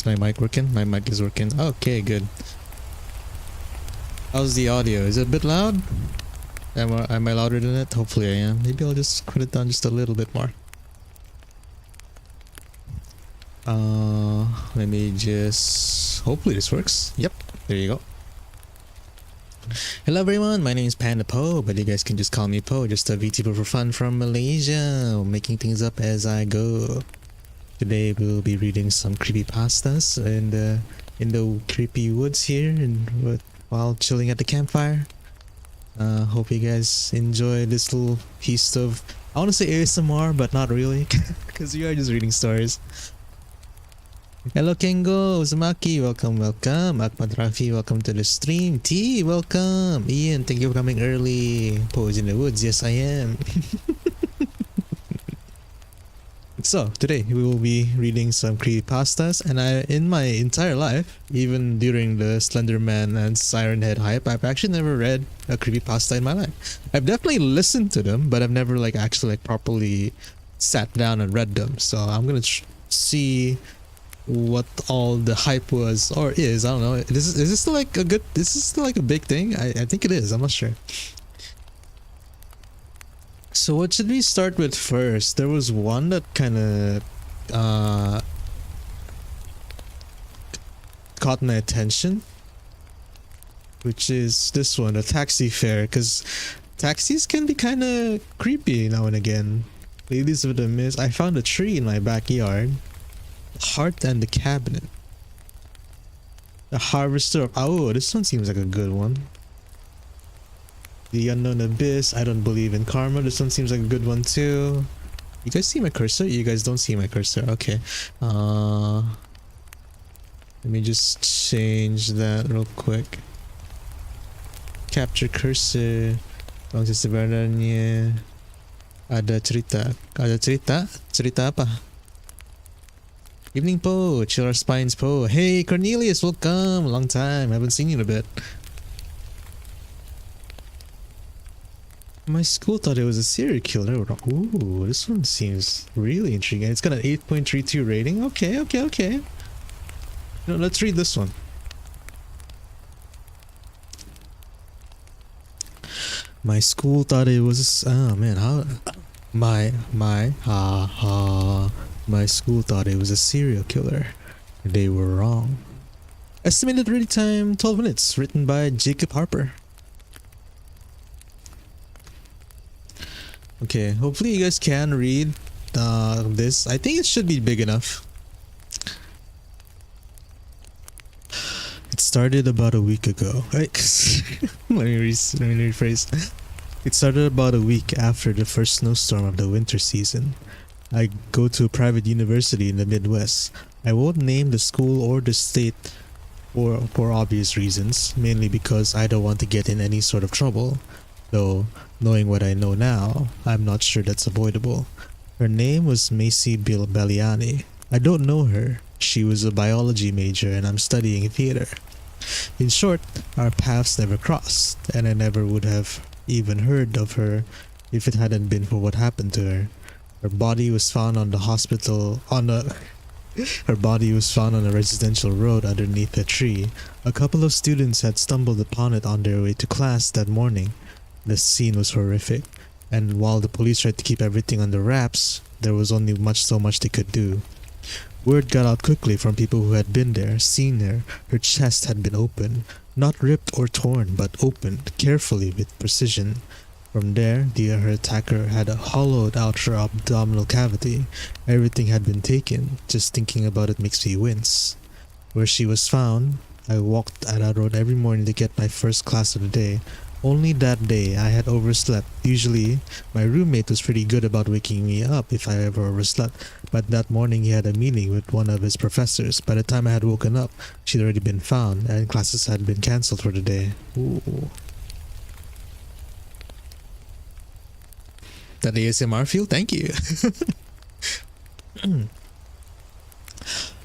Is my mic working? My mic is working. Okay, good. How's the audio? Is it a bit loud? Am I louder than it? Hopefully I am. Maybe I'll just put it down just a little bit more. Let me just... Hopefully this works. Yep, there you go. Hello everyone, my name is Panda Po, but you guys can just call me Po, just a VTuber for fun from Malaysia, making things up as I go. Today we'll be reading some creepypastas in the creepy woods here, and while chilling at the campfire. Hope you guys enjoy this little piece of, I want to say ASMR, but not really, because we are just reading stories. Hello Kengo, Uzumaki, welcome. Ahmad Rafi, welcome to the stream. T, welcome. Ian, thank you for coming early. Pose in the woods, yes I am. So today we will be reading some creepypastas, and in my entire life, even during the Slenderman and Siren Head hype, I've actually never read a creepypasta in my life. I've definitely listened to them, but I've never actually properly sat down and read them. So I'm gonna see what all the hype was or is. I don't know. Is this still a good? Is this still a big thing? I think it is. I'm not sure. So what should we start with first? There was one that kind of caught my attention, which is this one, a taxi fare, because taxis can be kind of creepy now and again. Ladies of the Mist. I found a tree in my backyard. The heart and the cabinet. The harvester of... Oh, this one seems like a good one. The unknown abyss. I don't believe in karma. This one seems like a good one too. You guys see my cursor? You guys don't see my cursor. Okay. Let me just change that real quick. Capture cursor. Bangsa sebenarnya ada cerita. Ada cerita? Cerita apa? Evening Po, chill our spines Po. Hey Cornelius, welcome. Long time. I haven't seen you in a bit. My school thought it was a serial killer. Ooh, this one seems really intriguing. It's got an 8.32 rating. Okay. No, let's read this one. My school thought it was... Oh man, how... My school thought it was a serial killer. They were wrong. Estimated reading time 12 minutes. Written by Jacob Harper. Okay, hopefully you guys can read this. I think it should be big enough. It started about a week ago. Let me rephrase. It started about a week after the first snowstorm of the winter season. I go to a private university in the Midwest. I won't name the school or the state for obvious reasons, mainly because I don't want to get in any sort of trouble. Though, knowing what I know now, I'm not sure that's avoidable. Her name was Macy Belliani. I don't know her. She was a biology major and I'm studying theater. In short, our paths never crossed, and I never would have even heard of her if it hadn't been for what happened to her. Her body was found on the hospital Her body was found on a residential road underneath a tree. A couple of students had stumbled upon it on their way to class that morning. The scene was horrific, and while the police tried to keep everything under wraps, there was only so much they could do. Word got out quickly from people who had been there, seen her. Her chest had been opened, not ripped or torn, but opened, carefully with precision. From there, her attacker had hollowed out her abdominal cavity. Everything had been taken. Just thinking about it makes me wince. Where she was found, I walked that road every morning to get my first class of the day. Only that day I had overslept. Usually, my roommate was pretty good about waking me up if I ever overslept, but that morning he had a meeting with one of his professors. By the time I had woken up, she'd already been found, and classes had been cancelled for the day. Ooh. That ASMR feel? Thank you.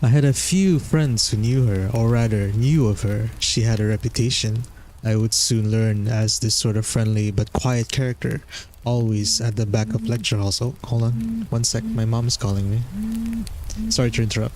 I had a few friends who knew her, or rather knew of her. She had a reputation. I would soon learn as this sort of friendly but quiet character, always at the back of lecture halls. Oh, hold on. 1 sec, my mom's calling me. Sorry to interrupt.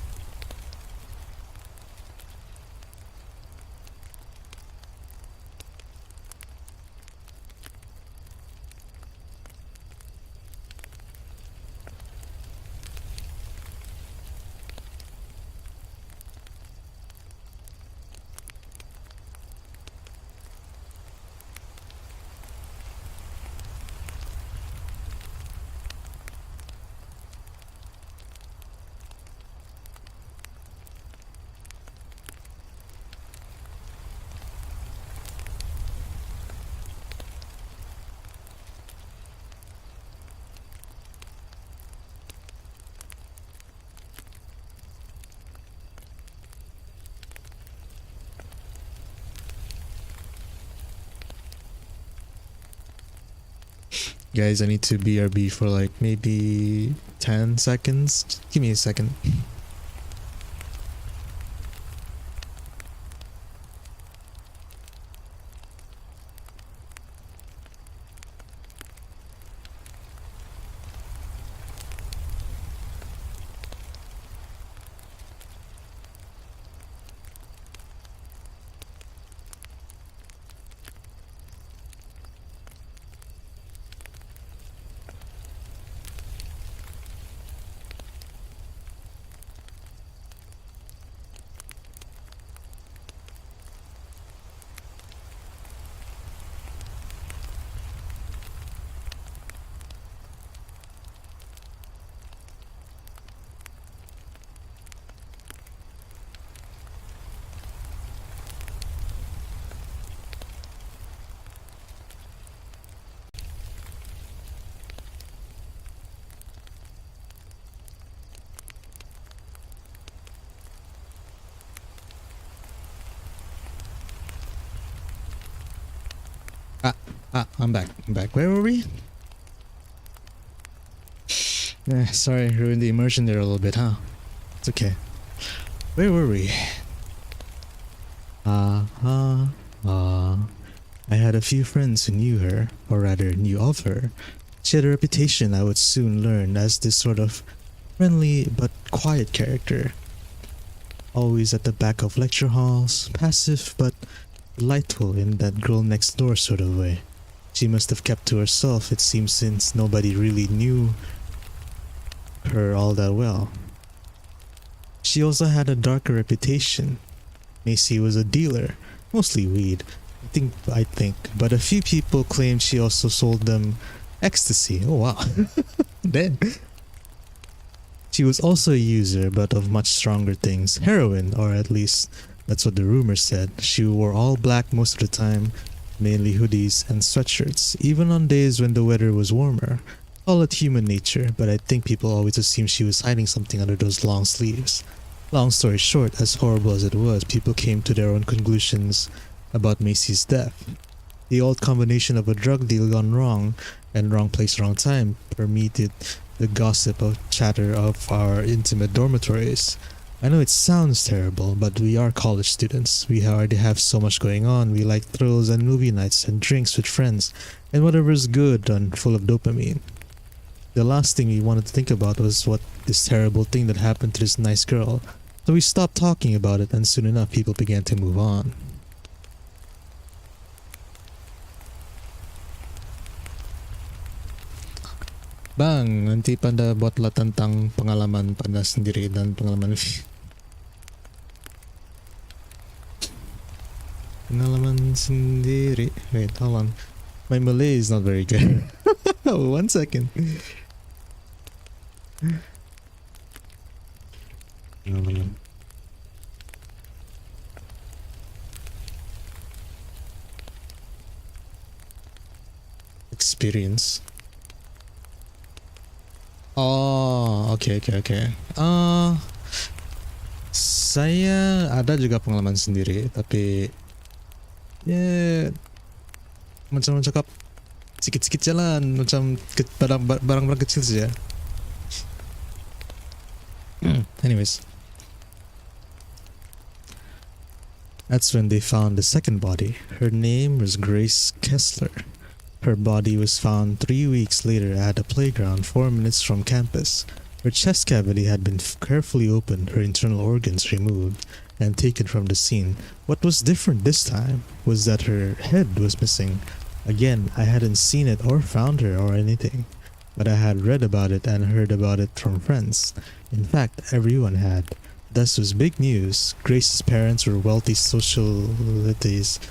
Guys, I need to BRB for like maybe 10 seconds. Just give me a second. I'm back. Where were we? Sorry, ruined the immersion there a little bit, huh? It's okay. Where were we? I had a few friends who knew her, or rather knew of her. She had a reputation I would soon learn as this sort of friendly but quiet character. Always at the back of lecture halls, passive but delightful in that girl next door sort of way. She must have kept to herself, it seems, since nobody really knew her all that well. She also had a darker reputation. Macy was a dealer, mostly weed, I think, but a few people claimed she also sold them ecstasy. Oh wow. Then she was also a user, but of much stronger things, heroin, or at least that's what the rumors said. She wore all black most of the time, mainly hoodies and sweatshirts, even on days when the weather was warmer. Call it human nature, but I think people always assumed she was hiding something under those long sleeves. Long story short, as horrible as it was, people came to their own conclusions about Macy's death. The old combination of a drug deal gone wrong and wrong place, wrong time permeated the gossip of chatter of our intimate dormitories. I know it sounds terrible, but we are college students. We already have so much going on. We like thrills and movie nights and drinks with friends and whatever's good and full of dopamine. The last thing we wanted to think about was what this terrible thing that happened to this nice girl. So we stopped talking about it, and soon enough people began to move on. Bang, nanti pada buatlah tentang pengalaman pada sendiri dan pengalaman pengalaman sendiri. Wait, hold on. My Malay is not very good. 1 second. Experience. Oh, okay. Saya ada juga pengalaman sendiri, tapi ya macam cakap sikit-sikit jalan, macam barang-barang kecil saja. Anyways, that's when they found the second body. Her name was Grace Kessler. Her body was found 3 weeks later at a playground 4 minutes from campus. Her chest cavity had been carefully opened, her internal organs removed, and taken from the scene. What was different this time was that her head was missing. Again, I hadn't seen it or found her or anything, but I had read about it and heard about it from friends. In fact, everyone had. This was big news. Grace's parents were wealthy socialites,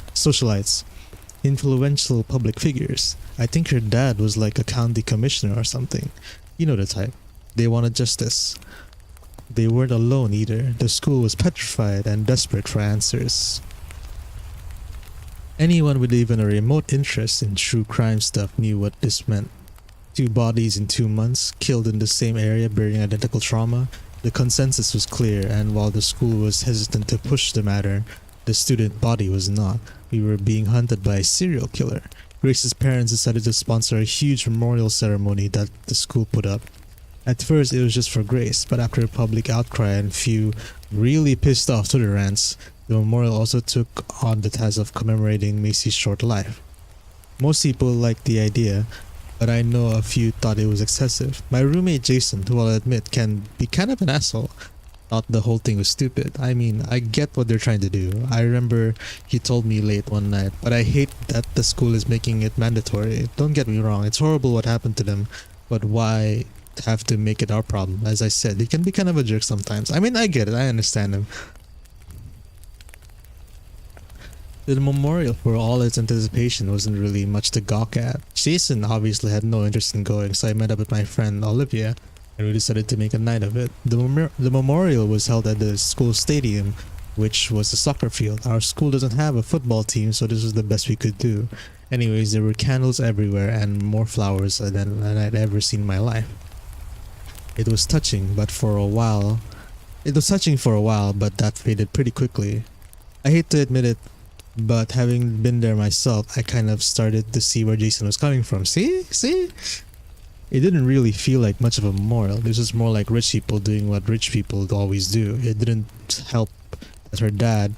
influential public figures. I think her dad was like a county commissioner or something. You know the type. They wanted justice. They weren't alone either. The school was petrified and desperate for answers. Anyone with even a remote interest in true crime stuff knew what this meant. 2 bodies in 2 months, killed in the same area bearing identical trauma. The consensus was clear, and while the school was hesitant to push the matter, the student body was not. We were being hunted by a serial killer. Grace's parents decided to sponsor a huge memorial ceremony that the school put up. At first it was just for Grace, but after a public outcry and few really pissed off Twitter rants, the memorial also took on the task of commemorating Macy's short life. Most people liked the idea, but I know a few thought it was excessive. My roommate Jason, who I'll admit can be kind of an asshole, thought the whole thing was stupid. I mean, I get what they're trying to do. I remember he told me late one night, but I hate that the school is making it mandatory. Don't get me wrong, it's horrible what happened to them, but why have to make it our problem? As I said, he can be kind of a jerk sometimes. I mean, I get it, I understand him. The memorial, for all its anticipation, wasn't really much to gawk at. Jason obviously had no interest in going, so I met up with my friend Olivia, and we decided to make a night of it. The memorial was held at the school stadium, which was a soccer field. Our school doesn't have a football team, so this was the best we could do. Anyways, there were candles everywhere and more flowers than I'd ever seen in my life. It was touching for a while, but that faded pretty quickly. I hate to admit it, but having been there myself, I kind of started to see where Jason was coming from. See? It didn't really feel like much of a memorial. This was more like rich people doing what rich people always do. It didn't help that her dad,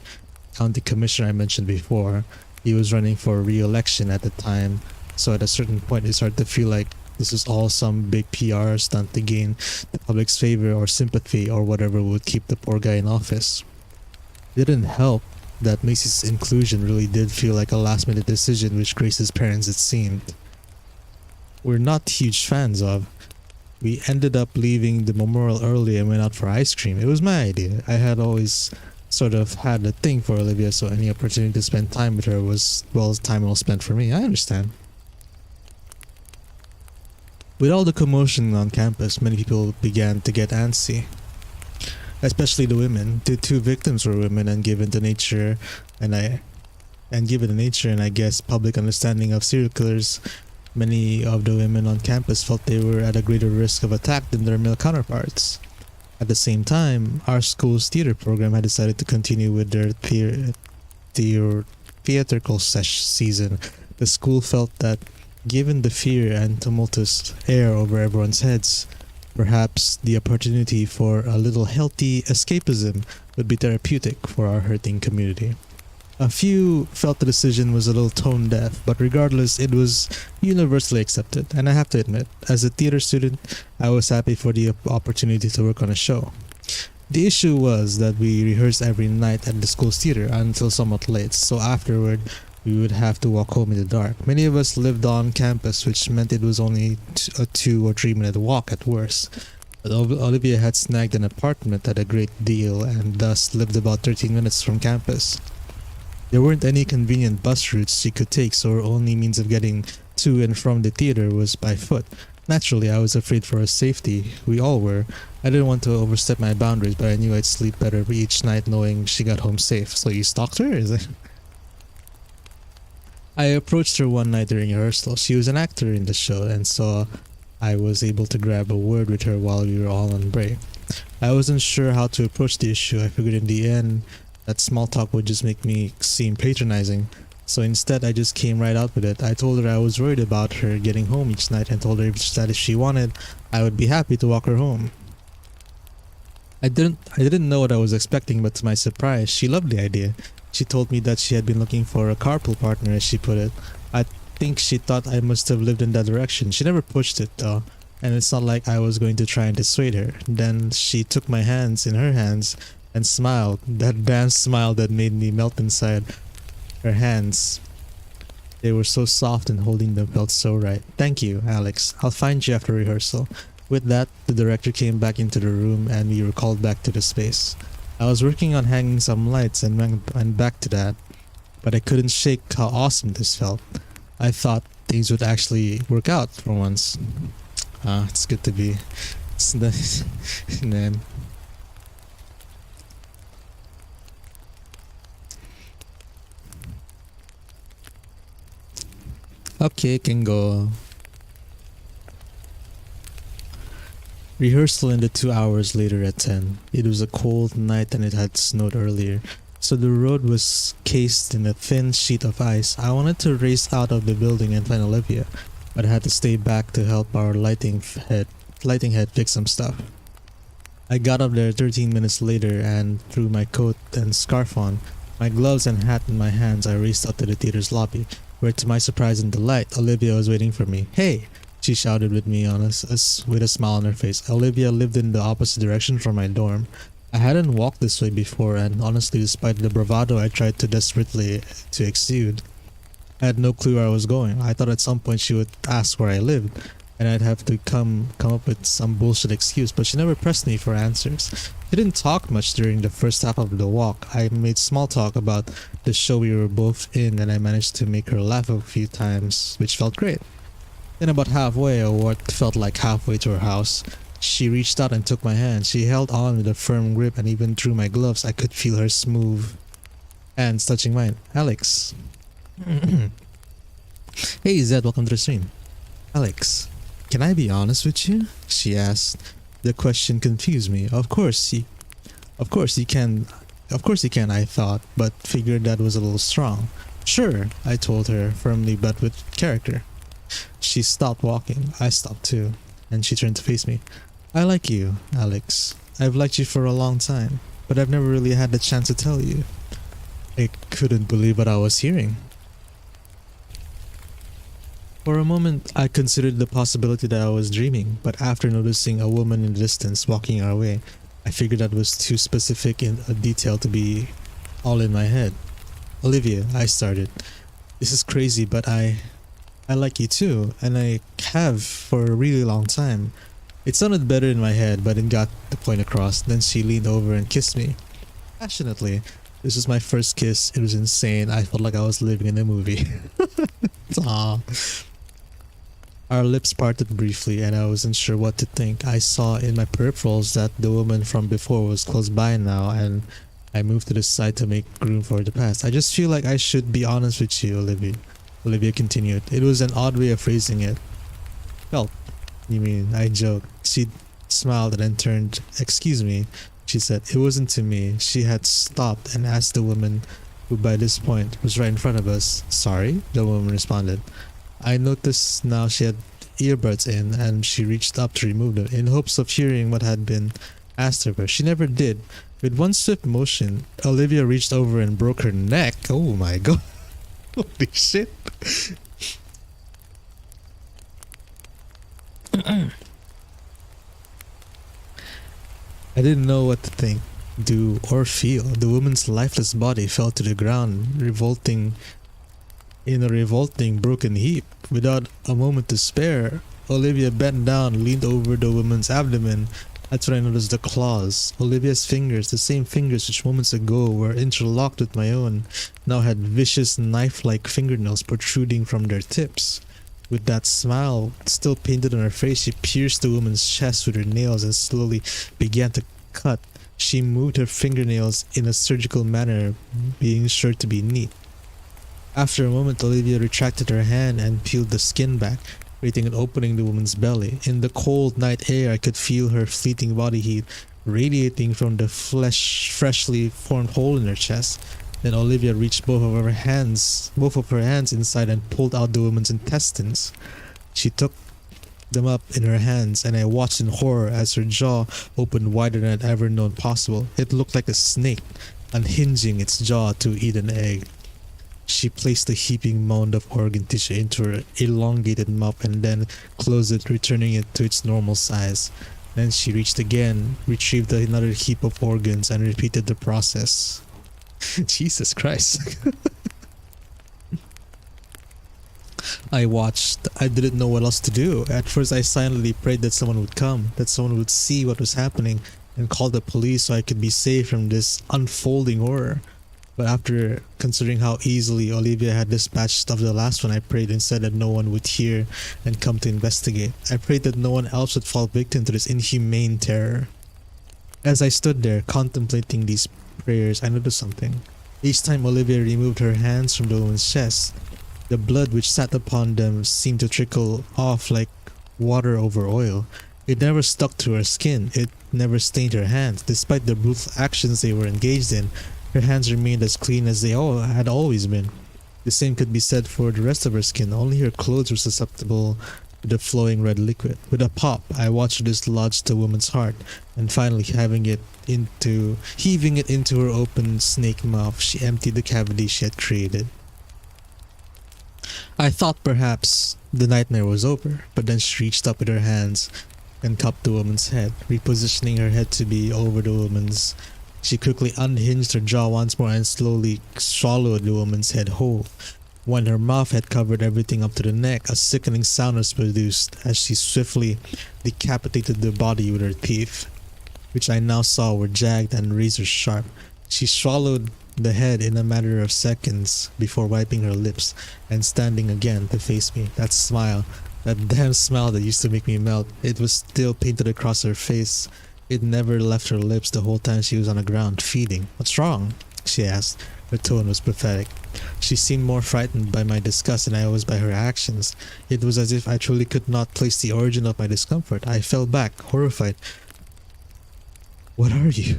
county commissioner I mentioned before, he was running for re-election at the time, so at a certain point it started to feel like this was all some big PR stunt to gain the public's favor or sympathy or whatever would keep the poor guy in office. It didn't help that Macy's inclusion really did feel like a last-minute decision, which Grace's parents it seemed we're not huge fans of. We ended up leaving the memorial early and went out for ice cream. It was my idea. I had always sort of had a thing for Olivia, so any opportunity to spend time with her was, well, time well spent for me. I understand. With all the commotion on campus, many people began to get antsy. Especially the women. The two victims were women, and given the nature and I guess public understanding of serial killers, many of the women on campus felt they were at a greater risk of attack than their male counterparts. At the same time, our school's theater program had decided to continue with their theatrical season. The school felt that, given the fear and tumultuous air over everyone's heads, perhaps the opportunity for a little healthy escapism would be therapeutic for our hurting community. A few felt the decision was a little tone deaf, but regardless, it was universally accepted, and I have to admit, as a theater student, I was happy for the opportunity to work on a show. The issue was that we rehearsed every night at the school's theater until somewhat late, so afterward, we would have to walk home in the dark. Many of us lived on campus, which meant it was only a 2 or 3 minute walk at worst. But Olivia had snagged an apartment at a great deal and thus lived about 13 minutes from campus. There weren't any convenient bus routes she could take, so her only means of getting to and from the theater was by foot. Naturally, I was afraid for her safety. We all were. I didn't want to overstep my boundaries, but I knew I'd sleep better each night knowing she got home safe. So you stalked her? Is it? I approached her one night during rehearsal. She was an actor in the show, and so I was able to grab a word with her while we were all on break. I wasn't sure how to approach the issue. I figured in the end that small talk would just make me seem patronizing, so instead I just came right out with it. I told her I was worried about her getting home each night and told her that if she wanted, I would be happy to walk her home. I didn't know what I was expecting, but to my surprise, she loved the idea. She told me that she had been looking for a carpool partner, as she put it. I think she thought I must have lived in that direction. She never pushed it though, and it's not like I was going to try and dissuade her. Then she took my hands in her hands and smiled, that damn smile that made me melt inside her hands. They were so soft and holding them felt so right. Thank you, Alex. I'll find you after rehearsal. With that, the director came back into the room and we were called back to the space. I was working on hanging some lights and went back to that, but I couldn't shake how awesome this felt. I thought things would actually work out for once. It's good to be. Man. Okay, can go. Rehearsal ended 2 hours later at 10. It was a cold night and it had snowed earlier. So the road was cased in a thin sheet of ice. I wanted to race out of the building and find Olivia, but I had to stay back to help our lighting head fix some stuff. I got up there 13 minutes later and threw my coat and scarf on, my gloves and hat in my hands. I raced out to the theater's lobby, where to my surprise and delight, Olivia was waiting for me. "Hey!" she shouted with with a smile on her face. Olivia lived in the opposite direction from my dorm. I hadn't walked this way before, and honestly, despite the bravado I tried to desperately to exude, I had no clue where I was going. I thought at some point she would ask where I lived, and I'd have to come up with some bullshit excuse, but she never pressed me for answers. She didn't talk much during the first half of the walk. I made small talk about the show we were both in, and I managed to make her laugh a few times, which felt great. Then about halfway, or what felt like halfway to her house, she reached out and took my hand. She held on with a firm grip, and even through my gloves, I could feel her smooth hands touching mine. "Alex." "Hey Zed, welcome to the stream." "Alex, can I be honest with you?" she asked. The question confused me. Of course you can, I thought, but figured that was a little strong. "Sure," I told her, firmly but with character. She stopped walking. I stopped too, and she turned to face me. "I like you, Alex. I've liked you for a long time, but I've never really had the chance to tell you." I couldn't believe what I was hearing. For a moment, I considered the possibility that I was dreaming, but after noticing a woman in the distance walking our way, I figured that was too specific in a detail to be all in my head. "Olivia," I started. "This is crazy, but I like you too, and I have for a really long time." It sounded better in my head, but it got the point across. Then she leaned over and kissed me. Passionately. This was my first kiss. It was insane. I felt like I was living in a movie. Aww. Our lips parted briefly, and I wasn't sure what to think. I saw in my peripherals that the woman from before was close by now, and I moved to the side to make room for her to pass. "I just feel like I should be honest with you, Olivia." Olivia continued. It was an odd way of phrasing it. "Felt, you mean?" I joked. She smiled and then turned. "Excuse me," she said. It wasn't to me. She had stopped and asked the woman, who by this point was right in front of us. "Sorry?" the woman responded. I noticed now she had earbuds in, and she reached up to remove them in hopes of hearing what had been asked of her. She never did. With one swift motion, Olivia reached over and broke her neck. Oh my god. Holy shit. I didn't know what to think, do, or feel. The woman's lifeless body fell to the ground, in a revolting broken heap. Without a moment to spare, Olivia bent down, leaned over the woman's abdomen. That's when I noticed the claws. Olivia's fingers, the same fingers which moments ago were interlocked with my own, now had vicious knife-like fingernails protruding from their tips. With that smile still painted on her face, she pierced the woman's chest with her nails and slowly began to cut. She moved her fingernails in a surgical manner, being sure to be neat. After a moment, Olivia retracted her hand and peeled the skin back, creating an opening in the woman's belly. In the cold night air, I could feel her fleeting body heat radiating from the freshly formed hole in her chest. Then Olivia reached both of her hands inside and pulled out the woman's intestines. She took them up in her hands, and I watched in horror as her jaw opened wider than I'd ever known possible. It looked like a snake, unhinging its jaw to eat an egg. She placed the heaping mound of organ tissue into her elongated mouth and then closed it, returning it to its normal size. Then she reached again, retrieved another heap of organs, and repeated the process. Jesus Christ. I watched. I didn't know what else to do. At first I silently prayed that someone would come, that someone would see what was happening and call the police so I could be saved from this unfolding horror. But after considering how easily Olivia had dispatched stuff the last one, I prayed instead that no one would hear and come to investigate. I prayed that no one else would fall victim to this inhumane terror. As I stood there contemplating these prayers, I noticed something. Each time Olivia removed her hands from the woman's chest, the blood which sat upon them seemed to trickle off like water over oil. It never stuck to her skin. It never stained her hands. Despite the brutal actions they were engaged in, Her hands remained as clean as they all had always been. The same could be said for the rest of her skin, only her clothes were susceptible to the flowing red liquid. With a pop, I watched her dislodge the woman's heart, and finally heaving it into her open snake mouth, she emptied the cavity she had created. I thought perhaps the nightmare was over, but then she reached up with her hands and cupped the woman's head, repositioning her head to be over the woman's. She quickly unhinged her jaw once more and slowly swallowed the woman's head whole. When her mouth had covered everything up to the neck, a sickening sound was produced as she swiftly decapitated the body with her teeth, which I now saw were jagged and razor sharp. She swallowed the head in a matter of seconds before wiping her lips and standing again to face me. That smile, that damn smile that used to make me melt, it was still painted across her face. It never left her lips the whole time she was on the ground, feeding. "What's wrong?" she asked. Her tone was pathetic. She seemed more frightened by my disgust than I was by her actions. It was as if I truly could not place the origin of my discomfort. I fell back, horrified. "What are you?"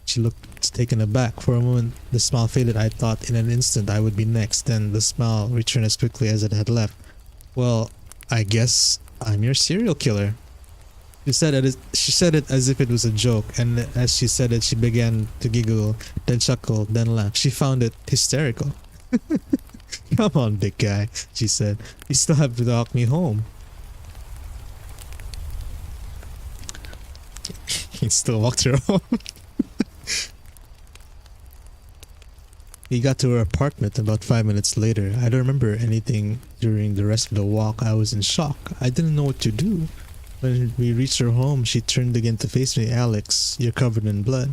She looked taken aback. For a moment, the smile faded. I thought in an instant I would be next. Then the smile returned as quickly as it had left. "Well, I guess I'm your serial killer." She said it as if it was a joke, and as she said it, she began to giggle, then chuckle, then laugh. She found it hysterical. "Come on, big guy," she said. "You still have to walk me home." He still walked her home. We got to her apartment about 5 minutes later. I don't remember anything during the rest of the walk. I was in shock. I didn't know what to do. When we reached her home, she turned again to face me. "Alex, you're covered in blood."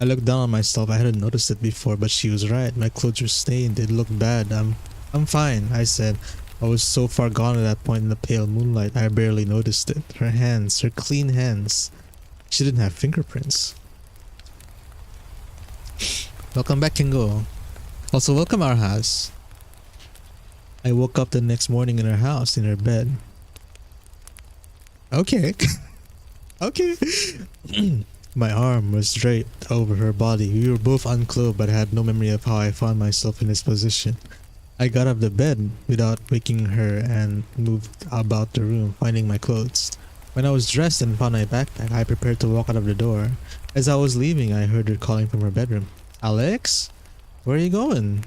I looked down on myself. I hadn't noticed it before, but she was right. My clothes were stained. It looked bad. I'm fine," I said. I was so far gone at that point in the pale moonlight, I barely noticed it. Her hands, her clean hands. She didn't have fingerprints. "Welcome back, Kingo. Also, welcome our house." I woke up the next morning in her house, in her bed. Okay. Okay. My arm was draped over her body. We were both unclothed, but I had no memory of how I found myself in this position. I got out of the bed without waking her and moved about the room, finding my clothes. When I was dressed and found my backpack, I prepared to walk out of the door. As I was leaving, I heard her calling from her bedroom. "Alex? Where are you going?"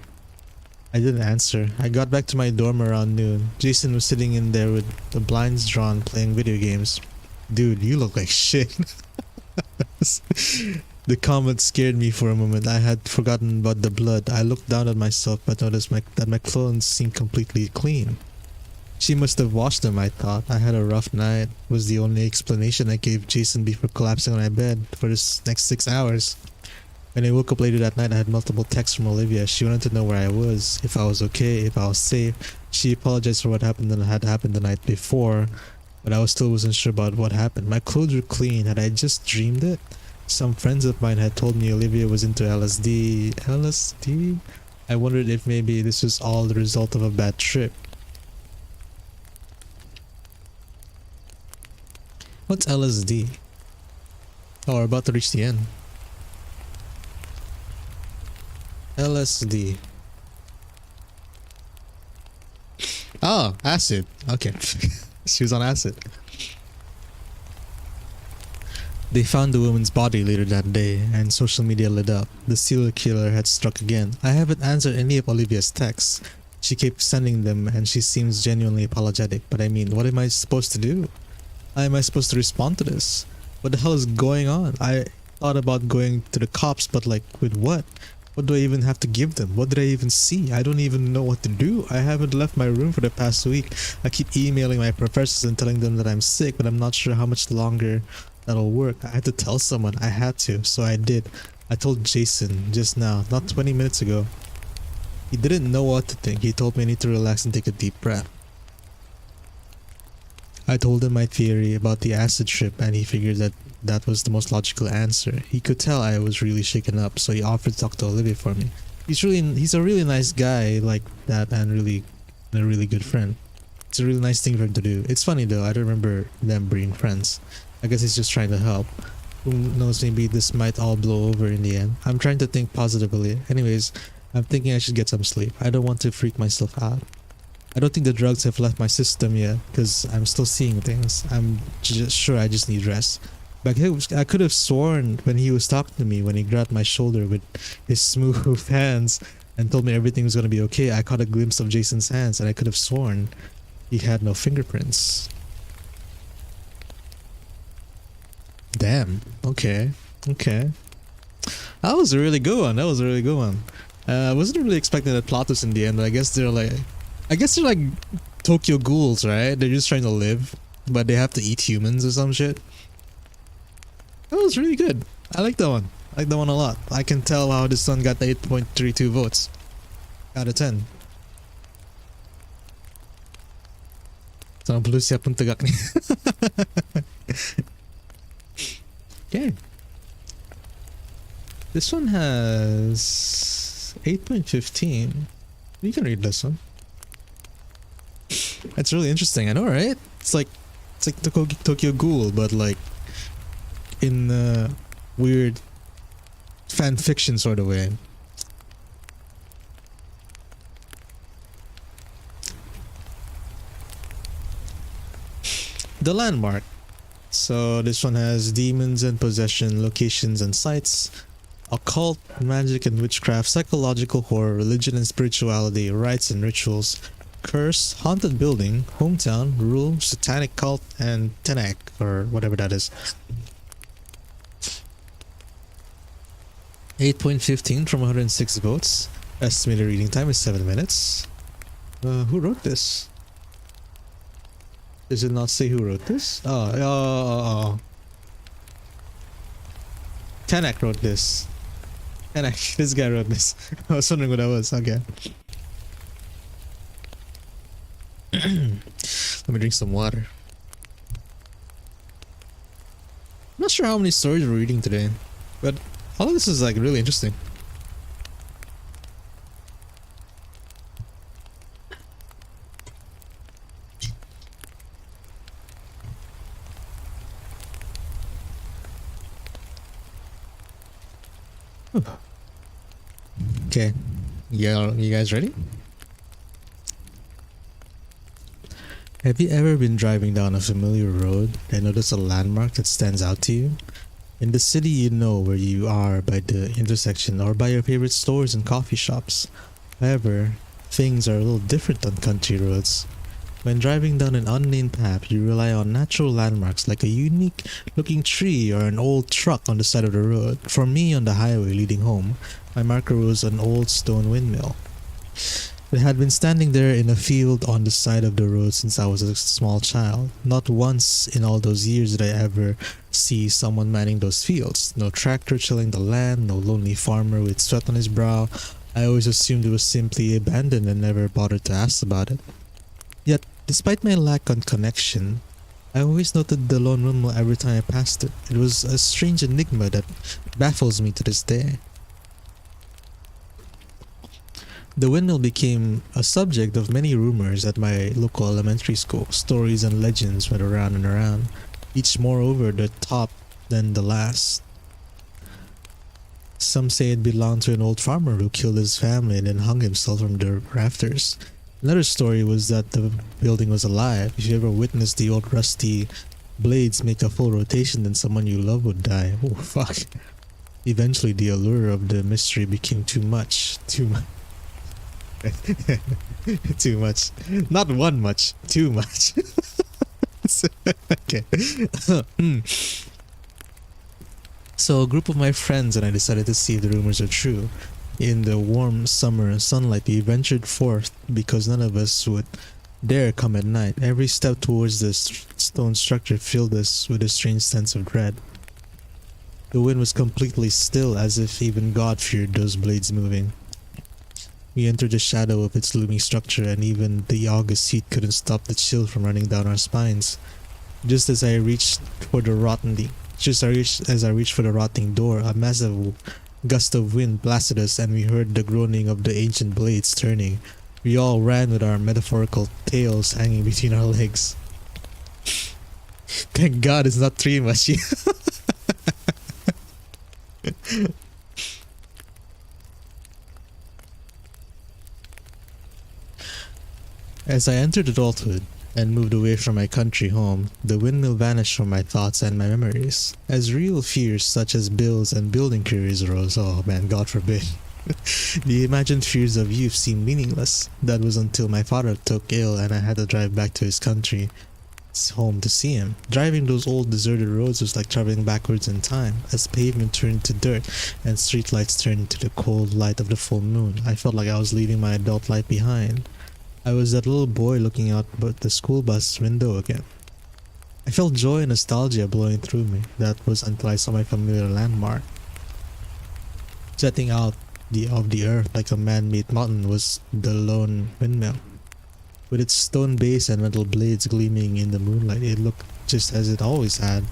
I didn't answer. I got back to my dorm around noon. Jason was sitting in there with the blinds drawn, playing video games. "Dude, you look like shit." The comment scared me for a moment. I had forgotten about the blood. I looked down at myself but noticed that my clothes seemed completely clean. She must have washed them, I thought. I had a rough night, was the only explanation I gave Jason before collapsing on my bed for this next 6 hours. When I woke up later that night, I had multiple texts from Olivia. She wanted to know where I was, if I was okay, if I was safe. She apologized for what happened the night before, but I still wasn't sure about what happened. My clothes were clean. Had I just dreamed it? Some friends of mine had told me Olivia was into LSD. LSD? I wondered if maybe this was all the result of a bad trip. What's LSD? Oh, we're about to reach the end. LSD. Oh, acid. Okay. She was on acid. They found the woman's body later that day, and social media lit up. The serial killer had struck again. I haven't answered any of Olivia's texts. She kept sending them, and she seems genuinely apologetic. But I mean, what am I supposed to do? How am I supposed to respond to this? What the hell is going on? I thought about going to the cops, but like, with what? What do I even have to give them? What did I even see? I don't even know what to do. I haven't left my room for the past week. I keep emailing my professors and telling them that I'm sick, but I'm not sure how much longer that'll work. I had to tell someone. I had to, so I did. I told Jason just now, not 20 minutes ago. He didn't know what to think. He told me I need to relax and take a deep breath. I told him my theory about the acid trip, and he figured that was the most logical answer. He could tell I was really shaken up, so he offered to talk to Olivia for me. He's a really nice guy like that, and a really good friend. It's a really nice thing for him to do. It's funny though, I don't remember them being friends. I guess he's just trying to help. Who knows, maybe this might all blow over in the end. I'm trying to think positively. Anyways, I'm thinking I should get some sleep. I don't want to freak myself out. I don't think the drugs have left my system yet, because I'm still seeing things. I'm just sure I just need rest. But I could have sworn when he was talking to me, when he grabbed my shoulder with his smooth hands and told me everything was going to be okay, I caught a glimpse of Jason's hands, and I could have sworn he had no fingerprints. Damn. Okay. Okay. That was a really good one. That was a really good one. I wasn't really expecting that plot twist in the end, but I guess they're like Tokyo ghouls, right? They're just trying to live, but they have to eat humans or some shit. That was really good. I like that one. I like that one a lot. I can tell how this one got 8.32 votes out of 10. Sama blue siap pun tegak nih. Okay. This one has 8.15. You can read this one. That's really interesting. I know, right? It's like the Tokyo Ghoul, but like in a weird fan fiction sort of way. The landmark. So this one has demons and possession, locations and sites, occult, magic and witchcraft, psychological horror, religion and spirituality, rites and rituals, curse, haunted building, hometown, rule, satanic cult, and tenak, or whatever that is. 8.15 from 106 votes. Estimated reading time is 7 minutes. Who wrote this? Does it not say who wrote this? Oh. Tenak wrote this. Tenak, this guy wrote this. I was wondering what that was. Okay. Let me drink some water. I'm not sure how many stories we're reading today, but all of this is like really interesting. Okay, yeah, you guys ready? Have you ever been driving down a familiar road and notice a landmark that stands out to you? In the city, you know where you are by the intersection or by your favorite stores and coffee shops. However, things are a little different on country roads. When driving down an unnamed path, you rely on natural landmarks like a unique looking tree or an old truck on the side of the road. For me, on the highway leading home, my marker was an old stone windmill. It had been standing there in a field on the side of the road since I was a small child. Not once in all those years did I ever see someone manning those fields. No tractor tilling the land, no lonely farmer with sweat on his brow. I always assumed it was simply abandoned and never bothered to ask about it. Yet, despite my lack of connection, I always noted the lone windmill every time I passed it. It was a strange enigma that baffles me to this day. The windmill became a subject of many rumors at my local elementary school. Stories and legends went around and around, each more over the top than the last. Some say it belonged to an old farmer who killed his family and then hung himself from the rafters. Another story was that the building was alive. If you ever witnessed the old rusty blades make a full rotation, then someone you love would die. Oh fuck. Eventually the allure of the mystery became too much. Too much. Too much. Not one much. Too much. Okay. So a group of my friends and I decided to see if the rumors are true. In the warm summer sunlight, we ventured forth because none of us would dare come at night. Every step towards the stone structure filled us with a strange sense of dread. The wind was completely still, as if even God feared those blades moving. We entered the shadow of its looming structure, and even the August heat couldn't stop the chill from running down our spines. Just as I reached for the rotting door, a massive gust of wind blasted us, and we heard the groaning of the ancient blades turning. We all ran with our metaphorical tails hanging between our legs. Thank God it's not 3 much. As I entered adulthood and moved away from my country home, the windmill vanished from my thoughts and my memories, as real fears such as bills and building careers arose. Oh man, God forbid. The imagined fears of youth seemed meaningless. That was until my father took ill and I had to drive back to his country home to see him. Driving those old deserted roads was like traveling backwards in time, as pavement turned to dirt and streetlights turned to the cold light of the full moon. I felt like I was leaving my adult life behind. I was that little boy looking out the school bus window again. I felt joy and nostalgia blowing through me. That was until I saw my familiar landmark. Jutting out of the earth like a man-made mountain was the lone windmill. With its stone base and metal blades gleaming in the moonlight, it looked just as it always had.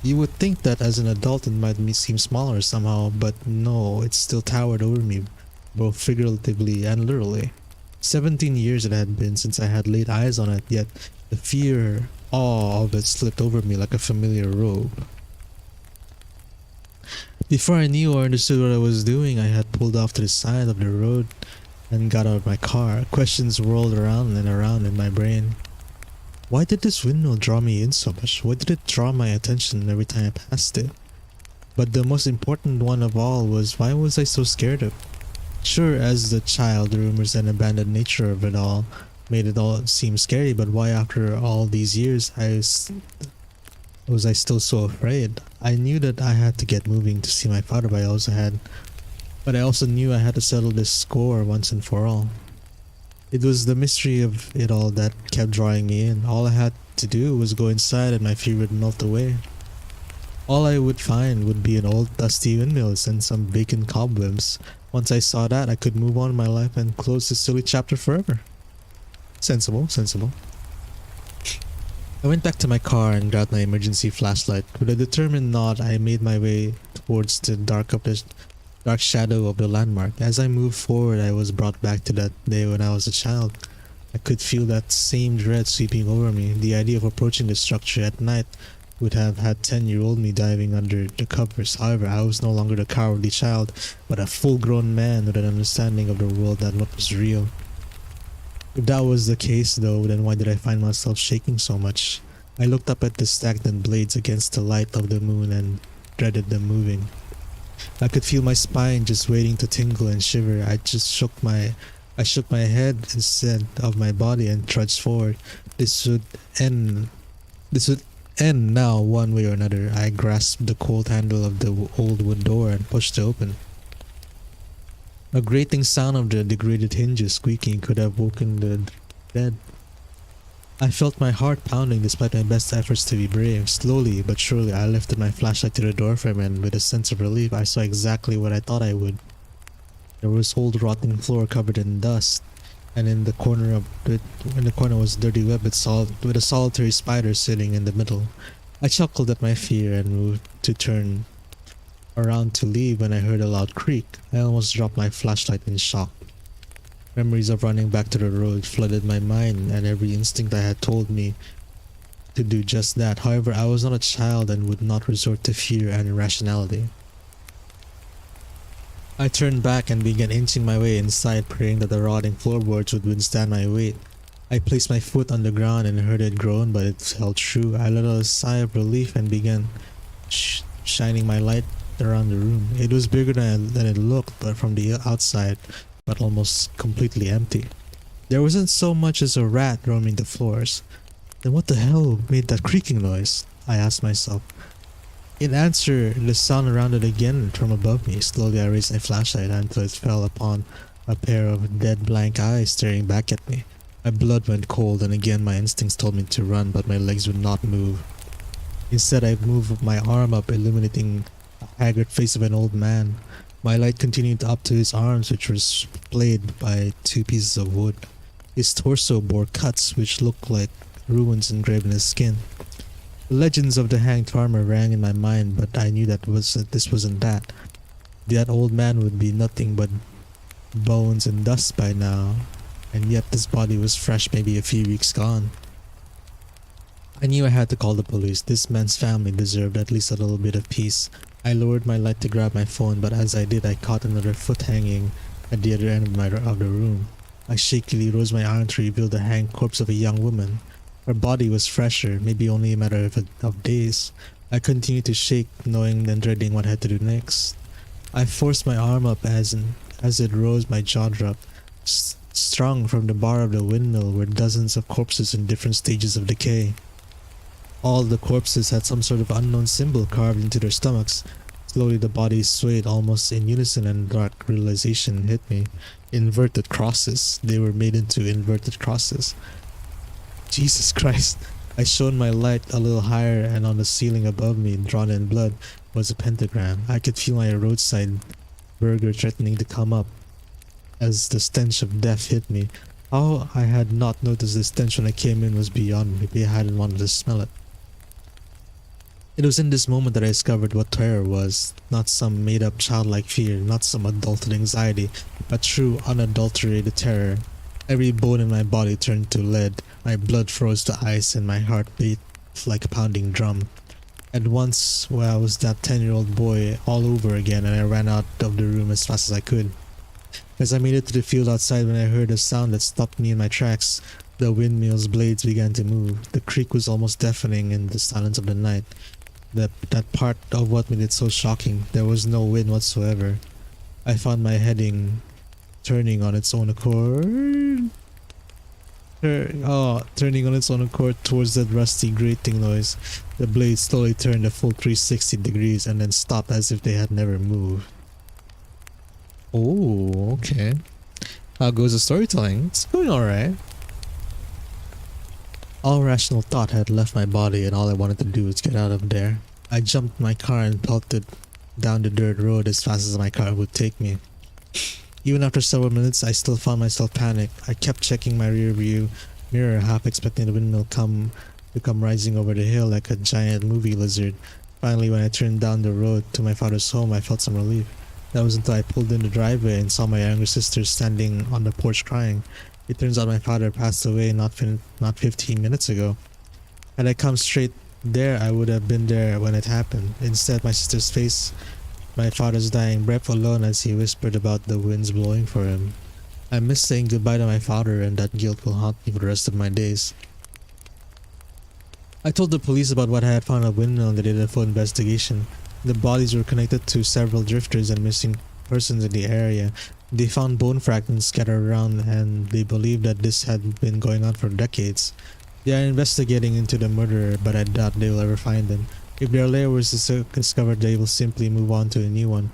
You would think that as an adult it might seem smaller somehow, but no, it still towered over me, both figuratively and literally. 17 years it had been since I had laid eyes on it, yet the fear, awe of it slipped over me like a familiar robe. Before I knew or understood what I was doing, I had pulled off to the side of the road and got out of my car. Questions whirled around and around in my brain. Why did this windmill draw me in so much? Why did it draw my attention every time I passed it? But the most important one of all was, why was I so scared of it? Sure, as the child, the rumors and abandoned nature of it all made it all seem scary, but why after all these years was I still so afraid? I knew that I had to get moving to see my father, but I also knew I had to settle this score once and for all. It was the mystery of it all that kept drawing me in. All I had to do was go inside and my fear would melt away. All I would find would be an old dusty windmills and some vacant cobwebs. Once I saw that, I could move on in my life and close this silly chapter forever. Sensible. I went back to my car and grabbed my emergency flashlight. With a determined nod, I made my way towards the dark shadow of the landmark. As I moved forward, I was brought back to that day when I was a child. I could feel that same dread sweeping over me. The idea of approaching the structure at night would have had 10-year-old me diving under the covers. However, I was no longer the cowardly child, but a full-grown man with an understanding of the world and what was real. If that was the case though, then why did I find myself shaking so much? I looked up at the stagnant blades against the light of the moon and dreaded them moving. I could feel my spine just waiting to tingle and shiver. I shook my head instead of my body and trudged forward. This would end now one way or another. I grasped the cold handle of the old wood door and pushed it open. A grating sound of the degraded hinges squeaking could have woken the dead. I felt my heart pounding despite my best efforts to be brave. Slowly but surely I lifted my flashlight to the doorframe and with a sense of relief I saw exactly what I thought I would. There was old rotting floor covered in dust, and in the corner was a dirty web with a solitary spider sitting in the middle. I chuckled at my fear and moved to turn around to leave when I heard a loud creak. I almost dropped my flashlight in shock. Memories of running back to the road flooded my mind, and every instinct I had told me to do just that. However, I was not a child and would not resort to fear and irrationality. I turned back and began inching my way inside, praying that the rotting floorboards would withstand my weight. I placed my foot on the ground and heard it groan, but it held true. I let out a sigh of relief and began shining my light around the room. It was bigger than it looked, but from the outside, but almost completely empty. There wasn't so much as a rat roaming the floors. Then what the hell made that creaking noise? I asked myself. In answer, the sound rounded again from above me. Slowly I raised my flashlight until it fell upon a pair of dead blank eyes staring back at me. My blood went cold and again my instincts told me to run, but my legs would not move. Instead, I moved my arm up, illuminating the haggard face of an old man. My light continued up to his arms, which were splayed by 2 pieces of wood. His torso bore cuts which looked like runes engraved in his skin. The legends of the hanged farmer rang in my mind, but I knew that this wasn't that. That old man would be nothing but bones and dust by now, and yet this body was fresh, maybe a few weeks gone. I knew I had to call the police. This man's family deserved at least a little bit of peace. I lowered my light to grab my phone, but as I did, I caught another foot hanging at the other end of the room. I shakily rose my arm to reveal the hanged corpse of a young woman. Her body was fresher, maybe only a matter of days. I continued to shake, knowing and dreading what I had to do next. I forced my arm up as it rose, my jaw dropped. Strung from the bar of the windmill were dozens of corpses in different stages of decay. All the corpses had some sort of unknown symbol carved into their stomachs. Slowly the bodies swayed almost in unison and dark realization hit me. Inverted crosses. They were made into inverted crosses. Jesus Christ. I shone my light a little higher, and on the ceiling above me, drawn in blood, was a pentagram. I could feel my roadside burger threatening to come up as the stench of death hit me. How I had not noticed the stench when I came in was beyond me. Maybe I hadn't wanted to smell it. It was in this moment that I discovered what terror was. Not some made-up childlike fear, not some adulted anxiety, but true unadulterated terror. Every bone in my body turned to lead, my blood froze to ice, and my heart beat like a pounding drum. At once, I was that 10-year-old boy all over again, and I ran out of the room as fast as I could. As I made it to the field outside, when I heard a sound that stopped me in my tracks, the windmill's blades began to move. The creak was almost deafening in the silence of the night. That part of what made it so shocking. There was no wind whatsoever. I found my heading turning on its own accord. Turning on its own accord towards that rusty grating noise. The blade slowly turned a full 360 degrees and then stopped as if they had never moved. Oh, okay. How goes the storytelling? It's going alright. All rational thought had left my body, and all I wanted to do was get out of there. I jumped my car and pelted down the dirt road as fast as my car would take me. Even after several minutes, I still found myself panicked. I kept checking my rear view mirror, half expecting the windmill to come rising over the hill like a giant movie lizard. Finally, when I turned down the road to my father's home, I felt some relief. That was until I pulled in the driveway and saw my younger sister standing on the porch crying. It turns out my father passed away not 15 minutes ago. Had I come straight there, I would have been there when it happened. Instead, my sister's face, my father's dying breath alone as he whispered about the winds blowing for him. I miss saying goodbye to my father, and that guilt will haunt me for the rest of my days. I told the police about what I had found at Windmill, and they did a full investigation. The bodies were connected to several drifters and missing persons in the area. They found bone fragments scattered around, and they believe that this had been going on for decades. They are investigating into the murderer, but I doubt they will ever find him. If their lair was discovered, they will simply move on to a new one.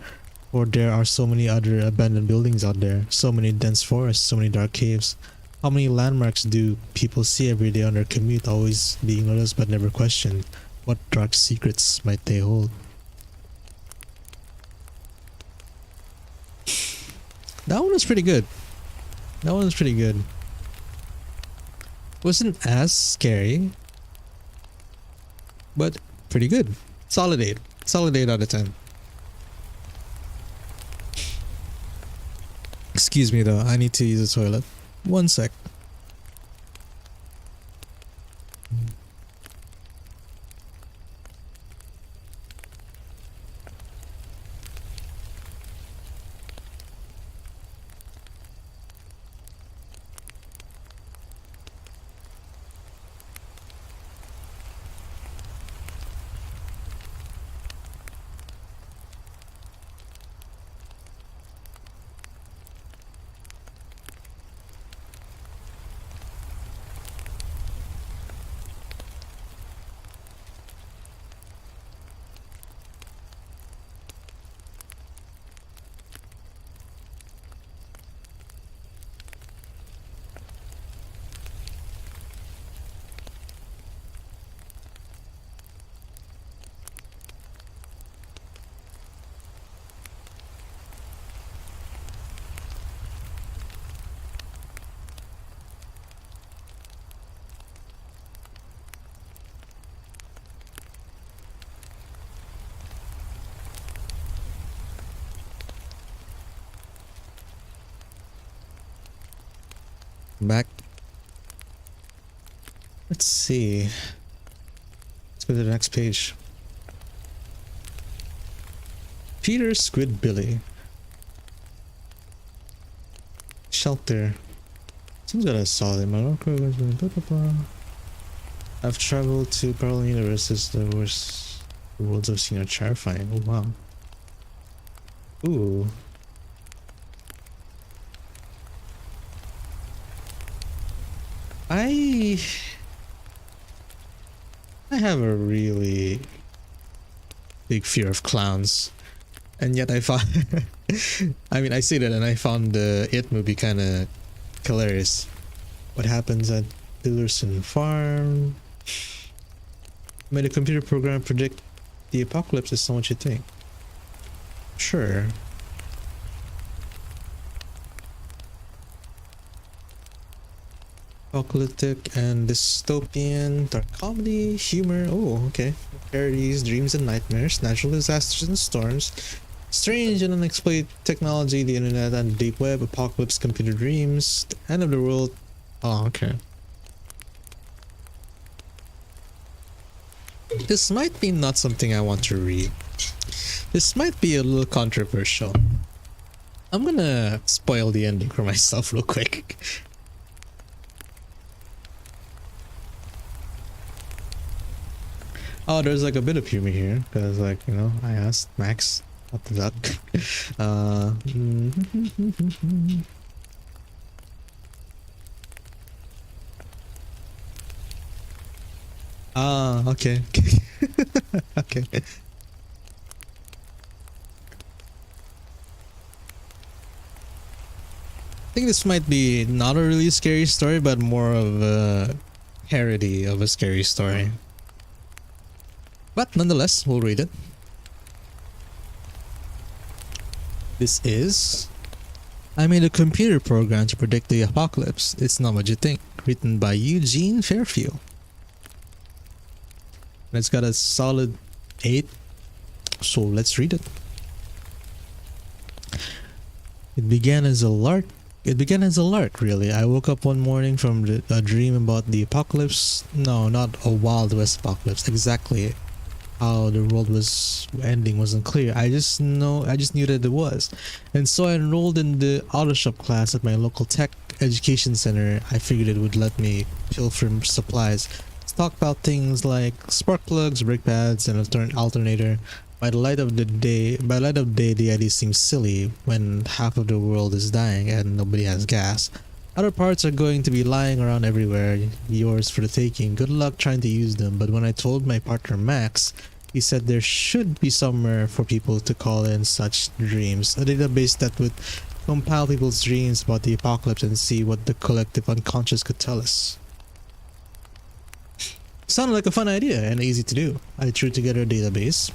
For there are so many other abandoned buildings out there, so many dense forests, so many dark caves. How many landmarks do people see every day on their commute, always being noticed but never questioned? What dark secrets might they hold? That one was pretty good. That one was pretty good. Wasn't as scary, but pretty good. Solid 8. Solid 8 out of 10. Excuse me though, I need to use the toilet. One sec. Back. Let's see. Let's go to the next page. Peter Squid Billy. Shelter. Seems got a solid Morocco. I've traveled to parallel universes. The worlds I've seen are terrifying. Oh wow. Ooh. I have a really big fear of clowns, and yet I found I mean, I say that and I found the It movie kind of hilarious. What happens at Dillerson Farm? Made a computer program predict the apocalypse is not what you think. Sure. Apocalyptic and dystopian, dark comedy, humor. Oh, okay. Parodies, dreams and nightmares, natural disasters and storms, strange and unexplained technology, the internet and the deep web, apocalypse, computer dreams, the end of the world. Oh, okay. This might be not something I want to read. This might be a little controversial. I'm gonna spoil the ending for myself real quick. Oh, there's like a bit of humor here, because like, you know, I asked Max what the duck. Okay. Okay. I think this might be not a really scary story, but more of a parody of a scary story. But nonetheless, we'll read it. This is... I made a computer program to predict the apocalypse. It's not what you think. Written by Eugene Fairfield. And it's got a solid 8. So let's read it. It began as a lark, really. I woke up one morning from a dream about the apocalypse. No, not a Wild West apocalypse. Exactly how the world was ending wasn't clear. I just knew that it was. And so I enrolled in the auto shop class at my local tech education center. I figured it would let me pilfer supplies. Talk about things like spark plugs, brake pads, and an alternator. By the light of day, the idea seems silly when half of the world is dying and nobody has gas. Other parts are going to be lying around everywhere, yours for the taking. Good luck trying to use them. But when I told my partner Max, he said there should be somewhere for people to call in such dreams. A database that would compile people's dreams about the apocalypse and see what the collective unconscious could tell us. Sounded like a fun idea and easy to do. I threw together a database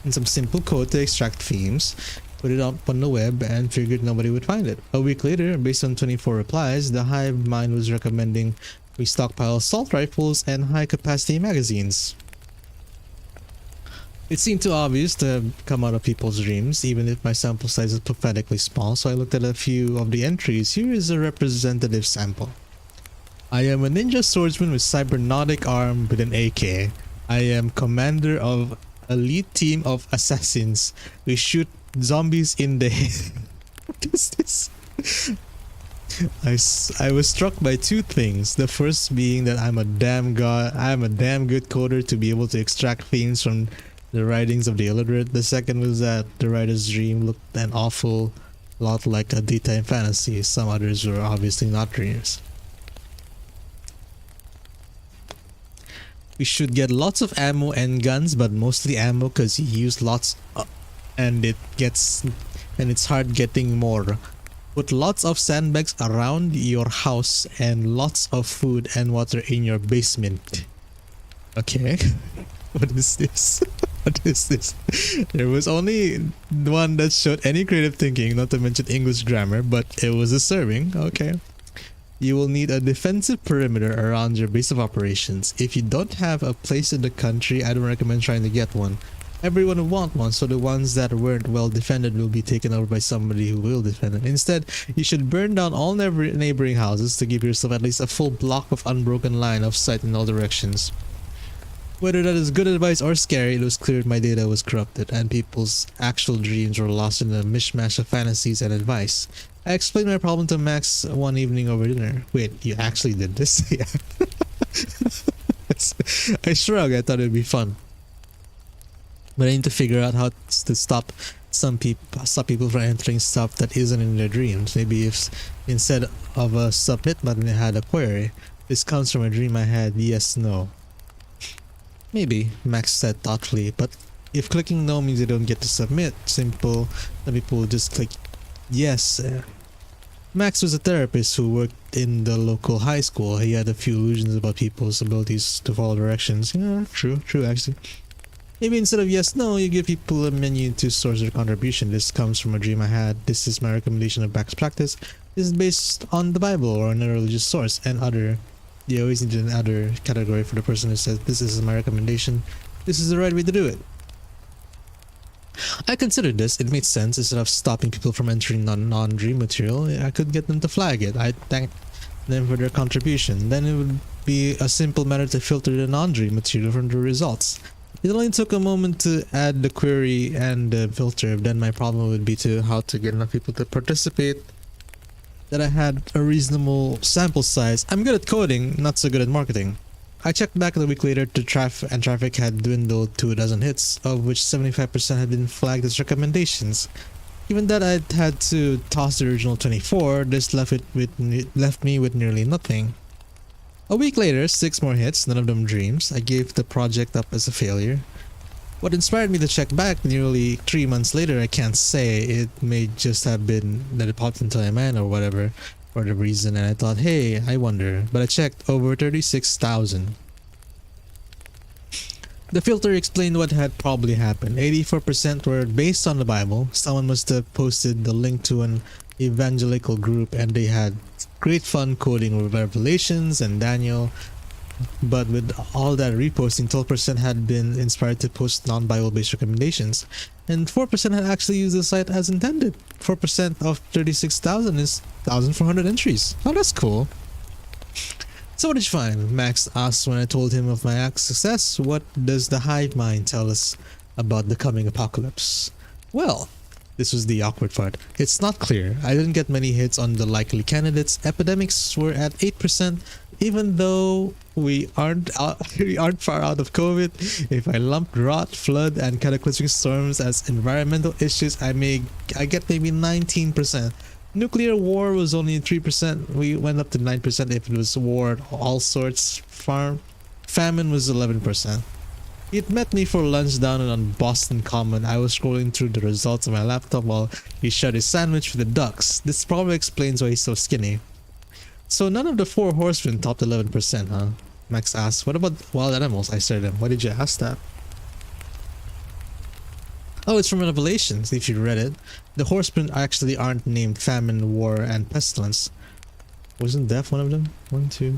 and some simple code to extract themes, put it up on the web, and figured nobody would find it. A week later, based on 24 replies, the hive mind was recommending we stockpile assault rifles and high-capacity magazines. It seemed too obvious to come out of people's dreams, even if my sample size is pathetically small, so I looked at a few of the entries. Here is a representative sample. I am a ninja swordsman with cybernetic arm with an AK. I am commander of elite team of assassins. We shoot zombies in the head. What is this? I was struck by two things. The first being that I'm a damn good coder to be able to extract themes from the writings of the illiterate. The second was that the writer's dream looked an awful lot like a daytime fantasy. Some others were obviously not dreams. We should get lots of ammo and guns, but mostly ammo because you use lots and it's hard getting more. Put lots of sandbags around your house and lots of food and water in your basement. Okay. What is this? What is this? There was only one that showed any creative thinking, not to mention English grammar, but it was disturbing. Okay. You will need a defensive perimeter around your base of operations. If you don't have a place in the country, I don't recommend trying to get one. Everyone will want one, so the ones that weren't well defended will be taken over by somebody who will defend it. Instead, you should burn down all neighboring houses to give yourself at least a full block of unbroken line of sight in all directions. Whether that is good advice or scary, it was clear my data was corrupted and people's actual dreams were lost in a mishmash of fantasies and advice. I explained my problem to Max one evening over dinner. Wait, you actually did this? Yeah. I shrugged. I thought it would be fun. But I need to figure out how to stop people from entering stuff that isn't in their dreams. Maybe if instead of a submit button, it had a query. This comes from a dream I had. Yes, no. Maybe, Max said thoughtfully, but if clicking no means they don't get to submit, simple, then people will just click yes. Max was a therapist who worked in the local high school. He had a few illusions about people's abilities to follow directions. Yeah, true actually. Maybe instead of yes, no, you give people a menu to source their contribution. This comes from a dream I had. This is my recommendation of best practice. This is based on the Bible or another religious source and other. You always need an other category for the person who says, this is my recommendation. This is the right way to do it. I considered this. It made sense. Instead of stopping people from entering non-dream material, I could get them to flag it. I thanked them for their contribution. Then it would be a simple matter to filter the non-dream material from the results. It only took a moment to add the query and the filter. Then my problem would be how to get enough people to participate that I had a reasonable sample size. I'm good at coding, not so good at marketing. I checked back a week later to traffic had dwindled to a dozen hits, of which 75% had been flagged as recommendations. Given that I'd had to toss the original 24, this left me with nearly nothing. A week later, 6 more hits, none of them dreams. I gave the project up as a failure. What inspired me to check back nearly 3 months later, I can't say. It may just have been that it popped into my mind or whatever for the reason, and I thought, hey, I wonder. But I checked over 36,000. The filter explained what had probably happened. 84% were based on the Bible. Someone must have posted the link to an evangelical group and they had great fun coding Revelations and Daniel. But with all that reposting, 12% had been inspired to post non-Bible based recommendations, and 4% had actually used the site as intended. 4% of 36,000 is 1,400 entries. Oh, that's cool. So what did you find? Max asked when I told him of my success. What does the hive mind tell us about the coming apocalypse? Well, this was the awkward part. It's not clear. I didn't get many hits on the likely candidates. Epidemics were at 8%, even though we aren't far out of COVID. If I lump drought, flood, and cataclysmic storms as environmental issues, I get maybe 19%. Nuclear war was only 3%. We went up to 9% if it was war of all sorts. Famine was 11%. He'd met me for lunch down on Boston Common. I was scrolling through the results on my laptop while he shared his sandwich with the ducks. This probably explains why he's so skinny. So none of the 4 horsemen topped 11%, huh? Max asked. What about wild animals? I stared at him. Why did you ask that? Oh, it's from Revelations, if you read it. The horsemen actually aren't named famine, war, and pestilence. Wasn't death one of them? 1, 2.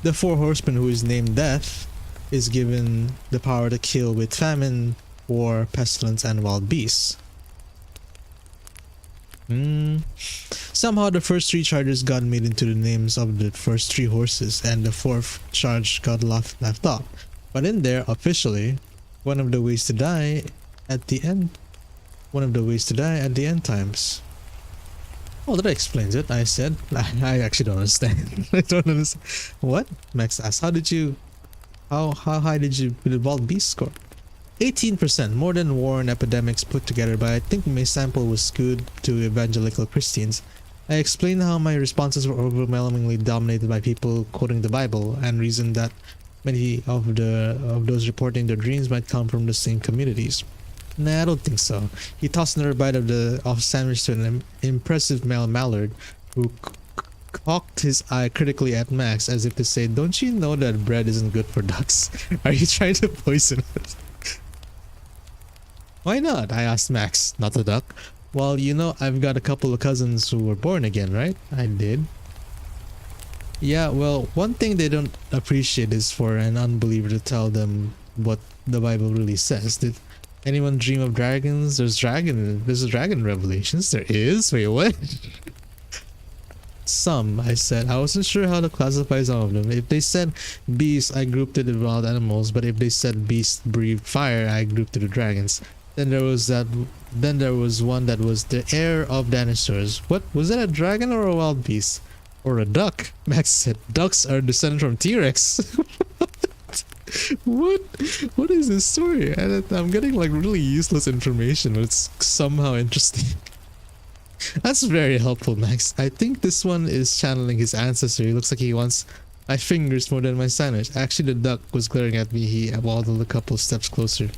The 4 horsemen who is named death is given the power to kill with famine, war, pestilence, and wild beasts. Somehow the first 3 charges got made into the names of the first 3 horses, and the 4th charge got left off. But in there, officially, one of the ways to die at the end times. Oh, that explains it, I said. I actually don't understand. I don't understand. What? Max asked. How high did you with the wild beast score? 18%, more than war and epidemics put together, but I think my sample was skewed to evangelical Christians. I explained how my responses were overwhelmingly dominated by people quoting the Bible, and reasoned that many of those reporting their dreams might come from the same communities. Nah, I don't think so. He tossed another bite of sandwich to an impressive male mallard who cocked his eye critically at Max as if to say, don't you know that bread isn't good for ducks? Are you trying to poison us? Why not? I asked Max, not the duck. Well, you know, I've got a couple of cousins who were born again, right? I did. Yeah, well, one thing they don't appreciate is for an unbeliever to tell them what the Bible really says. Did anyone dream of dragons? There's a dragon in Revelations. There is? Wait, what? Some, I said. I wasn't sure how to classify some of them. If they said beasts, I grouped it with wild animals, but if they said beasts breathe fire, I grouped it with dragons. Then there was one that was the heir of dinosaurs. What was that, a dragon or a wild beast? Or a duck? Max said ducks are descended from T-Rex. What? What is this story? I'm getting like really useless information, but it's somehow interesting. That's very helpful, Max. I think this one is channeling his ancestor. He looks like he wants my fingers more than my sandwich. Actually, the duck was glaring at me. He waddled a couple steps closer.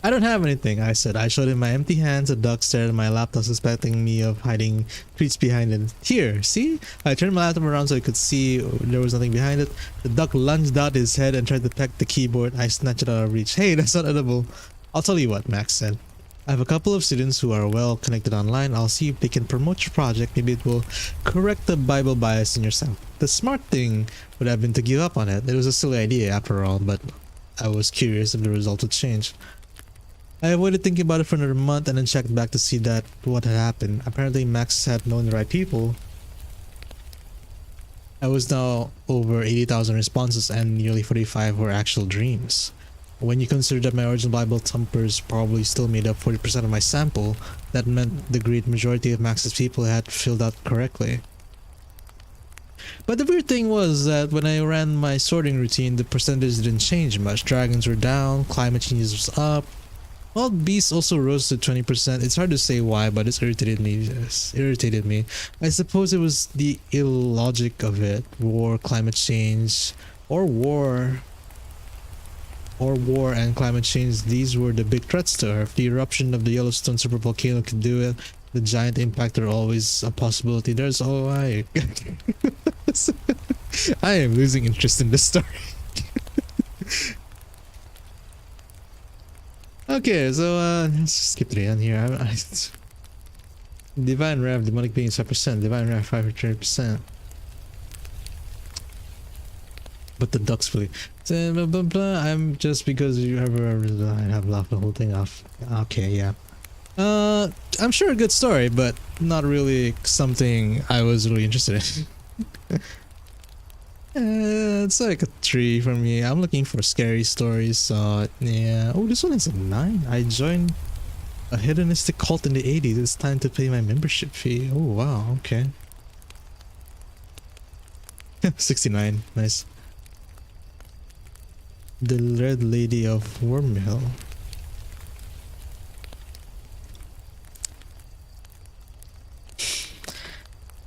I don't have anything, I said. I showed him my empty hands. The duck stared at my laptop, suspecting me of hiding treats behind it. Here, see? I turned my laptop around so I could see there was nothing behind it. The duck lunged out his head and tried to peck the keyboard. I snatched it out of reach. Hey, that's not edible. I'll tell you what, Max said. I have a couple of students who are well connected online. I'll see if they can promote your project. Maybe it will correct the Bible bias in your sample. The smart thing would have been to give up on it. It was a silly idea after all, but I was curious if the result would change. I avoided thinking about it for another month and then checked back to see what had happened. Apparently Max had known the right people. I was now over 80,000 responses and nearly 45 were actual dreams. When you consider that my original Bible thumpers probably still made up 40% of my sample, that meant the great majority of Max's people had filled out correctly. But the weird thing was that when I ran my sorting routine, the percentage didn't change much. Dragons were down, climate change was up. Wild beasts also rose to 20%. It's hard to say why, but it irritated me. I suppose it was the illogic of it. War, climate change, or war and climate change, these were the big threats to Earth. The eruption of the Yellowstone supervolcano could do it. The giant impact are always a possibility. There's I am losing interest in this story. Okay, so let's skip to the end here. Divine Rev, demonic beings 5%, Divine Rev 5%. But the ducks really. Blah, blah, blah. I'm just because you have laughed the whole thing off. Okay, yeah. I'm sure a good story, but not really something I was really interested in. It's like a 3 for me. I'm looking for scary stories, so yeah. Oh, this one is a 9. I joined a hedonistic cult in the 80s. It's time to pay my membership fee. Oh wow, okay. 69, nice. The Red Lady of Windmill.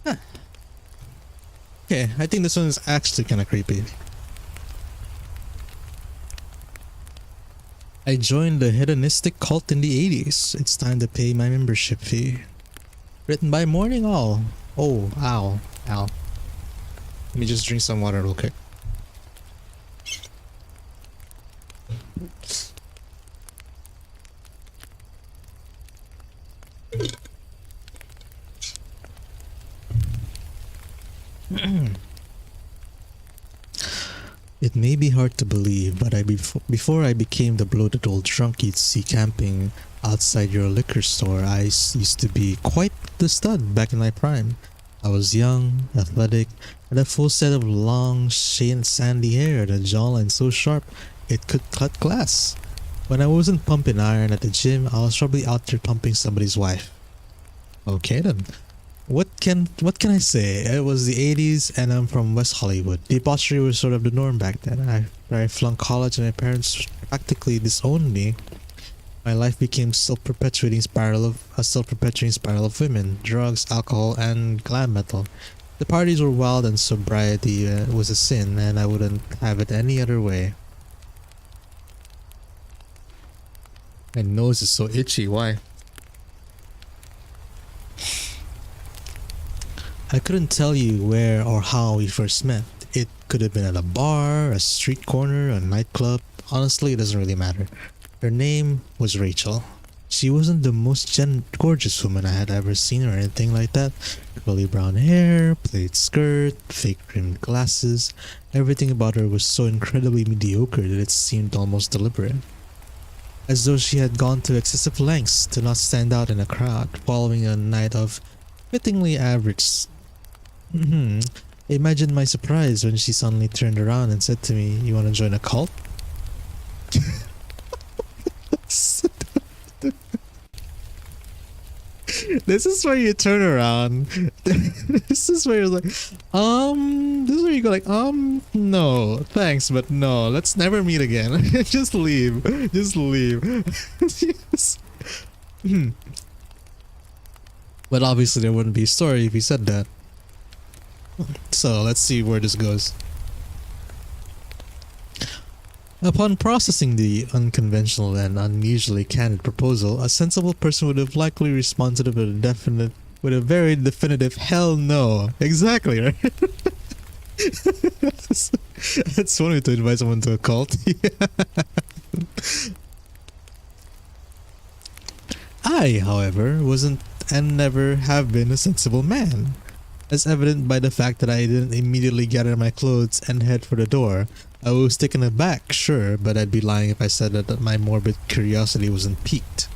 Huh. Okay, I think this one is actually kind of creepy. I joined the hedonistic cult in the 80s. It's time to pay my membership fee. Written by Morning All. Oh, ow, ow. Let me just drink some water real quick. It may be hard to believe, but before I became the bloated old drunk you'd see camping outside your liquor store, I used to be quite the stud back in my prime. I was young, athletic, and a full set of long, sandy hair and a jawline so sharp it could cut glass. When I wasn't pumping iron at the gym, I was probably out there pumping somebody's wife. Okay then. What can I say? It was the 80s and I'm from West Hollywood. Debauchery was sort of the norm back then. I flunked college and my parents practically disowned me. My life became a self-perpetuating spiral of women, drugs, alcohol, and glam metal. The parties were wild and sobriety was a sin, and I wouldn't have it any other way. My nose is so itchy, why? I couldn't tell you where or how we first met. It could have been at a bar, a street corner, a nightclub. Honestly, it doesn't really matter. Her name was Rachel. She wasn't the most gorgeous woman I had ever seen or anything like that. Curly brown hair, plaid skirt, fake rimmed glasses. Everything about her was so incredibly mediocre that it seemed almost deliberate. As though she had gone to excessive lengths to not stand out in a crowd, following a night of fittingly average Imagine my surprise when she suddenly turned around and said to me, "You want to join a cult?" This is where you turn around. This is where you're like, this is where you go like, no, thanks, but no, let's never meet again. Just leave. Just leave. Yes. But obviously there wouldn't be a story if you said that. So let's see where this goes. Upon processing the unconventional and unusually candid proposal, a sensible person would have likely responded with a very definitive hell no. Exactly, right? That's one way to invite someone to a cult. I, however, wasn't and never have been a sensible man, as evident by the fact that I didn't immediately gather my clothes and head for the door. I was taken aback, sure, but I'd be lying if I said that my morbid curiosity wasn't piqued.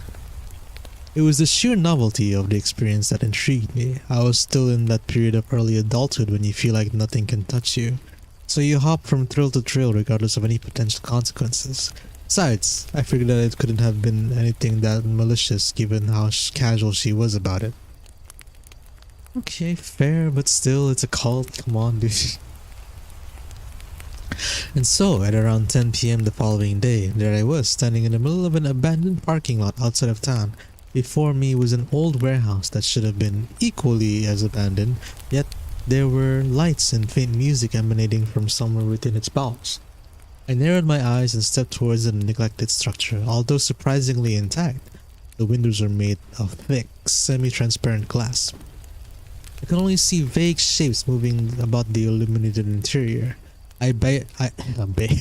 It was the sheer novelty of the experience that intrigued me. I was still in that period of early adulthood when you feel like nothing can touch you, so you hop from thrill to thrill regardless of any potential consequences. Besides, I figured that it couldn't have been anything that malicious given how casual she was about it. Okay, fair, but still, it's a cult, come on dude. And so, at around 10 PM the following day, there I was, standing in the middle of an abandoned parking lot outside of town. Before me was an old warehouse that should have been equally as abandoned, yet there were lights and faint music emanating from somewhere within its bowels. I narrowed my eyes and stepped towards the neglected structure. Although surprisingly intact, the windows were made of thick, semi-transparent glass. I could only see vague shapes moving about the illuminated interior. I bypassed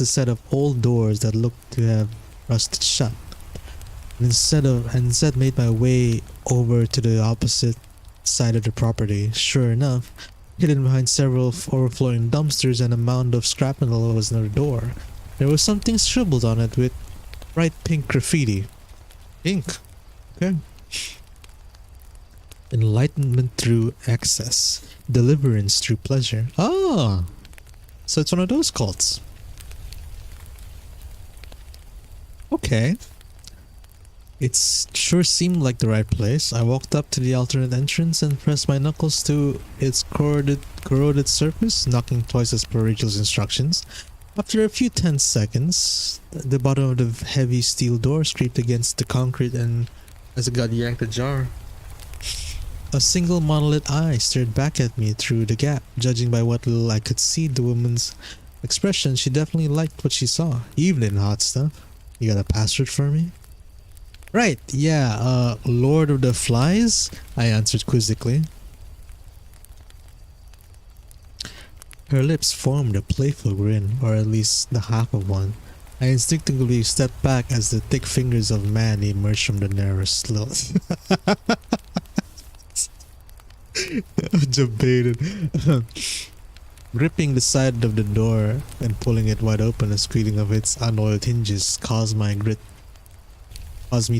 a set of old doors that looked to have rusted shut, and instead made my way over to the opposite side of the property. Sure enough, hidden behind several overflowing dumpsters and a mound of scrap metal was another door. There was something scribbled on it with bright pink graffiti. Pink? Okay. Enlightenment through excess. Deliverance through pleasure. Ah! So it's one of those cults. Okay. It sure seemed like the right place. I walked up to the alternate entrance and pressed my knuckles to its corroded surface, knocking twice as per Rachel's instructions. After a few tense seconds, the bottom of the heavy steel door scraped against the concrete and as it got yanked ajar, a single monolith eye stared back at me through the gap. Judging by what little I could see the woman's expression, she definitely liked what she saw. Evening, hot stuff. You got a password for me? Right, yeah, Lord of the Flies? I answered quizzically. Her lips formed a playful grin, or at least the half of one. I instinctively stepped back as the thick fingers of man emerged from the narrow slit. Debated. Gripping the side of the door and pulling it wide open, a squealing of its unoiled hinges caused me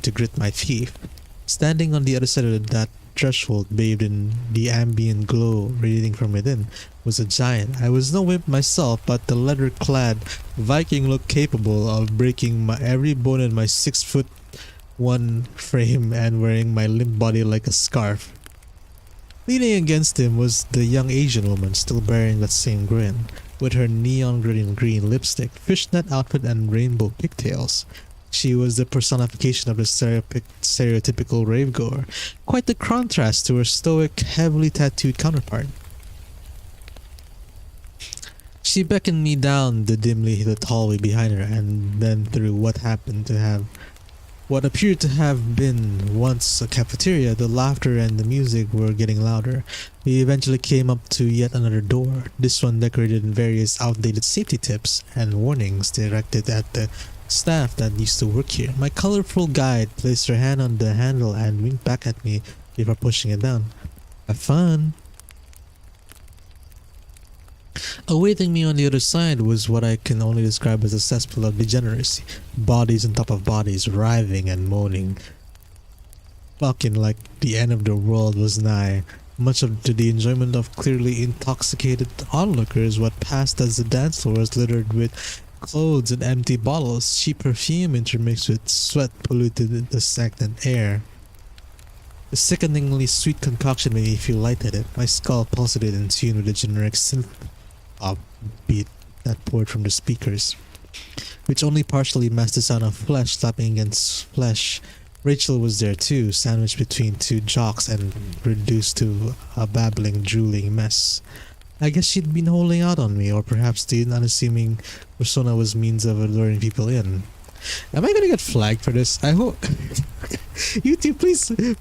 to grit my teeth. Standing on the other side of that threshold, bathed in the ambient glow radiating from within, was a giant. I was no wimp myself, but the leather-clad Viking looked capable of breaking every bone in my 6'1" frame and wearing my limp body like a scarf. Leaning against him was the young Asian woman, still bearing that same grin, with her neon green lipstick, fishnet outfit, and rainbow pigtails. She was the personification of the stereotypical ravegoer, quite the contrast to her stoic, heavily tattooed counterpart. She beckoned me down the dimly lit hallway behind her, and then through what appeared to have been once a cafeteria. The laughter and the music were getting louder. We eventually came up to yet another door, this one decorated in various outdated safety tips and warnings directed at the staff that used to work here. My colorful guide placed her hand on the handle and winked back at me before pushing it down. Have fun. Awaiting me on the other side was what I can only describe as a cesspool of degeneracy. Bodies on top of bodies, writhing and moaning. Fucking like the end of the world was nigh. Much of to the enjoyment of clearly intoxicated onlookers, what passed as the dance floor was littered with clothes and empty bottles. Cheap perfume intermixed with sweat polluted the stagnant air. The sickeningly sweet concoction made me feel lightheaded. My skull pulsated in tune with the generic synth pop beat that poured from the speakers, which only partially masked the sound of flesh slapping against flesh. Rachel was there too, sandwiched between two jocks and reduced to a babbling, drooling mess. I guess she'd been holding out on me, or perhaps the unassuming persona was means of luring people in. Am I gonna get flagged for this? I hope. YouTube,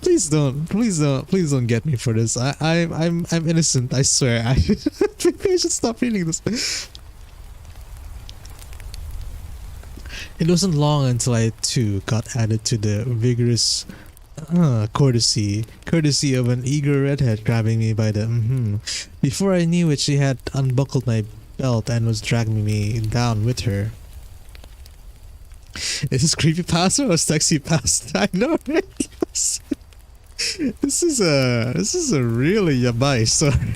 please don't get me for this. I'm innocent. I swear. Maybe I should stop reading this. It wasn't long until I too got added to the vigorous courtesy of an eager redhead grabbing me by the Before I knew it, she had unbuckled my belt and was dragging me down with her. Is this Creepypasta or Sexy Pasta? I know, right? This is a really yabai story.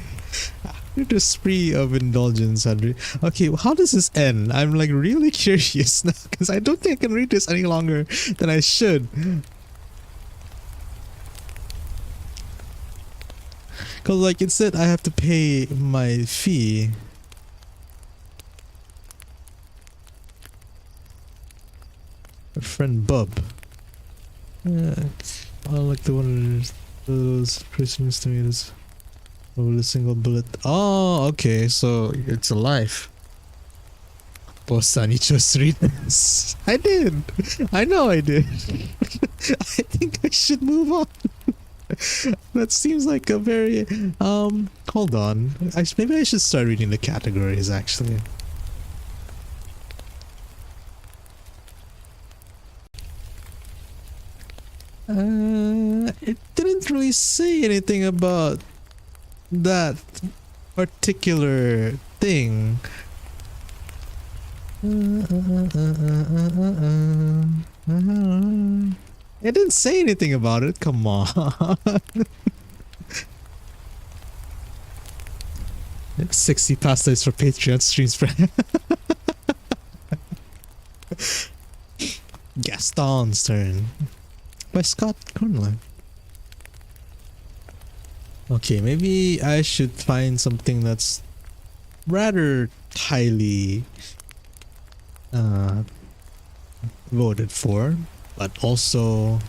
After the spree of indulgence, okay, how does this end? I'm like really curious now because I don't think I can read this any longer than I should. Cause like it said I have to pay my fee. My friend Bub. I like the one of those prisoners to me is with a single bullet. Oh, okay, so it's a life. Bosan, you chose to read this. I did. I know I did. I think I should move on. That seems like a very hold on. Maybe I should start reading the categories actually. It didn't really say anything about that particular thing. It didn't say anything about it. Come on. 60 pastas for Patreon streams. Gaston's turn. By Scott Cornline. Okay, maybe I should find something that's rather highly voted for, but also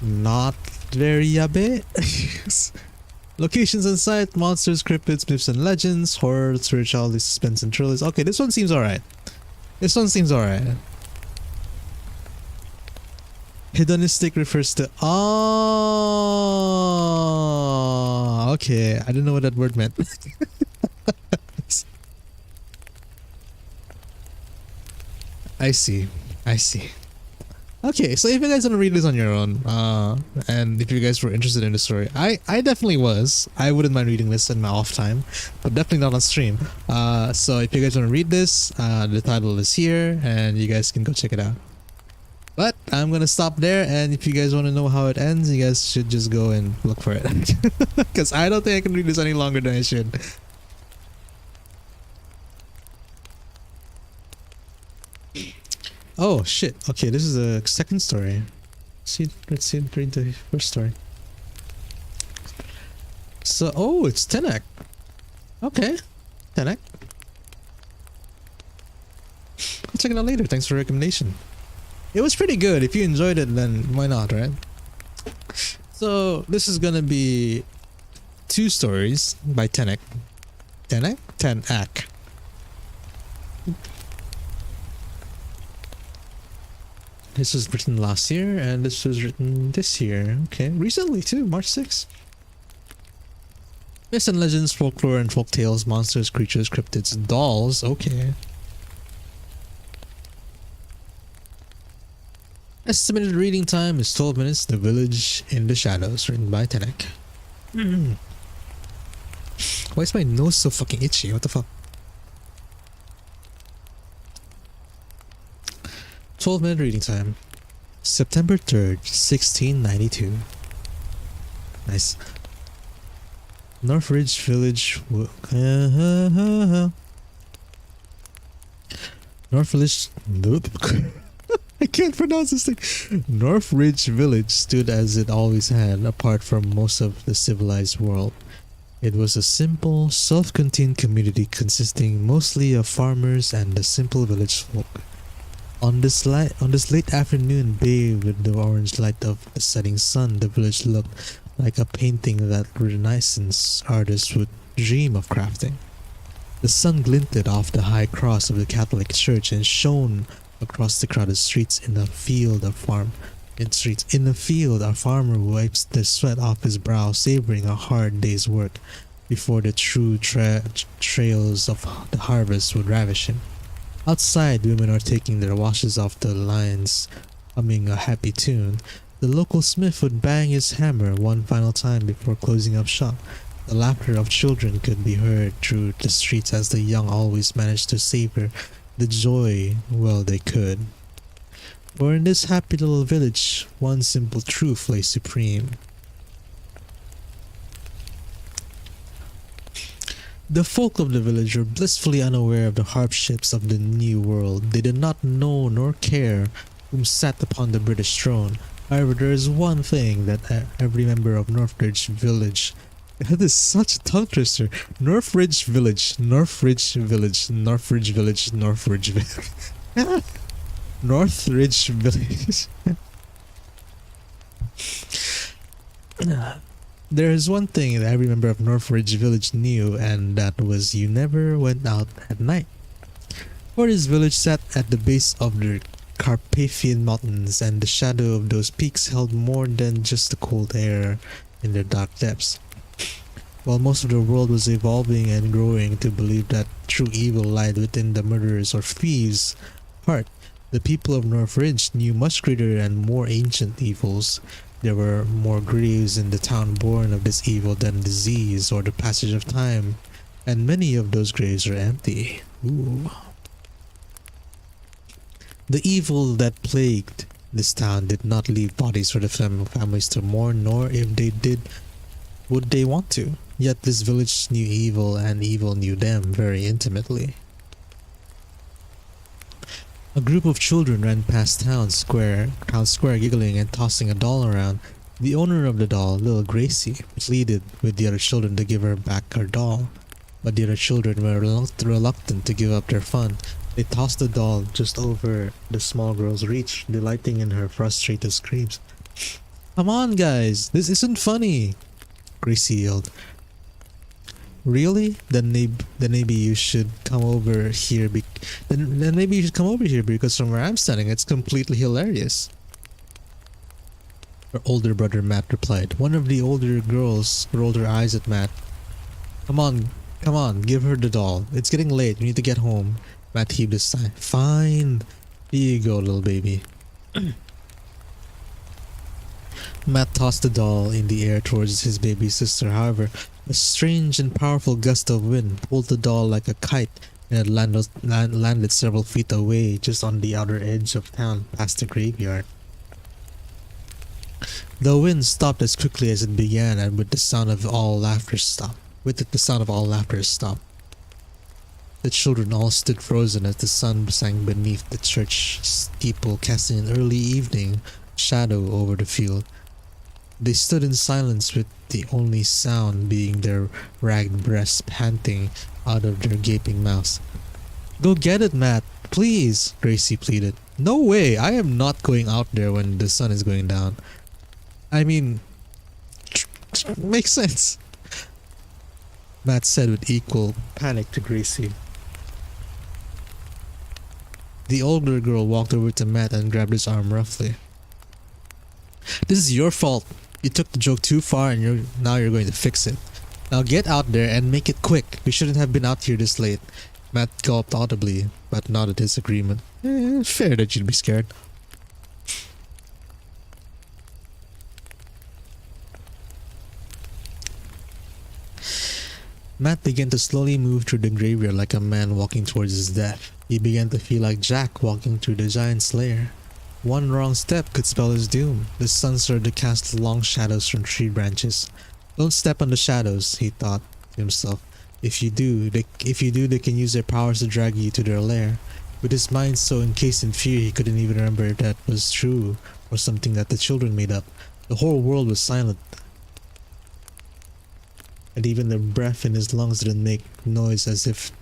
not very yabe. Locations and site: monsters, cryptids, myths and legends, horror, spirituality, suspense and thrillers. Okay, this one seems alright. This one seems alright. Hedonistic refers to okay, I didn't know what that word meant. I see. Okay, so if you guys want to read this on your own, and if you guys were interested in the story, I definitely was. I wouldn't mind reading this in my off time, but definitely not on stream. So if you guys want to read this, the title is here, and you guys can go check it out. But I'm gonna stop there, and if you guys want to know how it ends, you guys should just go and look for it. Because I don't think I can read this any longer than I should. Oh shit, okay, this is a second story. Let's read the first story. So, oh, it's Tenek. Okay, Tenek. I'll check it out later, thanks for the recommendation. It was pretty good. If you enjoyed it, then why not, right? So this is gonna be 2 stories by Tenek. Tenek? This was written last year, and this was written this year. Okay, recently too, March 6th. Myths and legends, folklore and folktales, monsters, creatures, cryptids, dolls. Okay. Estimated reading time is 12 minutes. The Village in the Shadows, written by Tenek. Why is my nose so fucking itchy? What the fuck? 12-minute reading time. September 3rd, 1692. Nice. Northridge Village. Northridge. Nope. I can't pronounce this thing. Northridge Village stood as it always had, apart from most of the civilized world. It was a simple, self-contained community consisting mostly of farmers and the simple village folk. On this late afternoon, bathed with the orange light of the setting sun, the village looked like a painting that Renaissance artists would dream of crafting. The sun glinted off the high cross of the Catholic Church and shone across the crowded streets. In a field, a farmer wipes the sweat off his brow, savoring a hard day's work before the true trails of the harvest would ravish him. Outside, women are taking their washes off the lines, humming a happy tune. The local smith would bang his hammer one final time before closing up shop. The laughter of children could be heard through the streets as the young always managed to savor the joy well they could. For in this happy little village, one simple truth lay supreme. The folk of the village were blissfully unaware of the hardships of the new world. They did not know nor care whom sat upon the British throne. However, there is one thing that every member of Northridge Village... That is such a tongue twister. Northridge Village, Northridge Village, Northridge Village, Northridge Village. Northridge Village. There is one thing that every member of Northridge Village knew, and that was you never went out at night. For this village sat at the base of the Carpathian Mountains, and the shadow of those peaks held more than just the cold air in their dark depths. While most of the world was evolving and growing to believe that true evil lied within the murderer's or thief's heart, the people of Northridge knew much greater and more ancient evils. There were more graves in the town born of this evil than disease or the passage of time, and many of those graves are empty. Ooh. The evil that plagued this town did not leave bodies for the families to mourn, nor if they did, would they want to. Yet this village knew evil, and evil knew them very intimately. A group of children ran past town square giggling and tossing a doll around. The owner of the doll, little Gracie, pleaded with the other children to give her back her doll, but the other children were reluctant to give up their fun. They tossed the doll just over the small girl's reach, delighting in her frustrated screams. "Come on, guys, this isn't funny," Gracie yelled. "Really? Then maybe you should come over here. Then maybe you should come over here because from where I'm standing, it's completely hilarious." Her older brother Matt replied. One of the older girls rolled her eyes at Matt. Come on, give her the doll. It's getting late. We need to get home." Matt heaved a sigh. "Fine. Here you go, little baby." Matt tossed the doll in the air towards his baby sister. However, a strange and powerful gust of wind pulled the doll like a kite, and it landed several feet away, just on the outer edge of town, past the graveyard. The wind stopped as quickly as it began, and with it, the sound of all laughter stopped. The children all stood frozen as the sun sank beneath the church steeple, casting an early evening shadow over the field. They stood in silence, with the only sound being their ragged breasts panting out of their gaping mouths. "Go get it, Matt, please," Gracie pleaded. "No way, I am not going out there when the sun is going down. I mean, makes sense," Matt said with equal panic to Gracie. The older girl walked over to Matt and grabbed his arm roughly. "This is your fault. You took the joke too far, and now you're going to fix it. Now get out there and make it quick. We shouldn't have been out here this late." Matt gulped audibly, but nodded his agreement. Fair that you'd be scared. Matt began to slowly move through the graveyard like a man walking towards his death. He began to feel like Jack walking through the giant's lair. One wrong step could spell his doom. The sun started to cast long shadows from tree branches. Don't step on the shadows, he thought to himself. If you do, they can use their powers to drag you to their lair. With his mind so encased in fear, he couldn't even remember if that was true or something that the children made up. The whole world was silent, and even the breath in his lungs didn't make noise, as if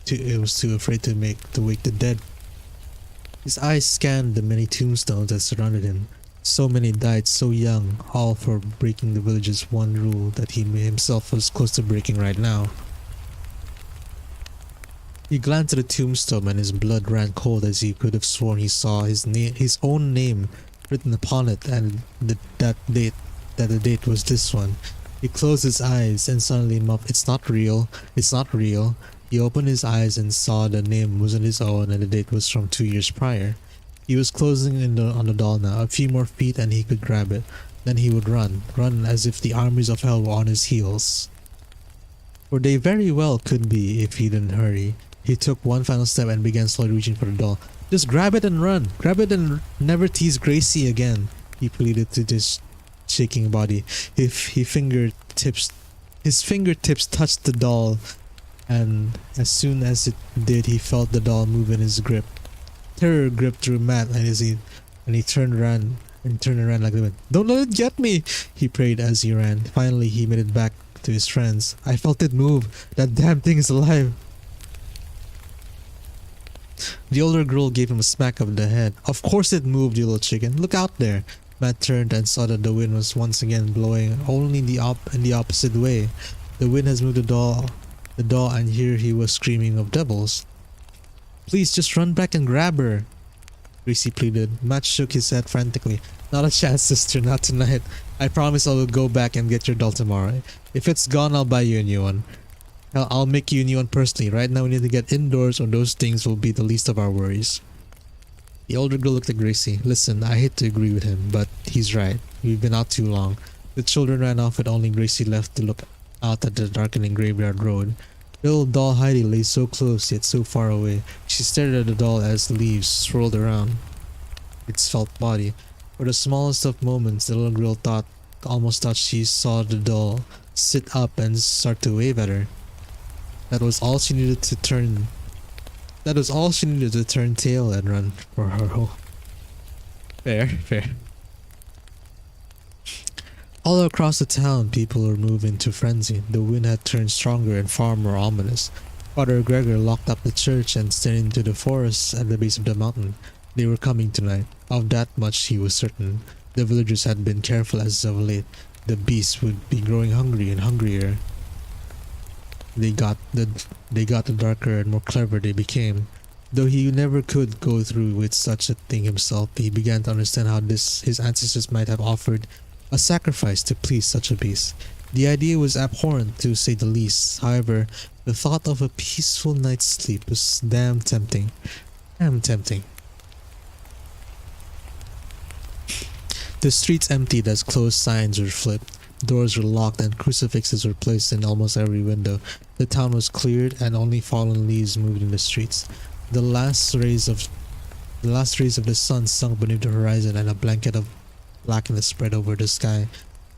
it was too afraid to wake the dead. His eyes scanned the many tombstones that surrounded him. So many died so young, all for breaking the village's one rule that he himself was close to breaking right now. He glanced at the tombstone and his blood ran cold, as he could have sworn he saw his own name written upon it, and that the date was this one. He closed his eyes and suddenly muffled, "It's not real, it's not real." He opened his eyes and saw the name wasn't his own and the date was from 2 years prior. He was closing in on the doll now. A few more feet and he could grab it. Then he would run as if the armies of hell were on his heels. For they very well could be if he didn't hurry. He took one final step and began slowly reaching for the doll. "Just grab it and run! Grab it and never tease Gracie again," he pleaded to his shaking body. His fingertips touched the doll, and as soon as it did, he felt the doll move in his grip. Terror gripped through Matt and he turned around like the wind. "Don't let it get me!" he prayed as he ran. Finally, he made it back to his friends. "I felt it move. That damn thing is alive." The older girl gave him a smack of the head. "Of course it moved, you little chicken. Look out there." Matt turned and saw that the wind was once again blowing, only in the opposite way. The wind has moved the doll, and here he was screaming of devils. "Please just run back and grab her," Gracie pleaded. Matt shook his head frantically. "Not a chance, sister, not tonight. I promise I will go back and get your doll tomorrow. If it's gone, I'll buy you a new one. Hell, I'll make you a new one personally. Right now we need to get indoors or those things will be the least of our worries." The older girl looked at Gracie. "Listen, I hate to agree with him, but he's right. We've been out too long." The children ran off with only Gracie left to look out at the darkening graveyard road. Little doll Heidi lay so close yet so far away. She stared at the doll as the leaves swirled around its felt body. For the smallest of moments, the little girl almost thought she saw the doll sit up and start to wave at her. That was all she needed to turn tail and run for her home. Fair. All across the town, people were moving to frenzy. The wind had turned stronger and far more ominous. Father Gregor locked up the church and stared into the forest at the base of the mountain. They were coming tonight. Of that much he was certain. The villagers had been careful as of late. The beasts would be growing hungry and hungrier. The darker and more clever they became. Though he never could go through with such a thing himself, he began to understand how his ancestors might have offered a sacrifice to please such a beast. The idea was abhorrent, to say the least. However, the thought of a peaceful night's sleep was damn tempting. The streets emptied as closed signs were flipped. Doors were locked and crucifixes were placed in almost every window. The town was cleared and only fallen leaves moved in the streets. The last rays of the sun sunk beneath the horizon and a blanket of blackness spread over the sky.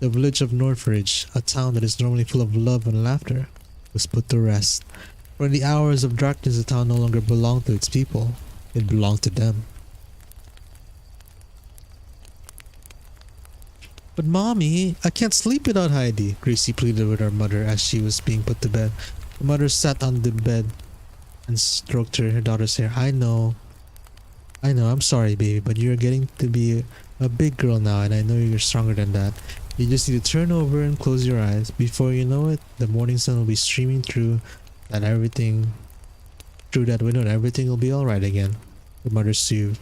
The village of Northridge, a town that is normally full of love and laughter, was put to rest. For in the hours of darkness, the town no longer belonged to its people. It belonged to them. "But Mommy, I can't sleep without Heidi," Gracie pleaded with her mother as she was being put to bed. The mother sat on the bed and stroked her daughter's hair. I know, I'm sorry, baby, but you're getting to be a big girl now, and I know you're stronger than that. You just need to turn over and close your eyes. Before you know it, the morning sun will be streaming through that window and everything will be alright again," the mother soothed.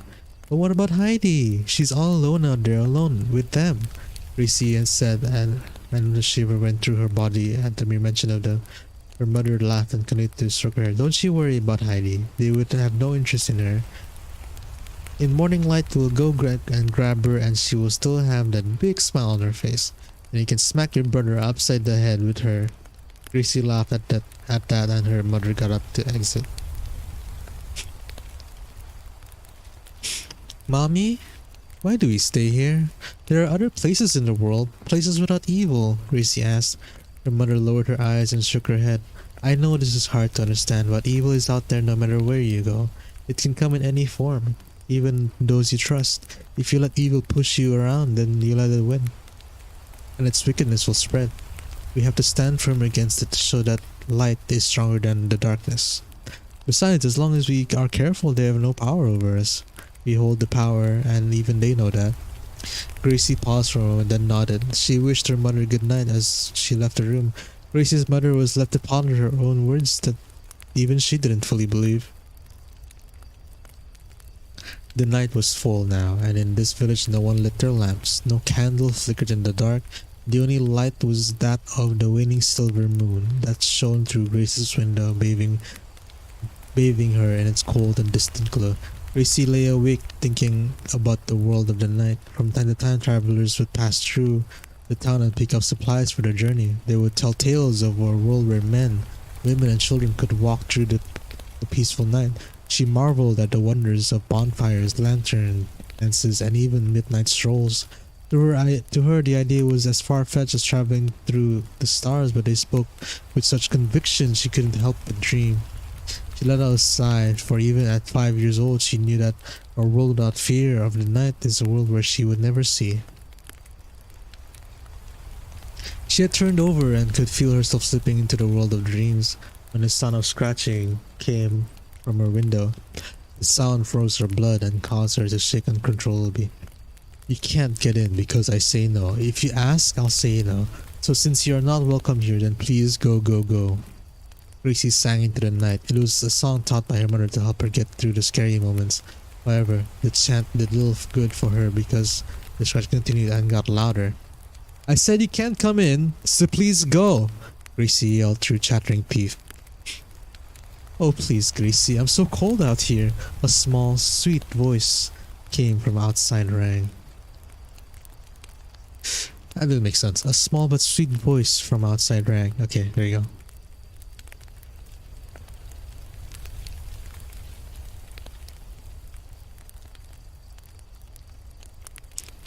"But what about Heidi? She's all alone out there, alone with them," Gracie said, and the shiver went through her body at the mere mention of them. Her mother laughed and continued to stroke her hair. "Don't you worry about Heidi. They would have no interest in her. In morning light, we'll go grab her, and she will still have that big smile on her face. And you can smack your brother upside the head with her." Gracie laughed at that, and her mother got up to exit. "Mommy? Why do we stay here? There are other places in the world, places without evil, Gracie asked. Her mother lowered her eyes and shook her head. I know this is hard to understand, but evil is out there no matter where you go. It can come in any form, even those you trust. If you let evil push you around, then you let it win. And its wickedness will spread. We have to stand firm against it to show that light is stronger than the darkness. Besides, as long as we are careful, they have no power over us. We hold the power, and even they know that. Gracie paused for a moment, then nodded. She wished her mother good night as she left the room. Gracie's mother was left to ponder her own words that even she didn't fully believe. The night was full now, and in this village no one lit their lamps. No candle flickered in the dark. The only light was that of the waning silver moon that shone through Gracie's window, bathing her in its cold and distant glow. Gracie lay awake thinking about the world of the night. From time to time, travelers would pass through the town and pick up supplies for their journey. They would tell tales of a world where men, women, and children could walk through the peaceful night. She marveled at the wonders of bonfires, lantern dances, and even midnight strolls. To her, the idea was as far-fetched as traveling through the stars, but they spoke with such conviction she couldn't help but dream. She let out a sigh, for even at 5 years old, she knew that a world without fear of the night is a world where she would never see. She had turned over and could feel herself slipping into the world of dreams when the sound of scratching came from her window. The sound froze her blood and caused her to shake uncontrollably. You can't get in because I say no. If you ask, I'll say no. So since you are not welcome here, then please go, go, go. Gracie sang into the night. It was a song taught by her mother to help her get through the scary moments. However, the chant did little good for her because the scratch continued and got louder. I said you can't come in, so please go, Gracie yelled through chattering teeth. Oh please, Gracie, I'm so cold out here. A small, sweet voice came from outside rang. That didn't make sense. A small but sweet voice from outside rang. Okay, there you go.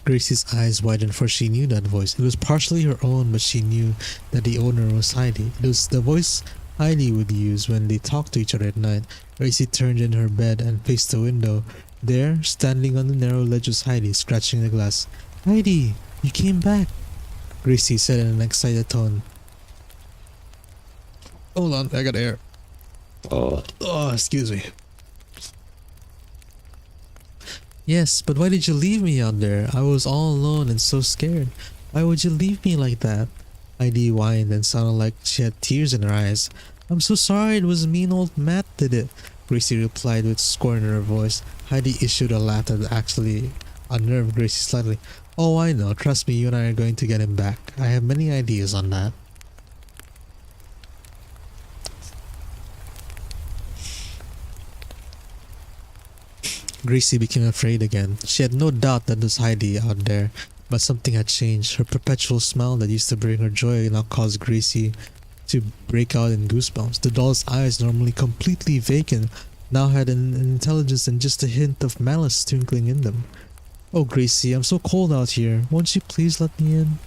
Gracie's eyes widened, for she knew that voice. It was partially her own, but she knew that the owner was Heidi. It was the voice Heidi would use when they talked to each other at night. Gracie turned in her bed and faced the window. There, standing on the narrow ledge, was Heidi, scratching the glass. Heidi, you came back, Gracie said in an excited tone. Hold on, I got air. Oh, excuse me. Yes, but why did you leave me out there? I was all alone and so scared. Why would you leave me like that? Heidi whined and sounded like she had tears in her eyes. I'm so sorry, it was mean old Matt did it, Gracie replied with scorn in her voice. Heidi issued a laugh that actually unnerved Gracie slightly. Oh, I know, trust me, you and I are going to get him back. I have many ideas on that. Gracie became afraid again. She had no doubt that it was Heidi out there, but something had changed. Her perpetual smile that used to bring her joy now caused Gracie to break out in goosebumps. The doll's eyes, normally completely vacant, now had an intelligence and just a hint of malice twinkling in them. Oh Gracie, I'm so cold out here. Won't you please let me in?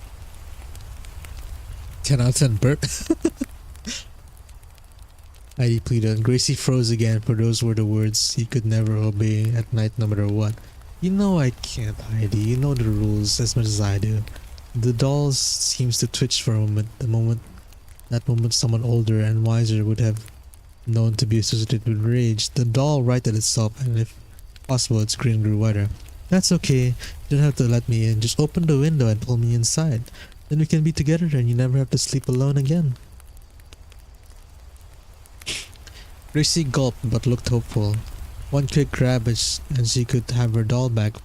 10 out of 10 burp. Heidi pleaded. Gracie froze again, for those were the words he could never obey at night no matter what. You know I can't, Heidi. You know the rules as much as I do. The doll seems to twitch for a moment. That moment someone older and wiser would have known to be associated with rage. The doll righted itself, and if possible its grin grew wider. That's okay. You don't have to let me in. Just open the window and pull me inside. Then we can be together and you never have to sleep alone again. Gracie gulped but looked hopeful. One quick grab and she could have her doll back,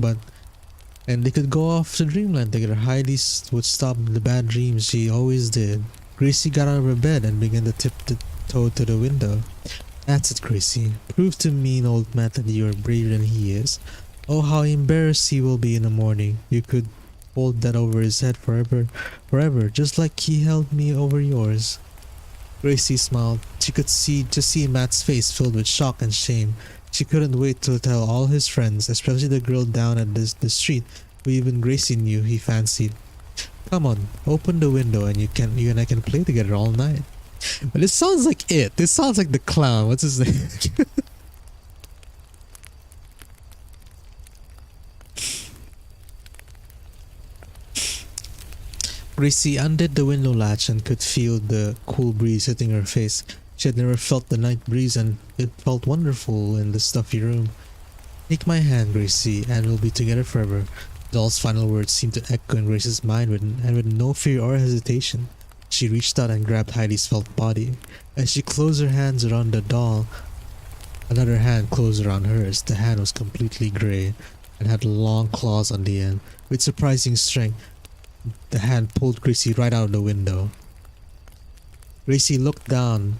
and they could go off to dreamland together. Heidi would stop the bad dreams she always did. Gracie got out of her bed and began to tiptoe to the window. That's it, Gracie. Prove to mean old Matt that you are braver than he is. Oh, how embarrassed he will be in the morning. You could hold that over his head forever, just like he held me over yours. Gracie smiled. She could see Matt's face filled with shock and shame. She couldn't wait to tell all his friends, especially the girl down at the street who even Gracie knew he fancied. Come on, open the window and you and I can play together all night. But it sounds like it. This sounds like the clown. What's his name? Gracie undid the window latch and could feel the cool breeze hitting her face. She had never felt the night breeze and it felt wonderful in the stuffy room. Take my hand, Gracie, and we'll be together forever. The doll's final words seemed to echo in Grace's mind with no fear or hesitation. She reached out and grabbed Heidi's felt body. As she closed her hands around the doll, another hand closed around hers. The hand was completely grey and had long claws on the end. With surprising strength, the hand pulled Gracie right out of the window. Gracie looked down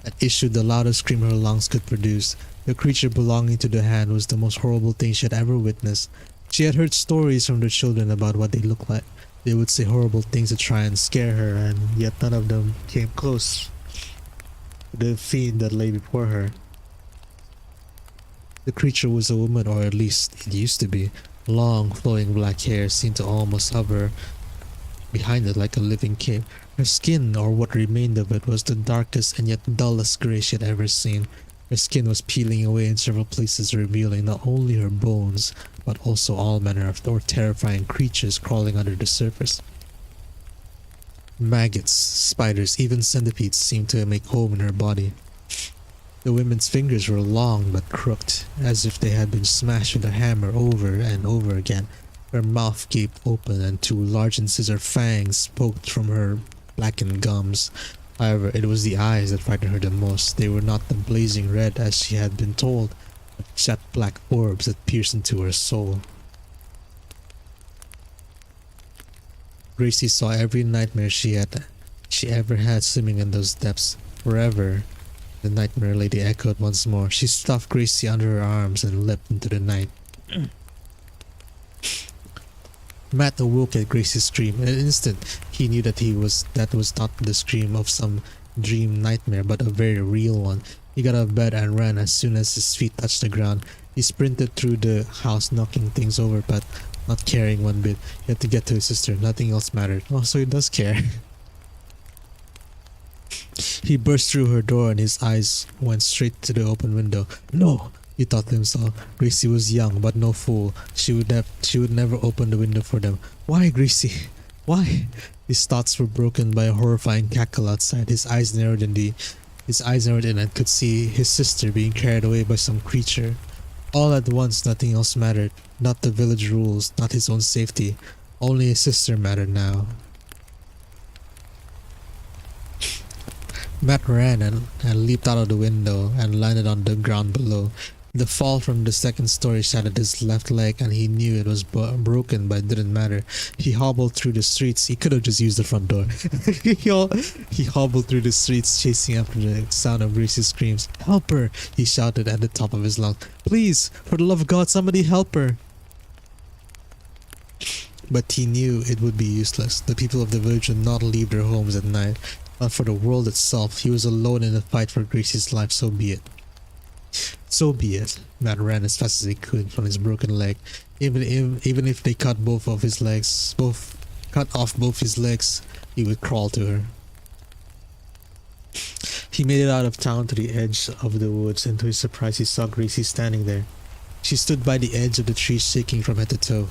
and issued the loudest scream her lungs could produce. The creature belonging to the hand was the most horrible thing she had ever witnessed. She had heard stories from the children about what they looked like. They would say horrible things to try and scare her, and yet none of them came close to the fiend that lay before her. The creature was a woman, or at least it used to be. Long, flowing black hair seemed to almost hover behind it like a living cape. Her skin, or what remained of it, was the darkest and yet dullest grey she had ever seen. Her skin was peeling away in several places, revealing not only her bones, but also all manner of terrifying creatures crawling under the surface. Maggots, spiders, even centipedes seemed to make home in her body. The women's fingers were long but crooked, as if they had been smashed with a hammer over and over again. Her mouth gaped open and two large incisor fangs poked from her blackened gums. However, it was the eyes that frightened her the most. They were not the blazing red as she had been told, but jet black orbs that pierced into her soul. Gracie saw every nightmare she ever had swimming in those depths. Forever, the nightmare lady echoed once more. She stuffed Gracie under her arms and leapt into the night. Matt awoke at Gracie's scream. In an instant, he knew that that was not the scream of some dream nightmare, but a very real one. He got out of bed and ran as soon as his feet touched the ground. He sprinted through the house, knocking things over, but not caring one bit. He had to get to his sister. Nothing else mattered. Oh, so he does care. He burst through her door and his eyes went straight to the open window. No! He thought to himself. Gracie was young, but no fool. She would never open the window for them. Why, Gracie? Why? His thoughts were broken by a horrifying cackle outside. His eyes narrowed in and could see his sister being carried away by some creature. All at once, nothing else mattered. Not the village rules, not his own safety. Only his sister mattered now. Matt ran and leaped out of the window and landed on the ground below. The fall from the second story shattered his left leg and he knew it was broken, but it didn't matter. He hobbled through the streets. He could have just used the front door. He hobbled through the streets, chasing after the sound of Gracie's screams. Help her! He shouted at the top of his lungs. Please, for the love of God, somebody help her! But he knew it would be useless. The people of the village would not leave their homes at night. Not for the world itself. He was alone in the fight for Gracie's life, so be it. So be it. Matt ran as fast as he could from his broken leg. Even if they cut off both his legs, he would crawl to her. He made it out of town to the edge of the woods, and to his surprise he saw Gracie standing there. She stood by the edge of the tree, shaking from head to toe.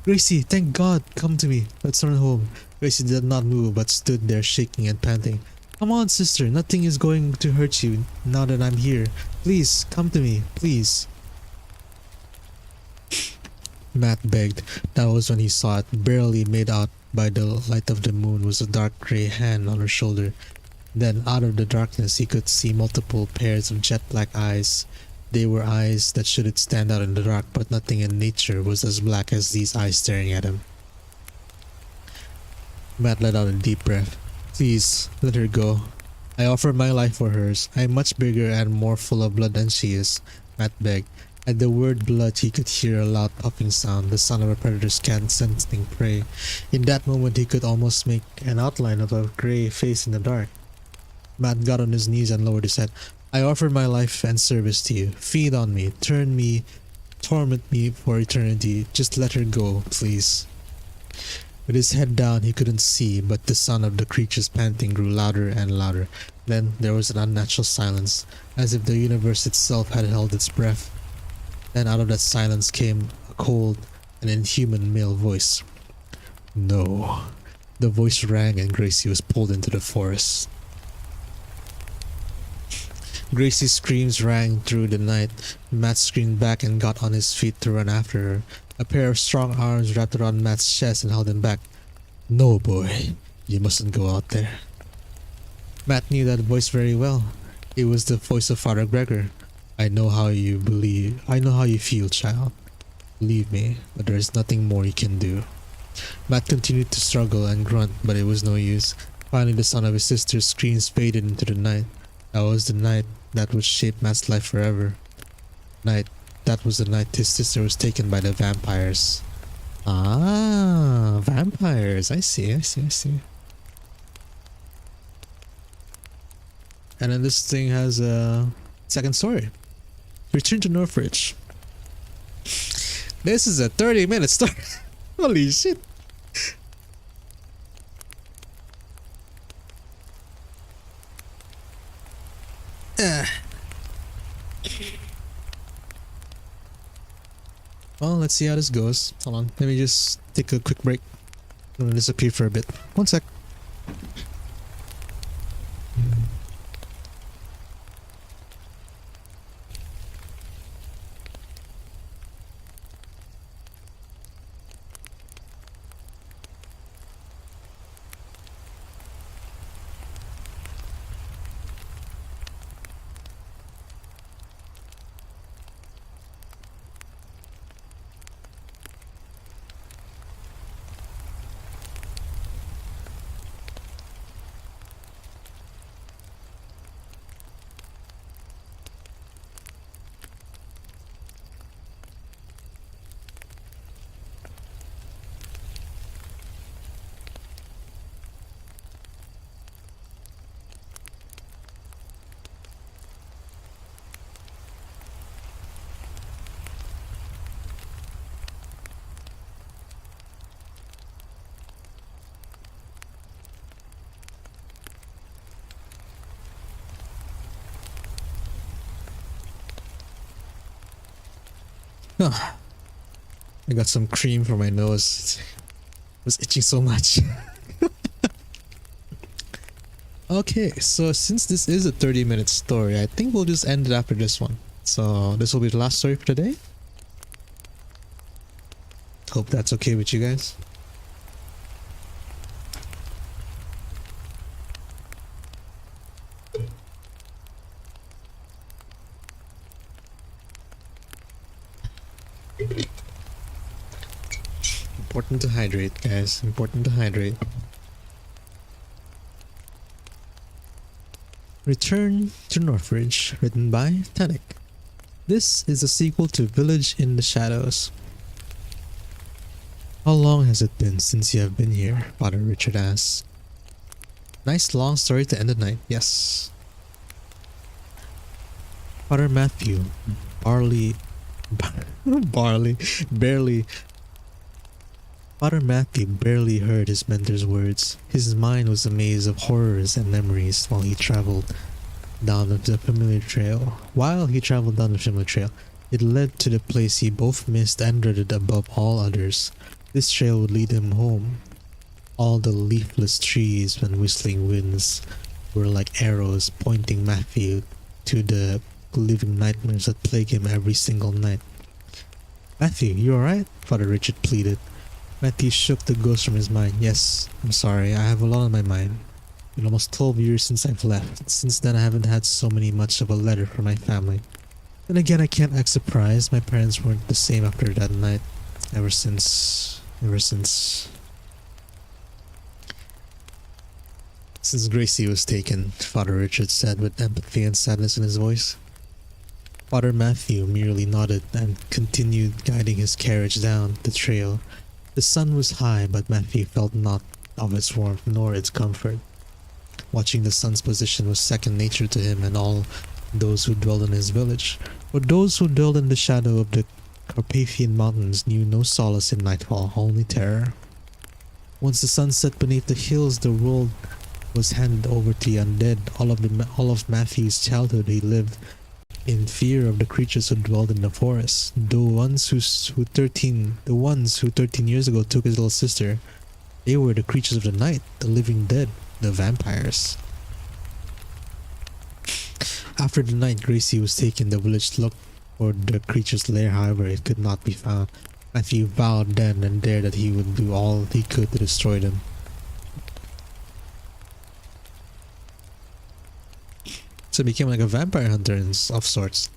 Gracie, thank God! Come to me. Let's run home. Gracie did not move, but stood there shaking and panting. Come on, sister. Nothing is going to hurt you now that I'm here. Please, come to me. Please. Matt begged. That was when he saw it. Barely made out by the light of the moon was a dark grey hand on her shoulder. Then, out of the darkness, he could see multiple pairs of jet black eyes. They were eyes that should stand out in the dark, but nothing in nature was as black as these eyes staring at him. Matt let out a deep breath. Please, let her go. I offer my life for hers. I am much bigger and more full of blood than she is, Matt begged. At the word blood, he could hear a loud puffing sound, the sound of a predator scenting prey. In that moment, he could almost make an outline of a grey face in the dark. Matt got on his knees and lowered his head. I offer my life and service to you. Feed on me, turn me, torment me for eternity. Just let her go, please. With his head down, he couldn't see, but the sound of the creature's panting grew louder and louder. Then there was an unnatural silence, as if the universe itself had held its breath. Then out of that silence came a cold and inhuman male voice. No. The voice rang and Gracie was pulled into the forest. Gracie's screams rang through the night. Matt screamed back and got on his feet to run after her. A pair of strong arms wrapped around Matt's chest and held him back. No, boy, you mustn't go out there. Matt knew that voice very well. It was the voice of Father Gregor. I know how you feel, child. Believe me, but there is nothing more you can do. Matt continued to struggle and grunt, but it was no use. Finally, the sound of his sister's screams faded into the night. That was the night that would shape Matt's life forever. That was the night his sister was taken by the vampires. Ah, vampires. I see. And then this thing has a second story. Return to Northridge. This is a 30-minute story. Holy shit. Well, let's see how this goes. Hold on, let me just take a quick break. I'm gonna disappear for a bit. One sec. Oh, I got some cream for my nose. It was itching so much. Okay, so since this is a 30-minute story, I think we'll just end it after this one. So this will be the last story for today. Hope that's okay with you guys. Important to hydrate, guys. Important to hydrate. Return to Northridge, written by Tanik. This is a sequel to Village in the Shadows. How long has it been since you have been here? Father Richard asks. Nice long story to end the night, yes. Father Matthew barely Father Matthew barely heard his mentor's words. His mind was a maze of horrors and memories while he traveled down the familiar trail. It led to the place he both missed and dreaded above all others. This trail would lead him home. All the leafless trees and whistling winds were like arrows pointing Matthew to the living nightmares that plague him every single night. Matthew, you alright? Father Richard pleaded. Matthew shook the ghost from his mind. Yes, I'm sorry, I have a lot on my mind. It's been almost 12 years since I've left. Since then I haven't had so much of a letter from my family. Then again, I can't act surprised. My parents weren't the same after that night. Ever since Gracie was taken, Father Richard said with empathy and sadness in his voice. Father Matthew merely nodded and continued guiding his carriage down the trail. The sun was high, but Matthew felt not of its warmth nor its comfort. Watching the sun's position was second nature to him, and all those who dwelled in his village. But those who dwelled in the shadow of the Carpathian Mountains knew no solace in nightfall, only terror. Once the sun set beneath the hills, the world was handed over to the undead. All of Matthew's childhood, he lived in fear of the creatures who dwelled in the forest. The ones who 13 years ago took his little sister, they were the creatures of the night, the living dead, the vampires. After the night Gracie was taken, the village looked for the creature's lair. However, it could not be found. Matthew vowed then and there that he would do all he could to destroy them. So he became like a vampire hunter of sorts.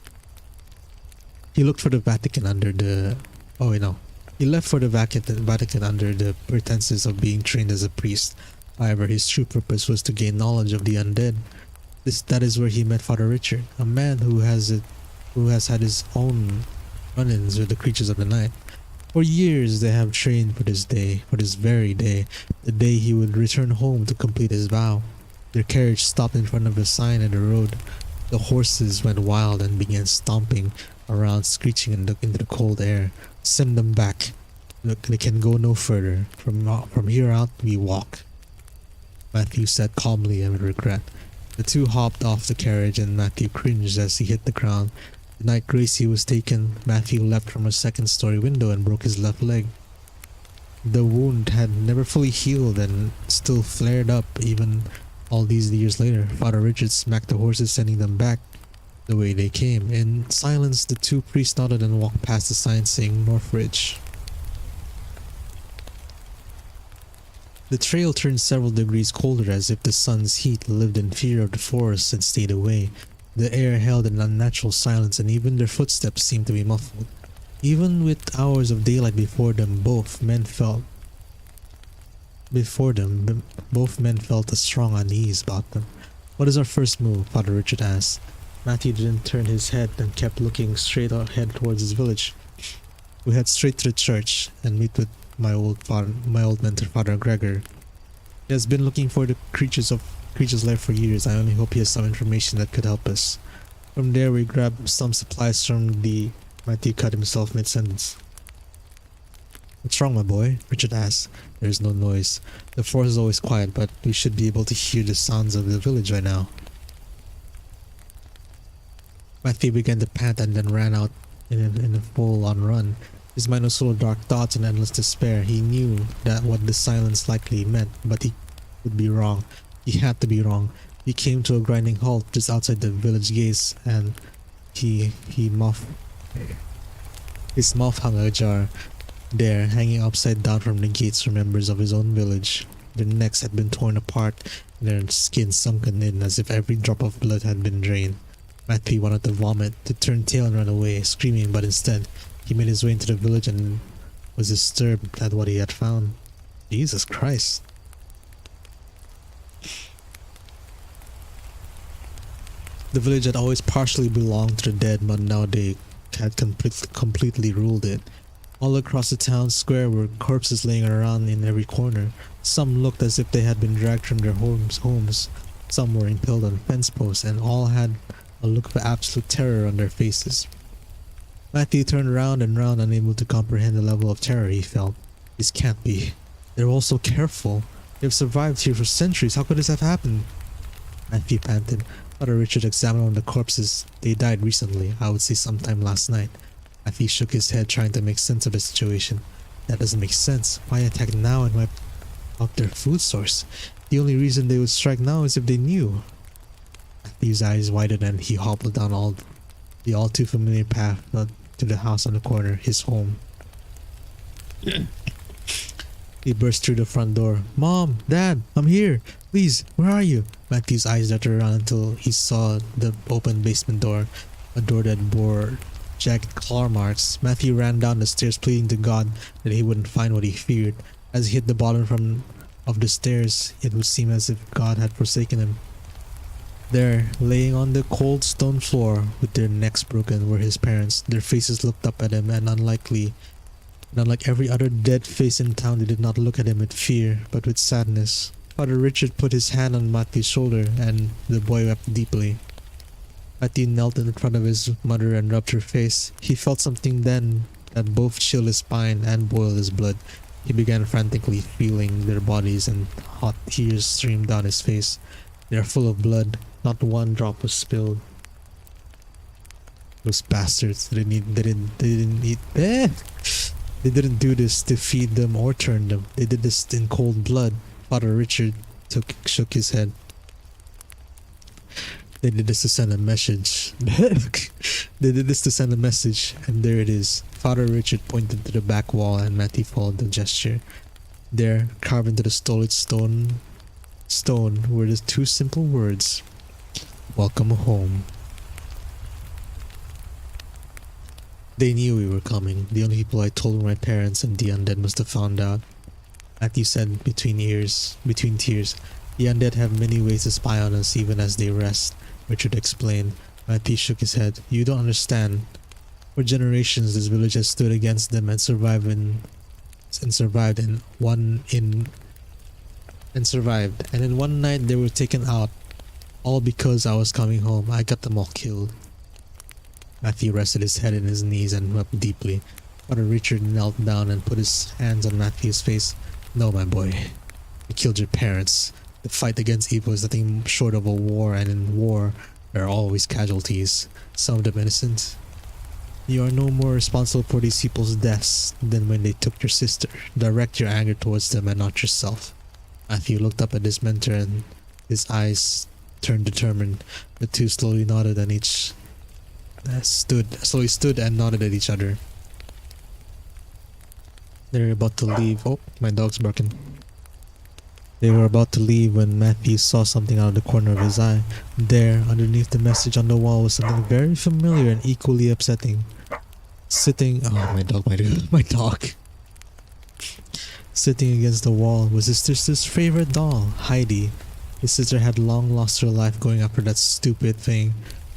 He looked for the Vatican under the... Oh wait, no. He left for the Vatican under the pretenses of being trained as a priest. However, his true purpose was to gain knowledge of the undead. That is where he met Father Richard, a man who has had his own run-ins with the creatures of the night. For years they have trained for this day, for this very day, the day he would return home to complete his vow. Their carriage stopped in front of a sign in the road. The horses went wild and began stomping around, screeching into the cold air. Send them back. Look, they can go no further. From here out, we walk. Matthew said calmly and with regret. The two hopped off the carriage and Matthew cringed as he hit the ground. The night Gracie was taken, Matthew leapt from a second-story window and broke his left leg. The wound had never fully healed and still flared up even all these years later. Father Richard smacked the horses, sending them back the way they came. In silence, the two priests nodded and walked past the sign saying Northridge. The trail turned several degrees colder as if the sun's heat lived in fear of the forest and stayed away. The air held an unnatural silence and even their footsteps seemed to be muffled. Even with hours of daylight before them, both men felt a strong unease about them. What is our first move? Father Richard asked. Matthew didn't turn his head and kept looking straight ahead towards his village. We head straight to the church and meet with my old mentor, Father Gregor. He has been looking for the creature's lair for years. I only hope he has some information that could help us. From there, we grab some supplies from the... Matthew cut himself mid-sentence. What's wrong, my boy? Richard asked. There is no noise. The forest is always quiet, but we should be able to hear the sounds of the village right now. Matthew began to pant and then ran out in a full-on run. His mind was full of dark thoughts and endless despair. He knew that what the silence likely meant, but he would be wrong. He had to be wrong. He came to a grinding halt just outside the village gates, and his mouth hung ajar. There, hanging upside down from the gates, were members of his own village. Their necks had been torn apart, and their skin sunken in as if every drop of blood had been drained. Matthew wanted to vomit, to turn tail and run away, screaming, but instead, he made his way into the village and was disturbed at what he had found. Jesus Christ. The village had always partially belonged to the dead, but now they had completely ruled it. All across the town square were corpses laying around in every corner. Some looked as if they had been dragged from their homes. Some were impaled on fence posts, and all had a look of absolute terror on their faces. Matthew turned round and round, unable to comprehend the level of terror he felt. This can't be. They're all so careful. They've survived here for centuries. How could this have happened? Matthew panted. Father Richard examined one of the corpses. They died recently, I would say sometime last night. Matthew shook his head, trying to make sense of the situation. That doesn't make sense. Why attack now and wipe out their food source? The only reason they would strike now is if they knew. Matthew's eyes widened and he hobbled down the all too familiar path to the house on the corner, his home. He burst through the front door. Mom! Dad! I'm here! Please! Where are you? Matthew's eyes darted around until he saw the open basement door, a door that bore jagged claw marks. Matthew ran down the stairs, pleading to God that he wouldn't find what he feared. As he hit the bottom of the stairs, it would seem as if God had forsaken him. There, laying on the cold stone floor, with their necks broken, were his parents. Their faces looked up at him, and unlike every other dead face in town, they did not look at him with fear, but with sadness. Father Richard put his hand on Matthew's shoulder, and the boy wept deeply. Matthew knelt in front of his mother and rubbed her face. He felt something then that both chilled his spine and boiled his blood. He began frantically feeling their bodies, and hot tears streamed down his face. They are full of blood. Not one drop was spilled. Those bastards didn't eat. They didn't do this to feed them or turn them. They did this in cold blood. Father Richard shook his head. They did this to send a message. They did this to send a message, and there it is. Father Richard pointed to the back wall, and Matthew followed the gesture. There, carved into the stolid stone, were the two simple words, "Welcome home." They knew we were coming. The only people I told were my parents, and the undead must have found out. Matthew said between tears. The undead have many ways to spy on us even as they rest, Richard explained. Matthew shook his head. You don't understand. For generations this village has stood against them and survived and in one night they were taken out. All because I was coming home. I got them all killed. Matthew rested his head in his knees and wept deeply. Father Richard knelt down and put his hands on Matthew's face. No, my boy. You killed your parents. The fight against evil is nothing short of a war, and in war, there are always casualties, some of them innocent. You are no more responsible for these people's deaths than when they took your sister. Direct your anger towards them and not yourself. Matthew looked up at his mentor and his eyes turned determined. The two slowly nodded and stood and nodded at each other. They were about to leave. Oh, my dog's barking. They were about to leave when Matthew saw something out of the corner of his eye. There, underneath the message on the wall, was something very familiar and equally upsetting. My dog. Sitting against the wall was his sister's favorite doll, Heidi. His sister had long lost her life going after that stupid thing.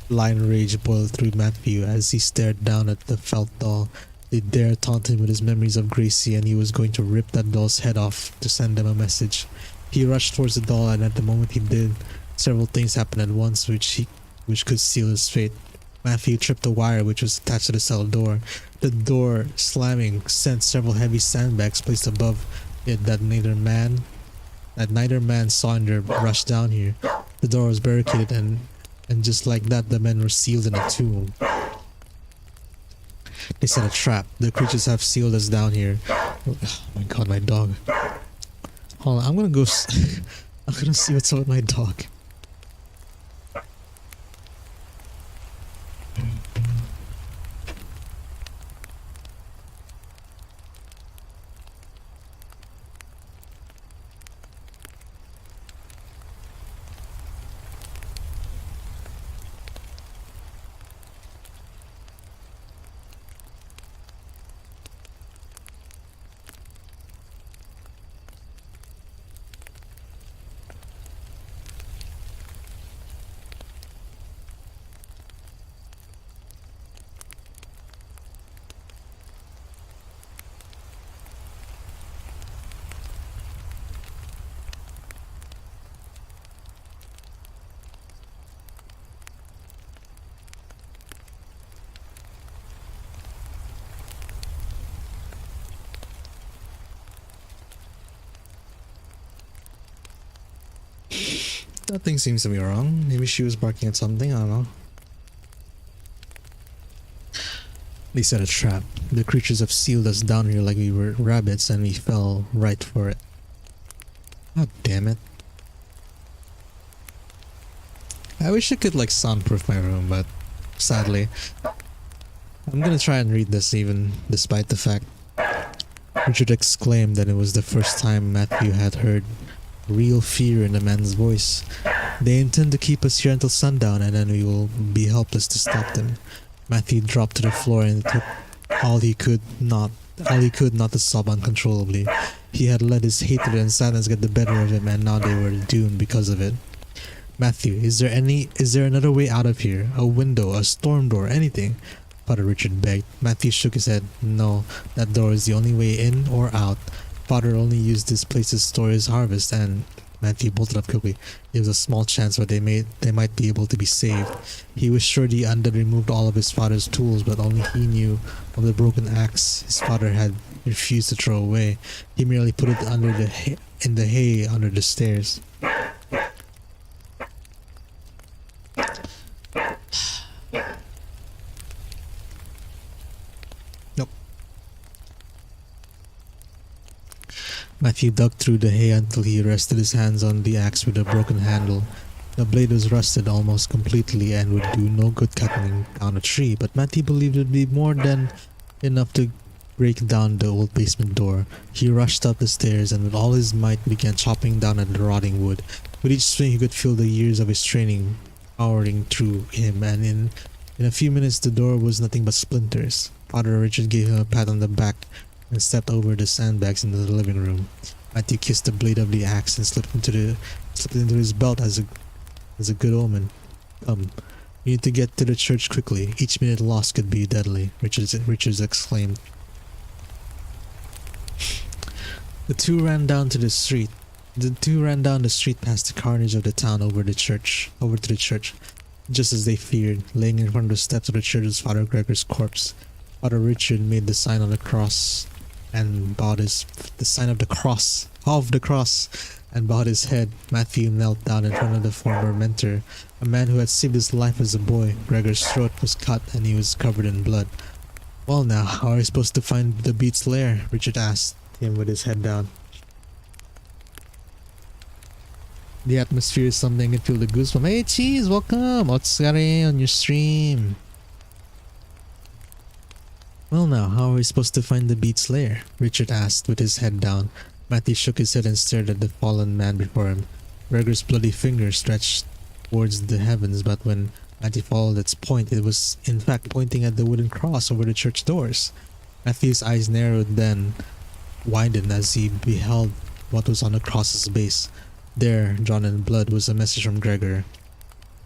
Blind rage boiled through Matthew as he stared down at the felt doll. They dared taunt him with his memories of Gracie, and he was going to rip that doll's head off to send them a message. He rushed towards the doll, and at the moment he did, several things happened at once which could seal his fate. Matthew tripped the wire which was attached to the cell door. The door, slamming, sent several heavy sandbags placed above it that neither man saw in their rush down here. The door was barricaded, and just like that, the men were sealed in a tomb. They set a trap. The creatures have sealed us down here. Oh my god, my dog. Hold on, I'm gonna go I'm gonna see what's up with my dog. Nothing seems to be wrong. Maybe she was barking at something, I don't know. They set a trap. The creatures have sealed us down here like we were rabbits, and we fell right for it. God damn it. I wish I could like soundproof my room, but sadly I'm gonna try and read this even despite the fact. Richard exclaimed that it was the first time Matthew had heard real fear in the man's voice. They intend to keep us here until sundown, and then we will be helpless to stop them. Matthew dropped to the floor and took all he could not to sob uncontrollably. He had let his hatred and sadness get the better of him, and now they were doomed because of it. Matthew, is there another way out of here? A window, a storm door, anything? Father Richard begged. Matthew shook his head. No, that door is the only way in or out. Father only used this place to store his harvest, and Matthew bolted up quickly. There was a small chance where they might be able to be saved. He was sure the undead removed all of his father's tools, but only he knew of the broken axe his father had refused to throw away. He merely put it in the hay under the stairs. Nope. Matthew dug through the hay until he rested his hands on the axe with a broken handle. The blade was rusted almost completely and would do no good cutting down a tree, but Matthew believed it would be more than enough to break down the old basement door. He rushed up the stairs and with all his might began chopping down at the rotting wood. With each swing he could feel the years of his training powering through him, and in a few minutes the door was nothing but splinters. Father Richard gave him a pat on the back and stepped over the sandbags into the living room. Matthew kissed the blade of the axe and slipped it into his belt as a good omen. We need to get to the church quickly. Each minute lost could be deadly, Richards exclaimed. The two ran down the street past the carnage of the town over to the church. Just as they feared, laying in front of the steps of the church was Father Gregor's corpse. Father Richard made the sign of the cross and bowed his head. Matthew knelt down in front of the former mentor, a man who had saved his life as a boy. Gregor's throat was cut and he was covered in blood. Well now, how are we supposed to find the beast's lair? Richard asked him with his head down. The atmosphere is something I can feel the goosebumps. Hey Cheese, welcome! Otsukare on your stream. Well now, how are we supposed to find the beast's lair? Richard asked with his head down. Matthew shook his head and stared at the fallen man before him. Gregor's bloody finger stretched towards the heavens, but when Matthew followed its point, it was in fact pointing at the wooden cross over the church doors. Matthew's eyes narrowed, then widened as he beheld what was on the cross's base. There, drawn in blood, was a message from Gregor.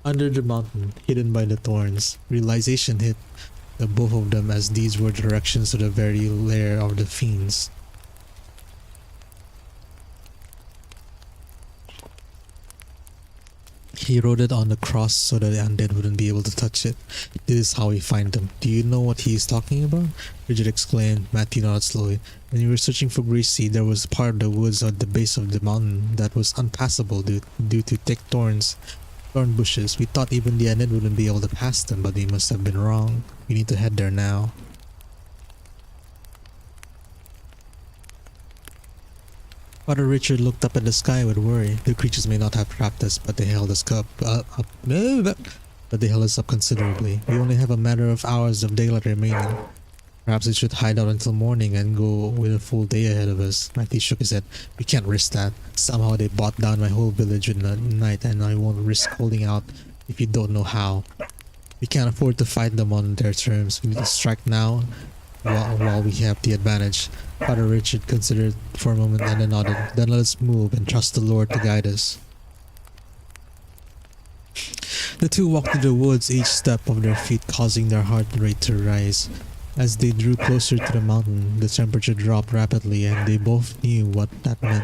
Under the mountain, hidden by the thorns, realization hit the both of them as these were directions to the very lair of the fiends. He wrote it on the cross so that the undead wouldn't be able to touch it. This is how we find them. Do you know what he is talking about? Richard exclaimed. Matthew nodded slowly. When we were searching for Greasy, there was a part of the woods at the base of the mountain that was unpassable due to thick thorn bushes. We thought even the undead wouldn't be able to pass them, but we must have been wrong. We need to head there now. Father Richard looked up at the sky with worry. The creatures may not have trapped us, but they held us up considerably. We only have a matter of hours of daylight remaining. Perhaps we should hide out until morning and go with a full day ahead of us. Matthew shook his head. We can't risk that. Somehow they bought down my whole village in the night, and I won't risk holding out if you don't know how. We can't afford to fight them on their terms. We need to strike now while we have the advantage. Father Richard considered for a moment and then nodded. Then let us move and trust the Lord to guide us. The two walked through the woods, each step of their feet causing their heart rate to rise. As they drew closer to the mountain, the temperature dropped rapidly and they both knew what that meant.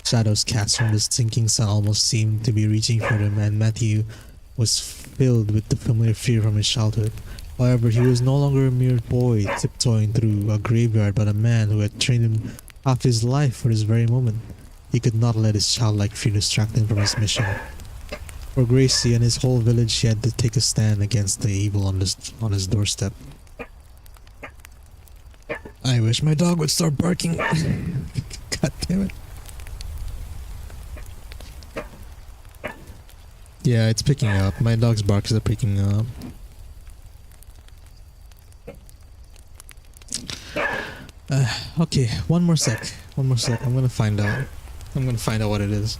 Shadows cast from the sinking sun almost seemed to be reaching for them, and Matthew was filled with the familiar fear from his childhood. However, he was no longer a mere boy tiptoeing through a graveyard, but a man who had trained him half his life for this very moment. He could not let his childlike fear distract him from his mission. For Gracie and his whole village, he had to take a stand against the evil on his doorstep. I wish my dog would start barking. God damn it. Yeah, it's picking up. My dog's barks are picking up. Okay, one more sec. I'm gonna find out what it is.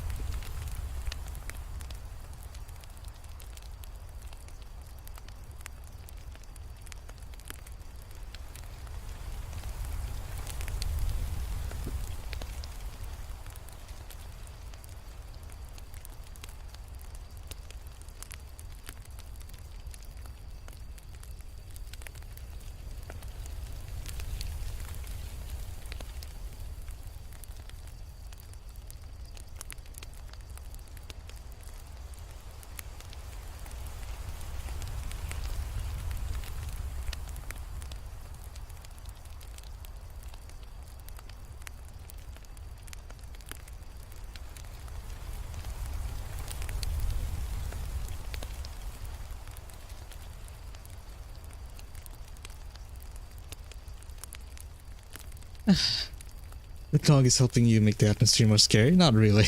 The cog is helping you make the atmosphere more scary? Not really.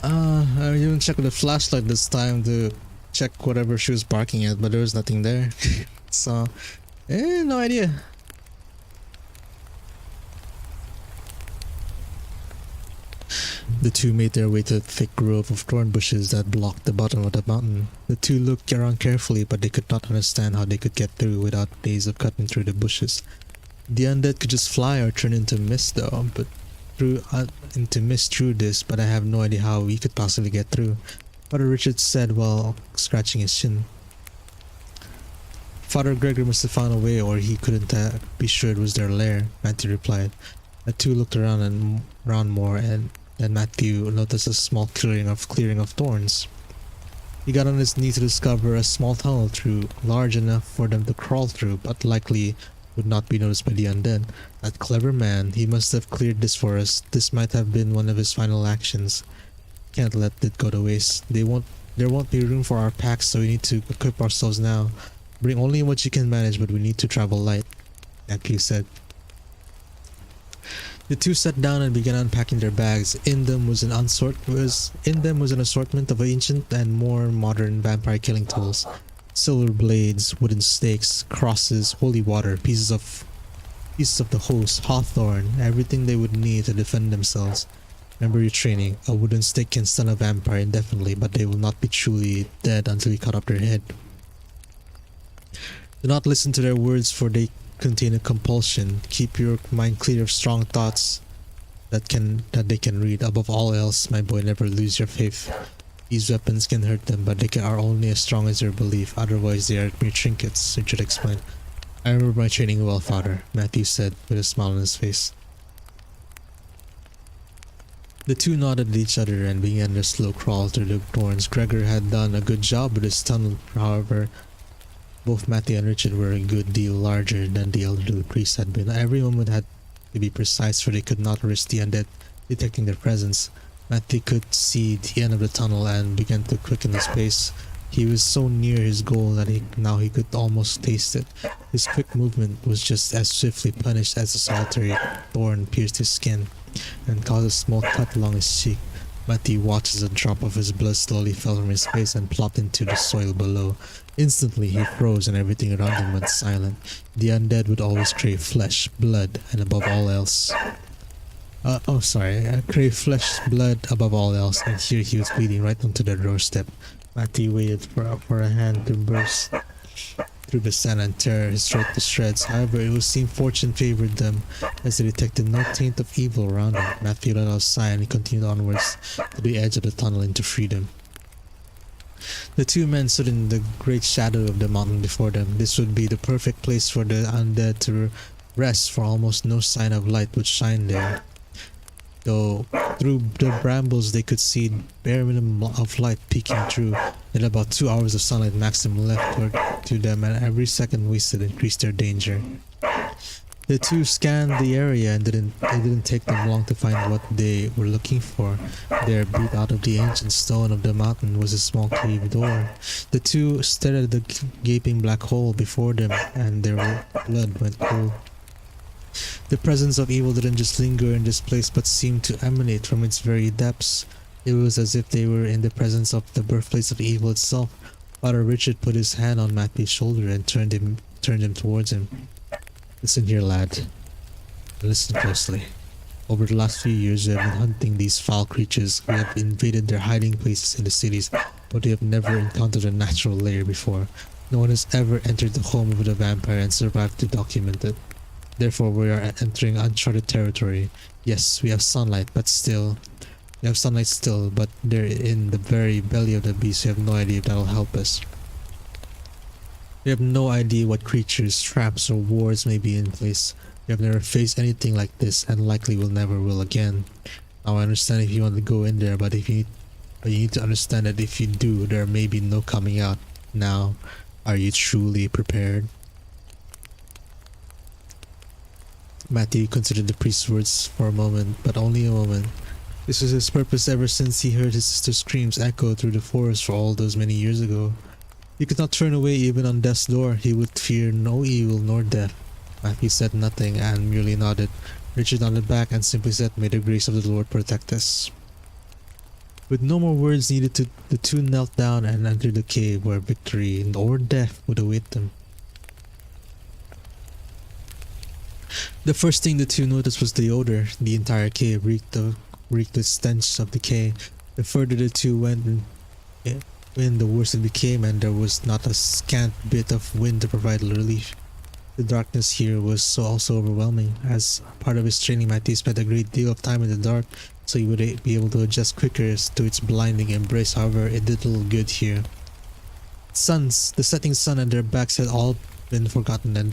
I even checked with the flashlight this time to check whatever she was barking at, but there was nothing there. So, no idea. The two made their way to a thick grove of thorn bushes that blocked the bottom of the mountain. The two looked around carefully, but they could not understand how they could get through without days of cutting through the bushes. The undead could just fly or turn into mist though, but through this, but I have no idea how we could possibly get through, Father Richard said while scratching his chin. Father Gregory must have found a way, or he couldn't be sure it was their lair, Matthew replied. The two looked around more, and then Matthew noticed a small clearing of thorns. He got on his knees to discover a small tunnel large enough for them to crawl through, but likely would not be noticed by the undead. That clever man, he must have cleared this for us. This might have been one of his final actions. Can't let it go to waste. There won't be room for our packs, so we need to equip ourselves now. Bring only what you can manage, but we need to travel light, Matthew said. The two sat down and began unpacking their bags. In them was an assortment of ancient and more modern vampire killing tools. Silver blades, wooden stakes, crosses, holy water, pieces of the host, hawthorn, everything they would need to defend themselves. Remember your training. A wooden stake can stun a vampire indefinitely, but they will not be truly dead until you cut off their head. Do not listen to their words, for they contain a compulsion. Keep your mind clear of strong thoughts that they can read. Above all else, my boy, never lose your faith. These weapons can hurt them, but they are only as strong as your belief. Otherwise, they are mere trinkets, Richard explained. I remember my training well, Father, Matthew said with a smile on his face. The two nodded at each other and began their slow crawl through the thorns. Gregor had done a good job with his tunnel, however. Both Matthew and Richard were a good deal larger than the elderly priest had been. Every moment had to be precise, for they could not risk the undead detecting their presence. Matthew could see the end of the tunnel and began to quicken his pace. He was so near his goal that now he could almost taste it. His quick movement was just as swiftly punished as a solitary thorn pierced his skin and caused a small cut along his cheek. Matthew watched as a drop of his blood slowly fell from his face and plopped into the soil below. Instantly he froze and everything around him went silent. The undead would always crave flesh, blood, and above all else. Crave flesh, blood above all else, and here he was bleeding right onto the doorstep. Matthew waited for a hand to burst through the sand and tear his throat to shreds. However, it would seem fortune favored them, as they detected no taint of evil around him. Matthew let out a sigh and he continued onwards to the edge of the tunnel into freedom. The two men stood in the great shadow of the mountain before them. This would be the perfect place for the undead to rest, for almost no sign of light would shine there. Though through the brambles they could see bare minimum of light peeking through. Then about 2 hours of sunlight maximum left to them, and every second wasted increased their danger. The two scanned the area, and it didn't take them long to find what they were looking for. There, beat out of the ancient stone of the mountain, was a small cave door. The two stared at the gaping black hole before them, and their blood went cold. The presence of evil didn't just linger in this place, but seemed to emanate from its very depths. It was as if they were in the presence of the birthplace of evil itself. Father Richard put his hand on Matthew's shoulder and turned him towards him. Listen here, lad. Listen closely. Over the last few years, we have been hunting these foul creatures. We have invaded their hiding places in the cities, but we have never encountered a natural lair before. No one has ever entered the home of the vampire and survived to document it. Therefore, we are entering uncharted territory. Yes, we have sunlight, but they're in the very belly of the beast. We have no idea if that'll help us. We have no idea what creatures, traps, or wards may be in place. We have never faced anything like this, and likely never will again. Now I understand if you want to go in there, but you need to understand that if you do, there may be no coming out. Now, are you truly prepared? Matthew considered the priest's words for a moment, but only a moment. This was his purpose ever since he heard his sister's screams echo through the forest for all those many years ago. He could not turn away even on death's door. He would fear no evil nor death. Matthew said nothing and merely nodded. Richard nodded back and simply said, "May the grace of the Lord protect us." With no more words needed, the two knelt down and entered the cave where victory or death would await them. The first thing the two noticed was the odor. The entire cave reeked with stench of decay. The further the two went in, the worse it became, and there was not a scant bit of wind to provide relief. The darkness here was also overwhelming. As part of his training, Matthew spent a great deal of time in the dark, so he would be able to adjust quicker to its blinding embrace. However, it did little good here. The setting sun at their backs had all been forgotten, and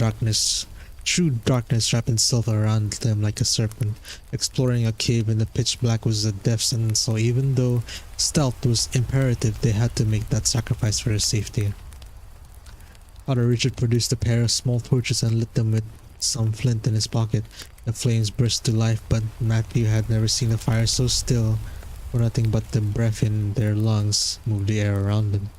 true darkness wrapped itself around them like a serpent. Exploring a cave in the pitch black was a death sentence, so even though stealth was imperative, they had to make that sacrifice for their safety. Father Richard produced a pair of small torches and lit them with some flint in his pocket. The flames burst to life, but Matthew had never seen a fire so still, for nothing but the breath in their lungs moved the air around them.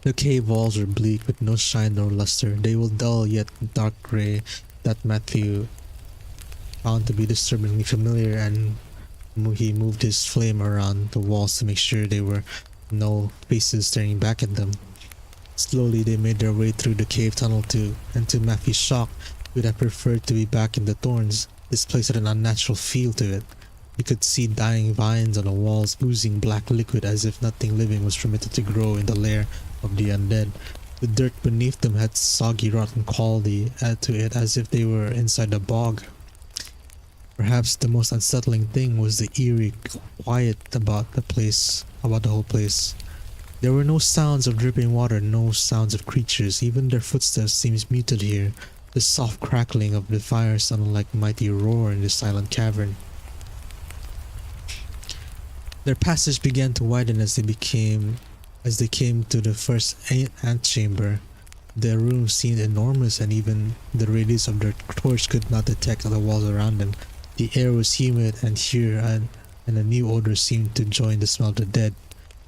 The cave walls were bleak, with no shine nor luster. They were dull yet dark grey, that Matthew found to be disturbingly familiar, and he moved his flame around the walls to make sure there were no faces staring back at them. Slowly they made their way through the cave tunnel and to Matthew's shock, he would have preferred to be back in the thorns. This place had an unnatural feel to it. You could see dying vines on the walls, oozing black liquid as if nothing living was permitted to grow in the lair of the undead. The dirt beneath them had soggy, rotten quality to it, as if they were inside a bog. Perhaps the most unsettling thing was the eerie quiet about the whole place. There were no sounds of dripping water, no sounds of creatures. Even their footsteps seemed muted here. The soft crackling of the fire sounded like a mighty roar in the silent cavern. Their passage began to widen as they came to the first antechamber. The room seemed enormous, and even the radius of their torch could not detect the walls around them. The air was humid and a new odor seemed to join the smell of the dead.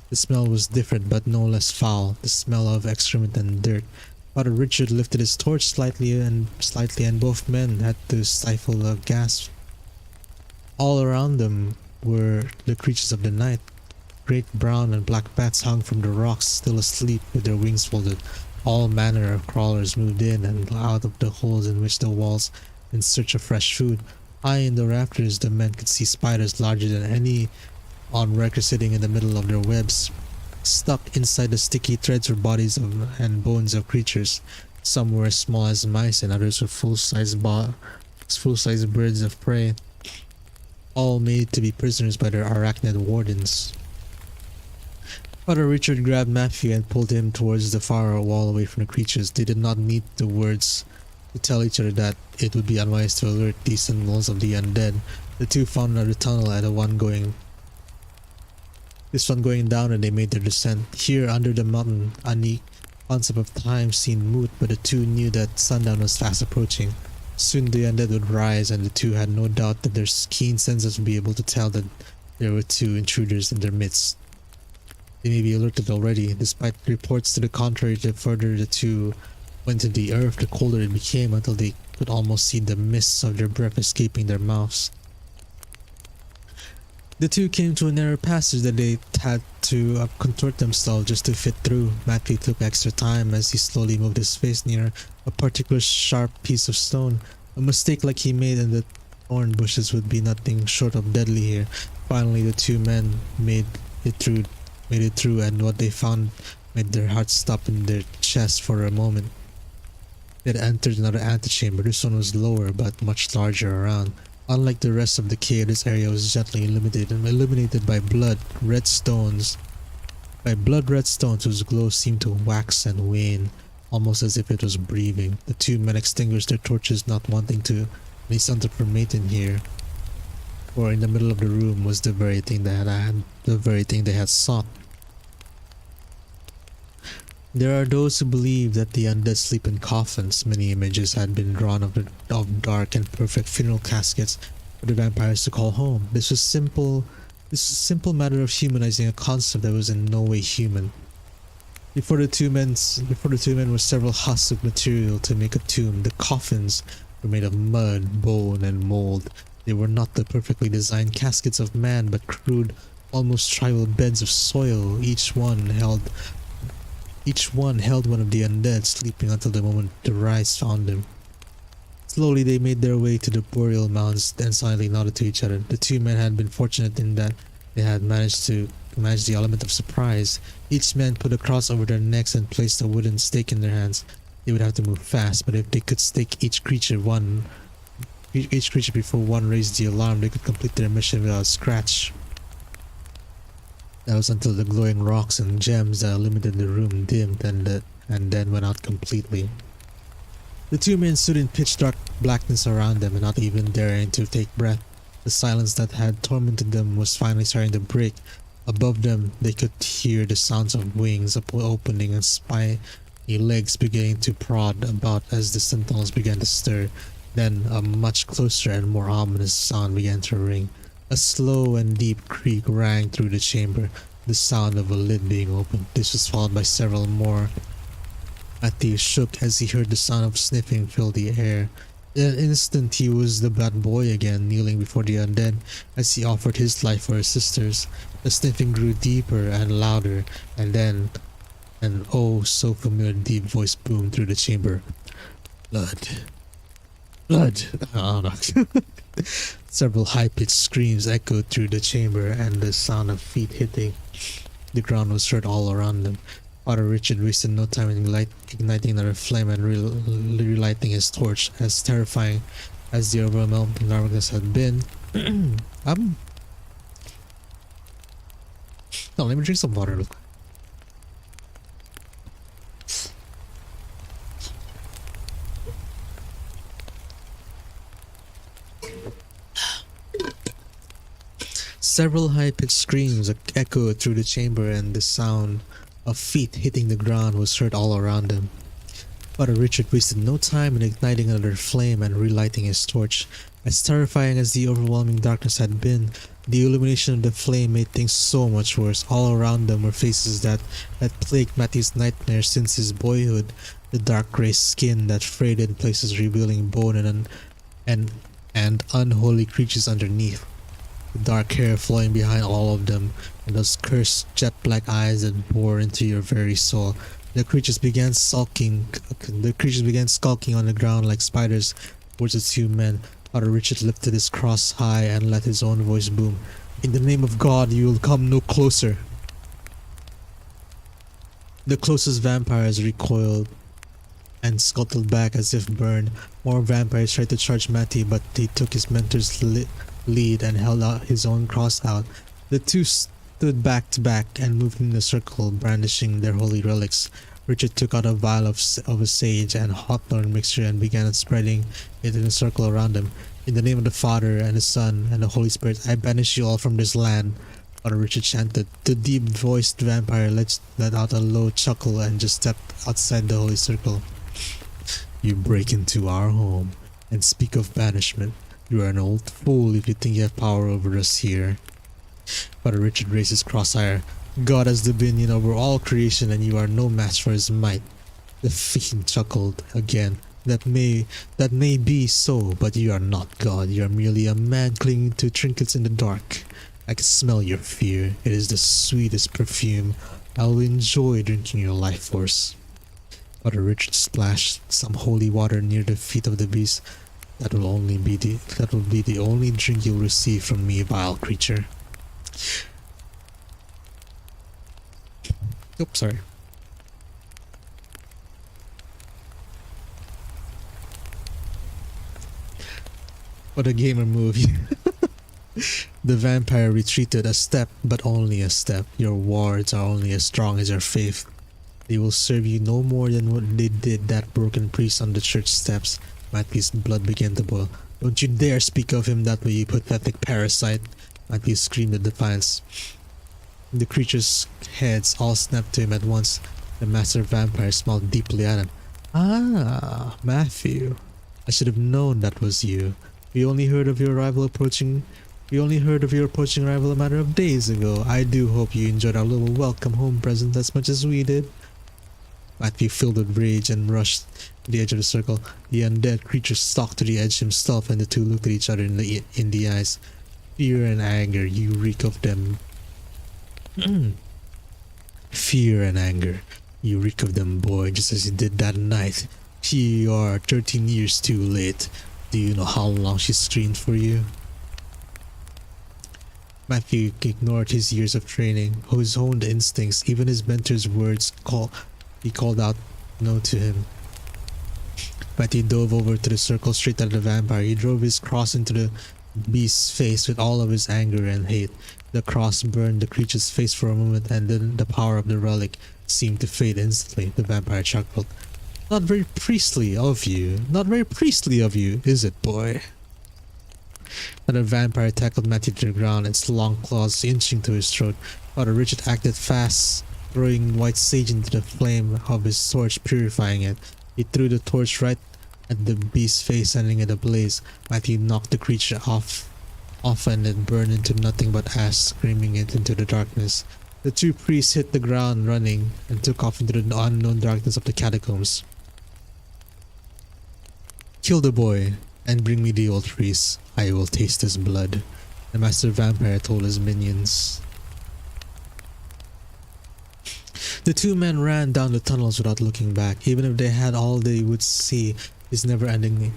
The smell was different but no less foul, the smell of excrement and dirt. Father Richard lifted his torch slightly and both men had to stifle a gasp. All around them were the creatures of the night. Great brown and black bats hung from the rocks, still asleep with their wings folded. All manner of crawlers moved in and out of the holes in which the walls in search of fresh food. High in the rafters, the men could see spiders larger than any on record sitting in the middle of their webs. Stuck inside the sticky threads were bodies and bones of creatures. Some were as small as mice, and others were full-size birds of prey, all made to be prisoners by their arachnid wardens. Father Richard grabbed Matthew and pulled him towards the far wall away from the creatures. They did not need the words to tell each other that it would be unwise to alert these sentinels of the undead. The two found another tunnel at this one going down, and they made their descent. Here under the mountain, any concept of time seemed moot, but the two knew that sundown was fast approaching. Soon the undead would rise, and the two had no doubt that their keen senses would be able to tell that there were two intruders in their midst. They may be alerted already. Despite reports to the contrary, the further the two went into the earth, the colder it became, until they could almost see the mists of their breath escaping their mouths. The two came to a narrow passage that they had to contort themselves just to fit through. Matthew took extra time as he slowly moved his face near a particular sharp piece of stone. A mistake like he made in the thorn bushes would be nothing short of deadly here. Finally, the two men made it through, and what they found made their hearts stop in their chests for a moment. They had entered another antechamber. This one was lower but much larger around. Unlike the rest of the cave, this area was gently illuminated by blood-red stones whose glow seemed to wax and wane, almost as if it was breathing. The two men extinguished their torches, not wanting to make something for mating here, for in the middle of the room was the very thing they had sought. There are those who believe that the undead sleep in coffins. Many images had been drawn of dark and perfect funeral caskets, for the vampires to call home. This was simple. This was a simple matter of humanizing a concept that was in no way human. Before the two men were several husks of material to make a tomb. The coffins were made of mud, bone, and mold. They were not the perfectly designed caskets of man, but crude, almost tribal beds of soil. Each one held one of the undead, sleeping until the moment the rise found them. Slowly they made their way to the burial mounds and silently nodded to each other. The two men had been fortunate in that they had managed to manage the element of surprise. Each man put a cross over their necks and placed a wooden stake in their hands. They would have to move fast, but if they could stake each creature before one raised the alarm, they could complete their mission without a scratch. That was until the glowing rocks and gems that illuminated the room dimmed and then went out completely. The two men stood in pitch dark blackness around them and not even daring to take breath. The silence that had tormented them was finally starting to break. Above them, they could hear the sounds of wings opening and spiny legs beginning to prod about as the sentinels began to stir. Then a much closer and more ominous sound began to ring. A slow and deep creak rang through the chamber, the sound of a lid being opened. This was followed by several more. Matthew shook as he heard the sound of sniffing fill the air. In an instant he was the bad boy again, kneeling before the undead as he offered his life for his sisters. The sniffing grew deeper and louder, and then an oh so familiar deep voice boomed through the chamber. Blood. Blood. Oh no. Several high-pitched screams echoed through the chamber, and the sound of feet hitting the ground was heard all around them. Father Richard wasted no time in igniting another flame and relighting his torch. As terrifying as the overwhelming darkness had been, no, let me drink some water. Several high-pitched screams echoed through the chamber, and the sound of feet hitting the ground was heard all around them. Father Richard wasted no time in igniting another flame and relighting his torch. As terrifying as the overwhelming darkness had been, the illumination of the flame made things so much worse. All around them were faces that had plagued Matthew's nightmares since his boyhood. The dark grey skin that frayed in places revealing bone and unholy creatures underneath. The dark hair flowing behind all of them, and those cursed jet-black eyes that bore into your very soul. The creatures began skulking on the ground like spiders towards the two men. Father Richard lifted his cross high and let his own voice boom. In the name of God, you will come no closer. The closest vampires recoiled and scuttled back as if burned. More vampires tried to charge Matty, but he took his mentor's lead and held out his own cross out. The two stood back to back and moved in a circle, brandishing their holy relics. Richard took out a vial of a sage and hawthorn mixture and began spreading it in a circle around them. In the name of the Father and the Son and the Holy Spirit, I banish you all from this land. Father Richard chanted. The deep-voiced vampire let out a low chuckle and just stepped outside the holy circle. You break into our home and speak of banishment. You are an old fool if you think you have power over us here. Father Richard raised his crosshair. God has dominion over all creation and you are no match for his might. The fiend chuckled again. That may be so, but you are not God. You are merely a man clinging to trinkets in the dark. I can smell your fear. It is the sweetest perfume. I will enjoy drinking your life force. Father Richard splashed some holy water near the feet of the beast. That will be the only drink you'll receive from me, vile creature. Oops, sorry. What a gamer move. The vampire retreated a step, but only a step. Your wards are only as strong as your faith. They will serve you no more than what they did that broken priest on the church steps. Matthew's blood began to boil. Don't you dare speak of him that way, you pathetic parasite. Matthew screamed in defiance. The creatures' heads all snapped to him at once. The master vampire smiled deeply at him. Ah, Matthew. I should have known that was you. We only heard of your approaching arrival a matter of days ago. I do hope you enjoyed our little welcome home present as much as we did. Matthew filled with rage and rushed to the edge of the circle. The undead creature stalked to the edge himself, and the two looked at each other in the eyes. Fear and anger, you reek of them. Fear and anger, you reek of them, boy, just as you did that night. Here you are, 13 years too late. Do you know how long she screamed for you? Matthew ignored his years of training, his honed instincts, even his mentor's words. He called out no to him. Matthew dove over to the circle straight at the vampire. He drove his cross into the beast's face with all of his anger and hate. The cross burned the creature's face for a moment, and then the power of the relic seemed to fade instantly. The vampire chuckled. Not very priestly of you. Not very priestly of you, is it, boy? Then the vampire tackled Matthew to the ground, its long claws inching to his throat. Father Richard acted fast, throwing white sage into the flame of his torch, purifying it. He threw the torch right at the beast's face, sending it ablaze. Matthew knocked the creature off and it burned into nothing but ash, screaming it into the darkness. The two priests hit the ground running and took off into the unknown darkness of the catacombs. Kill the boy and bring me the old priest. I will taste his blood, the master vampire told his minions. The two men ran down the tunnels without looking back. Even if they had all they would see is never-ending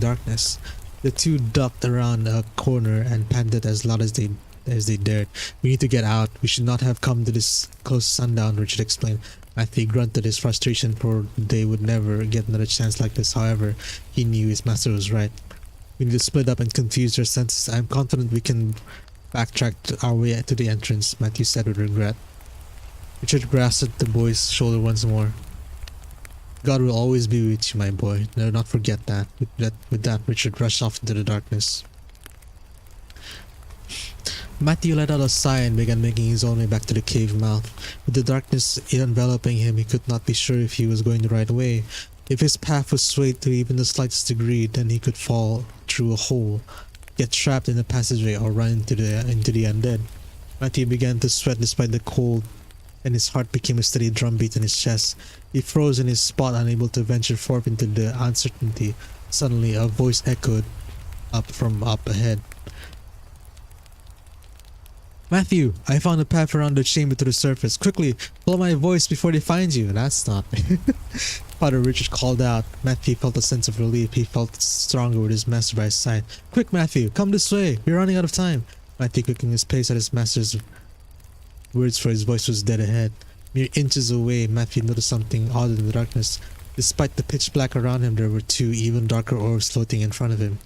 darkness. The two ducked around a corner and panted as loud as they dared. We need to get out. We should not have come to this close sundown, Richard explained. Matthew grunted his frustration, for they would never get another chance like this. However, he knew his master was right. We need to split up and confuse their senses. I am confident we can backtrack our way to the entrance, Matthew said with regret. Richard grasped the boy's shoulder once more. God will always be with you, my boy. Never not forget that. With that, Richard rushed off into the darkness. Matthew let out a sigh and began making his own way back to the cave mouth. With the darkness enveloping him, he could not be sure if he was going the right way. If his path was swayed to even the slightest degree, then he could fall through a hole, get trapped in the passageway, or run into the undead. Matthew began to sweat despite the cold, and his heart became a steady drumbeat in his chest. He froze in his spot, unable to venture forth into the uncertainty. Suddenly, a voice echoed from up ahead. Matthew, I found a path around the chamber to the surface. Quickly, follow my voice before they find you. That's not me. Father Richard called out. Matthew felt a sense of relief. He felt stronger with his master by his side. Quick, Matthew, come this way. We're running out of time. Matthew quickened his pace at his master's words, for his voice was dead ahead. Mere inches away, Matthew noticed something odd in the darkness. Despite the pitch black around him, there were two even darker orbs floating in front of him.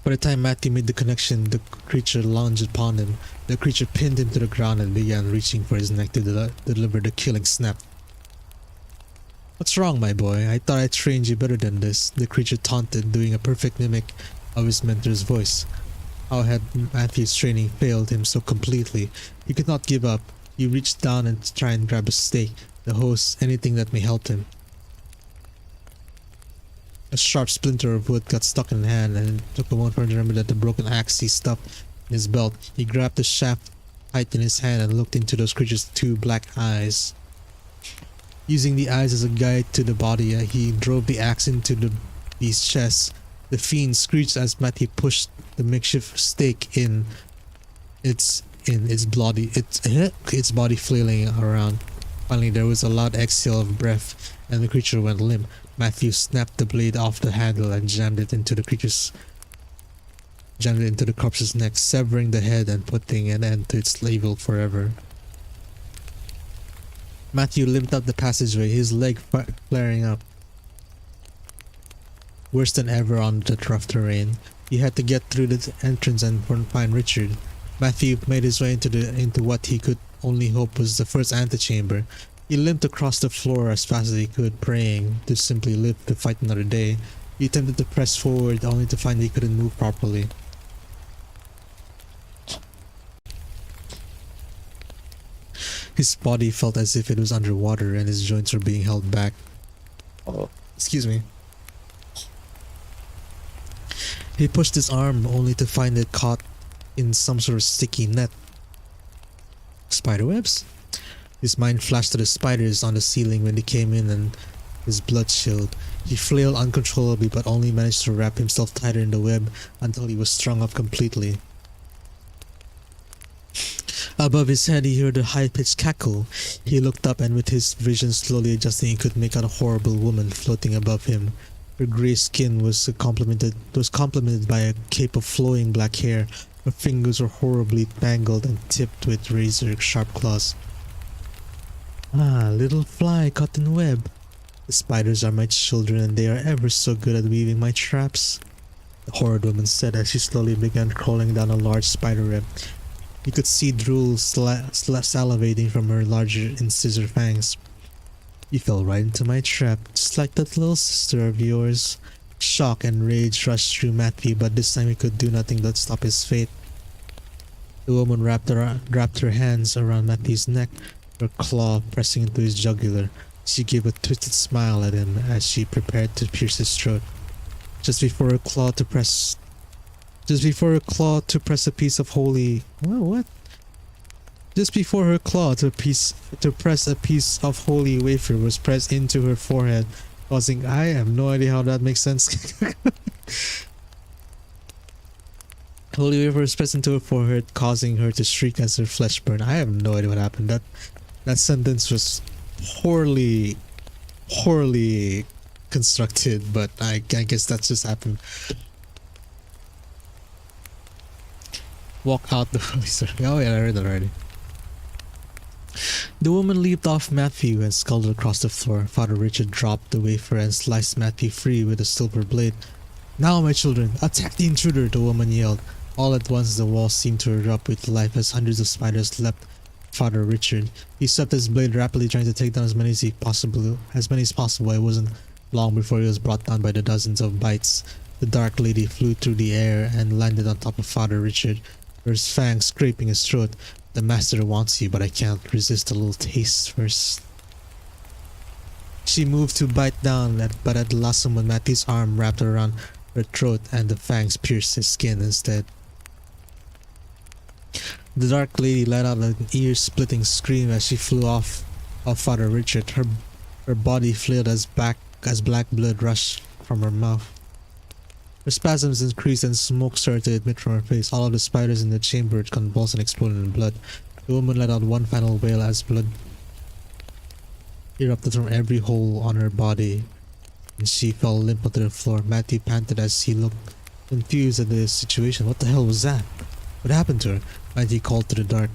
By the time Matthew made the connection, the creature lunged upon him. The creature pinned him to the ground and began reaching for his neck to deliver the killing snap. What's wrong, my boy? I thought I trained you better than this, the creature taunted, doing a perfect mimic of his mentor's voice. How had Matthew's training failed him so completely? He could not give up. He reached down and tried and grab a stake, the hose, anything that may help him. A sharp splinter of wood got stuck in his hand, and it took a moment for him to remember that the broken axe he stuffed in his belt. He grabbed the shaft tight in his hand and looked into those creatures' two black eyes. Using the eyes as a guide to the body, he drove the axe into the beast's chest. The fiend screeched as Matthew pushed the makeshift stake in its body flailing around. Finally, there was a loud exhale of breath, and the creature went limp. Matthew snapped the blade off the handle and jammed it into the corpse's neck, severing the head and putting an end to its evil forever. Matthew limped up the passageway, his leg flaring up. Worse than ever on that rough terrain. He had to get through the entrance and find Richard. Matthew made his way into what he could only hope was the first antechamber. He limped across the floor as fast as he could, praying to simply live to fight another day. He attempted to press forward, only to find he couldn't move properly. His body felt as if it was underwater and his joints were being held back. Excuse me. He pushed his arm only to find it caught in some sort of sticky net. Spiderwebs? His mind flashed to the spiders on the ceiling when they came in and his blood chilled. He flailed uncontrollably but only managed to wrap himself tighter in the web until he was strung up completely. Above his head he heard a high-pitched cackle. He looked up and with his vision slowly adjusting he could make out a horrible woman floating above him. Her grey skin was complemented by a cape of flowing black hair. Her fingers were horribly tangled and tipped with razor-sharp claws. Ah, little fly caught in web. The spiders are my children and they are ever so good at weaving my traps, the horrid woman said as she slowly began crawling down a large spider web. You could see drool salivating from her larger incisor fangs. You fell right into my trap, just like that little sister of yours. Shock and rage rushed through Matthew, but this time he could do nothing but stop his fate. The woman wrapped her hands around Matthew's neck, her claw pressing into his jugular. She gave a twisted smile at him as she prepared to pierce his throat. Just before her claw to press a piece of holy... What? Just before her claw to press a piece of holy wafer was pressed into her forehead, causing... I have no idea how that makes sense. Holy wafer was pressed into her forehead, causing her to shriek as her flesh burned. I have no idea what happened. That sentence was poorly constructed, but I guess that just happened. Walk out the... Oh yeah, I heard that already. The woman leaped off Matthew and scalded across the floor. Father Richard dropped the wafer and sliced Matthew free with a silver blade. Now, my children, attack the intruder, the woman yelled. All at once the wall seemed to erupt with life as hundreds of spiders leapt Father Richard. He swept his blade rapidly, trying to take down as many as possible. It wasn't long before he was brought down by the dozens of bites. The dark lady flew through the air and landed on top of Father Richard, her fangs scraping his throat. The master wants you, but I can't resist a little taste first. She moved to bite down, but at the last moment Matthew's arm wrapped around her throat and the fangs pierced his skin instead. The dark lady let out an ear-splitting scream as she flew off of Father Richard. Her body flailed as black blood rushed from her mouth. Her spasms increased and smoke started to emit from her face. All of the spiders in the chamber convulsed and exploded in blood. The woman let out one final wail as blood erupted from every hole on her body, and she fell limp onto the floor. Matthew panted as he looked confused at the situation. What the hell was that? What happened to her? Matthew called to the dark.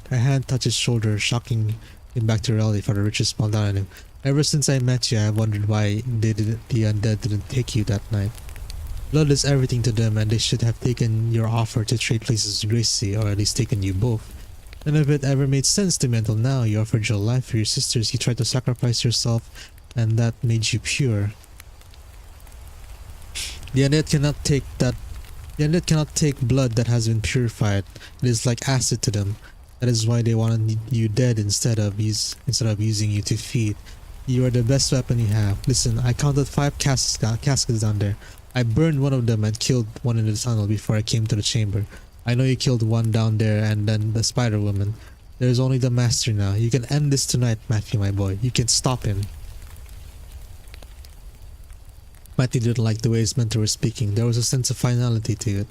Her hand touched his shoulder, shocking him back to reality. Father Richard smiled down at him. Ever since I met you, I have wondered why the undead didn't take you that night. Blood is everything to them, and they should have taken your offer to trade places with Gracie, or at least taken you both. None of it ever made sense to me until now. You offered your life for your sisters, you tried to sacrifice yourself, and that made you pure. The undead cannot take blood that has been purified. It is like acid to them. That is why they wanted you dead instead of using you to feed. You are the best weapon you have. Listen, I counted 5 caskets down there. I burned one of them and killed one in the tunnel before I came to the chamber. I know you killed one down there and then the spider woman. There is only the master now. You can end this tonight, Matthew, my boy. You can stop him. Matthew didn't like the way his mentor was speaking. There was a sense of finality to it.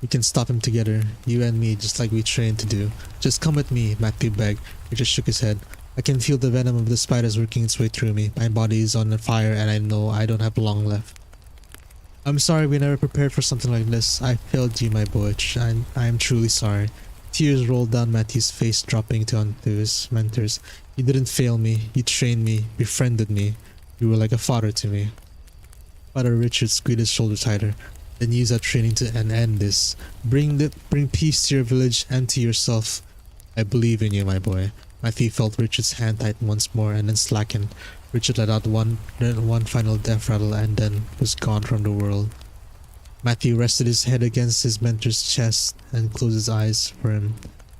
We can stop him together, you and me, just like we trained to do. Just come with me, Matthew begged. Richard shook his head. I can feel the venom of the spiders working its way through me. My body is on fire and I know I don't have long left. I'm sorry we never prepared for something like this. I failed you, my boy. I am truly sorry. Tears rolled down Matthew's face, dropping onto his mentors. You didn't fail me. You trained me, befriended me. You were like a father to me. Father Richard squeezed his shoulder tighter. Then use that training to end this. Bring peace to your village and to yourself. I believe in you, my boy. Matthew felt Richard's hand tighten once more and then slacken. Richard let out one final death rattle and then was gone from the world. Matthew rested his head against his mentor's chest and closed his eyes for him.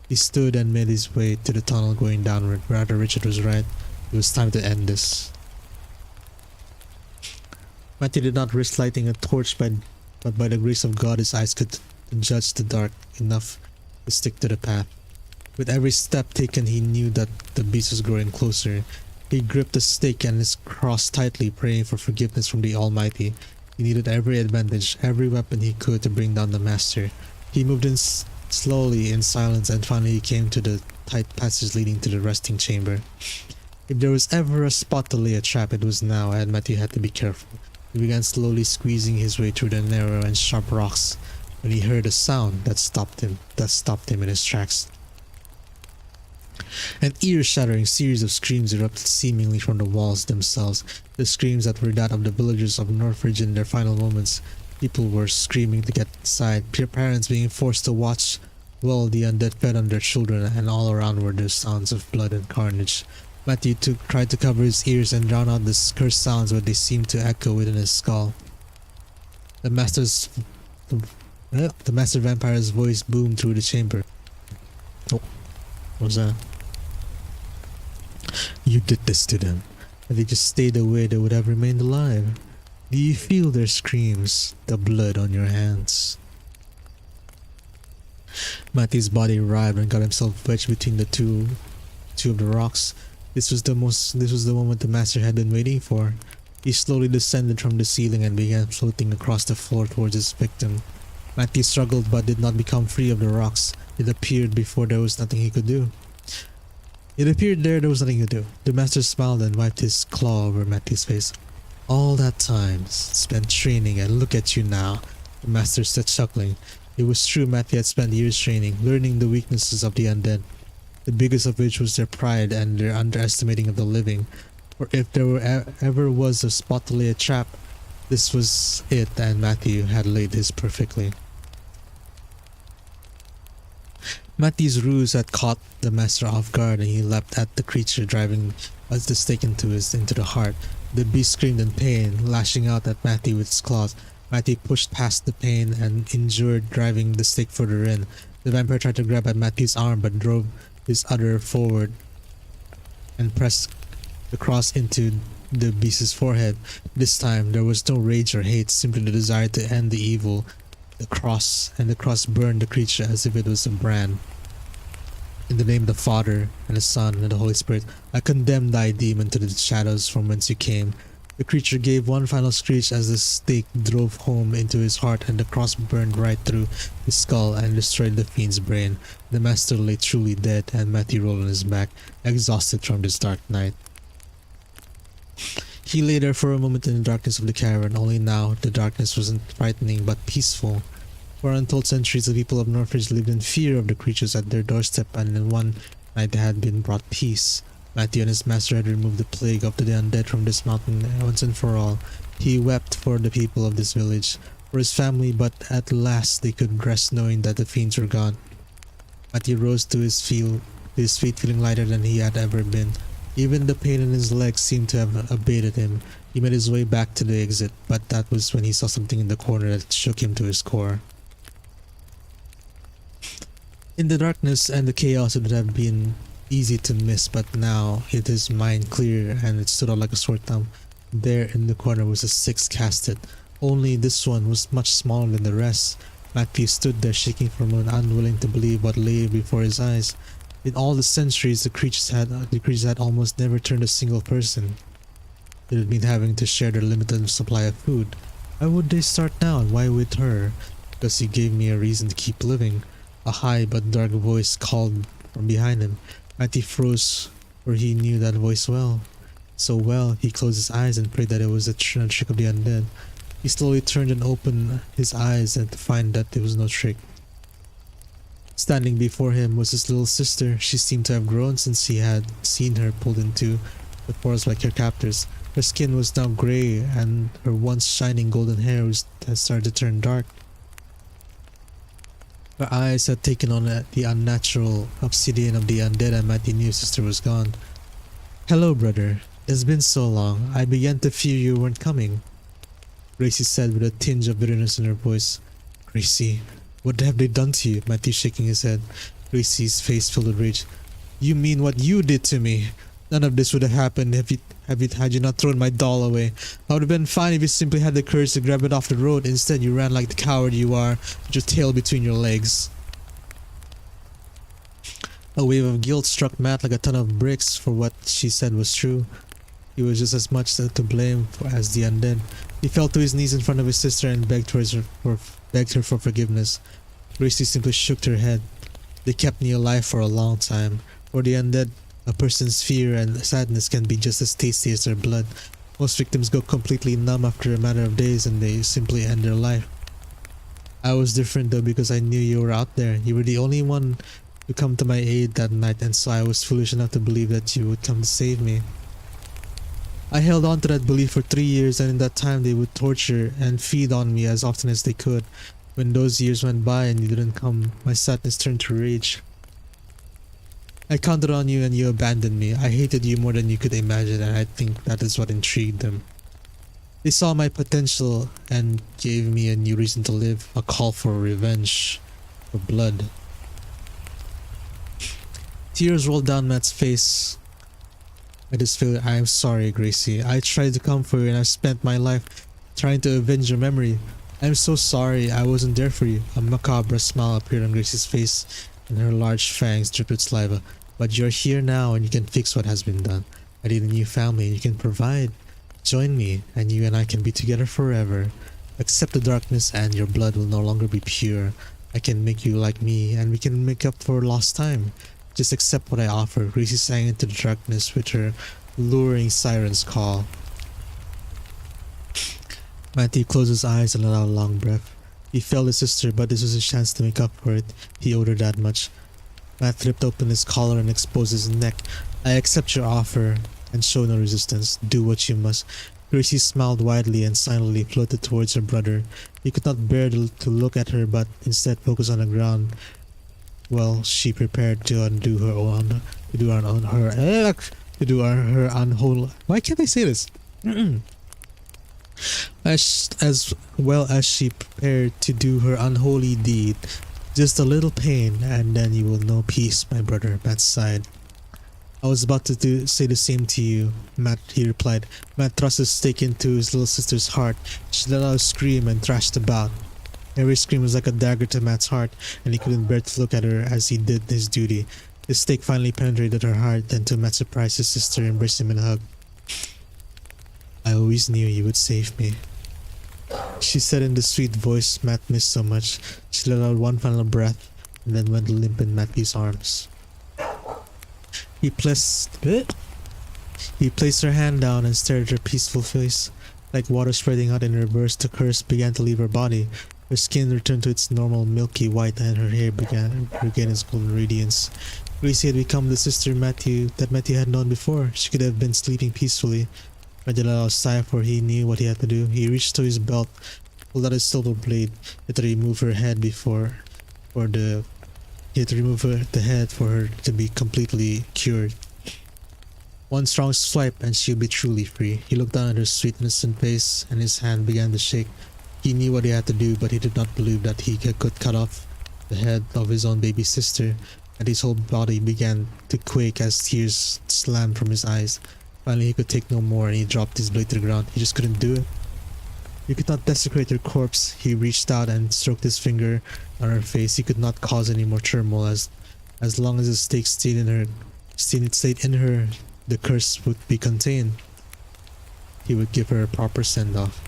He stood and made his way to the tunnel going downward. Rather, Richard was right. It was time to end this. Matthew did not risk lighting a torch by but by the grace of God his eyes could judge the dark enough to stick to the path. With every step taken he knew that the beast was growing closer. He gripped the stake and his cross tightly, praying for forgiveness from the Almighty. He needed every advantage, every weapon he could to bring down the master. He moved in slowly in silence and finally he came to the tight passage leading to the resting chamber. If there was ever a spot to lay a trap, it was now, and Matthew had to be careful. He began slowly squeezing his way through the narrow and sharp rocks when he heard a sound that stopped him in his tracks. An ear-shattering series of screams erupted seemingly from the walls themselves, the screams that were that of the villagers of Northridge in their final moments. People were screaming to get inside, parents being forced to watch while the undead fed on their children, and all around were the sounds of blood and carnage. Matthew tried to cover his ears and drown out the cursed sounds, but they seemed to echo within his skull. The master vampire's voice boomed through the chamber. Oh, what was that? You did this to them. If they just stayed away, they would have remained alive. Do you feel their screams, the blood on your hands? Matthew's body writhed and got himself wedged between the two of the rocks. This was the moment the master had been waiting for. He slowly descended from the ceiling and began floating across the floor towards his victim. Matthew struggled but did not become free of the rocks. It appeared there was nothing he could do. There was nothing to do. The master smiled and wiped his claw over Matthew's face. All that time spent training, and look at you now, the master said, chuckling. It was true, Matthew had spent years training, learning the weaknesses of the undead, the biggest of which was their pride and their underestimating of the living. For if there ever was a spot to lay a trap, this was it, and Matthew had laid his perfectly. Matthew's ruse had caught the master off guard, and he leapt at the creature, driving the stake into the heart. The beast screamed in pain, lashing out at Matthew with its claws. Matthew pushed past the pain and endured, driving the stake further in. The vampire tried to grab at Matthew's arm but drove his other forward and pressed the cross into the beast's forehead. This time there was no rage or hate, simply the desire to end the evil. The cross burned the creature as if it was a brand. In the name of the Father, and the Son, and the Holy Spirit, I condemn thy demon to the shadows from whence you came. The creature gave one final screech as the stake drove home into his heart, and the cross burned right through his skull and destroyed the fiend's brain. The master lay truly dead, and Matthew rolled on his back, exhausted from this dark night. He lay there for a moment in the darkness of the cavern, only now the darkness wasn't frightening but peaceful. For untold centuries the people of Northridge lived in fear of the creatures at their doorstep, and in one night there had been brought peace. Matthew and his master had removed the plague of the undead from this mountain once and for all. He wept for the people of this village, for his family, but at last they could rest knowing that the fiends were gone. Matthew rose to his feet feeling lighter than he had ever been. Even the pain in his legs seemed to have abated him. He made his way back to the exit, but that was when he saw something in the corner that shook him to his core. In the darkness and the chaos it would have been easy to miss, but now it his mind clear and it stood out like a sore thumb. There in the corner was a sixth casket, only this one was much smaller than the rest. Matthew stood there shaking for a moment, unwilling to believe what lay before his eyes. In all the centuries the creatures had almost never turned a single person. It had been having to share their limited supply of food. Why would they start now, and why with her? Because he gave me a reason to keep living. A high but dark voice called from behind him. Matthew froze, for he knew that voice well. So well, he closed his eyes and prayed that it was a trick of the undead. He slowly turned and opened his eyes and to find that it was no trick. Standing before him was his little sister. She seemed to have grown since he had seen her pulled into the forest like her captors. Her skin was now grey, and her once shining golden hair had started to turn dark. Her eyes had taken on the unnatural obsidian of the undead, and Matthew knew his sister was gone. "Hello, brother. It's been so long. I began to fear you weren't coming," Gracie said with a tinge of bitterness in her voice. "Gracie, what have they done to you?" Matthew shaking his head. Gracie's face filled with rage. "You mean what you did to me? None of this would have happened had you not thrown my doll away. I would have been fine if you simply had the courage to grab it off the road. Instead, you ran like the coward you are, with your tail between your legs. A wave of guilt struck Matt like a ton of bricks, for what she said was true. He was just as much to blame as the undead. He fell to his knees in front of his sister and begged her for forgiveness. Gracie simply shook her head. They kept me alive for a long time. For the undead, a person's fear and sadness can be just as tasty as their blood. Most victims go completely numb after a matter of days and they simply end their life. I was different though, because I knew you were out there. You were the only one to come to my aid that night, and so I was foolish enough to believe that you would come to save me. I held on to that belief for 3 years, and in that time they would torture and feed on me as often as they could. When those years went by and you didn't come, my sadness turned to rage. I counted on you and you abandoned me. I hated you more than you could imagine, and I think that is what intrigued them. They saw my potential and gave me a new reason to live, a call for revenge, for blood. Tears rolled down Matt's face. I just feel I am sorry, Gracie. I tried to comfort you and I spent my life trying to avenge your memory. I am so sorry I wasn't there for you. A macabre smile appeared on Gracie's face and her large fangs dripped with saliva. But you're here now and you can fix what has been done. I need a new family and you can provide. Join me and you and I can be together forever. Accept the darkness and your blood will no longer be pure. I can make you like me and we can make up for lost time. Just accept what I offer. Gracie sang into the darkness with her luring siren's call. Matthew closed his eyes and let out a long breath. He felt his sister, but this was his chance to make up for it. He owed her that much. Matt ripped open his collar and exposed his neck. I accept your offer and show no resistance. Do what you must. Gracie smiled widely and silently floated towards her brother. He could not bear to look at her, but instead focused on the ground. Well, she prepared to undo her unholy. Why can't I say this? as well as she prepared to do her unholy deed. Just a little pain, and then you will know peace, my brother. Matt sighed. I was about to say the same to you, Matt, he replied. Matt thrust his stake into his little sister's heart. She let out a scream and thrashed about. Every scream was like a dagger to Matt's heart, and he couldn't bear to look at her as he did his duty. The stake finally penetrated her heart, and to Matt's surprise, his sister embraced him in a hug. I always knew you would save me, she said in the sweet voice Matt missed so much. She let out one final breath, and then went limp in Matthew's arms. He placed her hand down and stared at her peaceful face. Like water spreading out in reverse, the curse began to leave her body. Her skin returned to its normal milky white and her hair began to regain its golden radiance. Gracie had become the sister Matthew had known before. She could have been sleeping peacefully. Matthew let out a sigh, for he knew what he had to do. He reached to his belt, pulled out his silver blade. He had to remove her head for her to be completely cured. One strong swipe and she'll be truly free. He looked down at her sweet innocent face and his hand began to shake. He knew what he had to do, but he did not believe that he could cut off the head of his own baby sister, and his whole body began to quake as tears slammed from his eyes. Finally he could take no more and he dropped his blade to the ground. He just couldn't do it. He could not desecrate her corpse. He reached out and stroked his finger on her face. He could not cause any more turmoil. As long as the stake stayed in her, the curse would be contained. He would give her a proper send-off.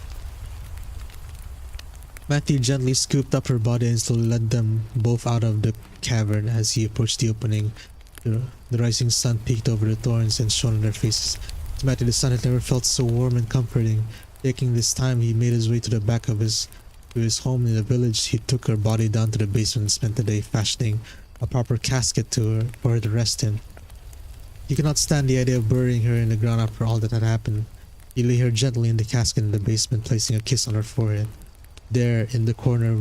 Matthew gently scooped up her body and slowly led them both out of the cavern. As he approached the opening, the rising sun peeked over the thorns and shone on their faces. To Matthew, the sun had never felt so warm and comforting. Taking this time, he made his way to the back of his home in the village. He took her body down to the basement and spent the day fashioning a proper casket for her to rest in. He could not stand the idea of burying her in the ground after all that had happened. He laid her gently in the casket in the basement, placing a kiss on her forehead. There, in the corner,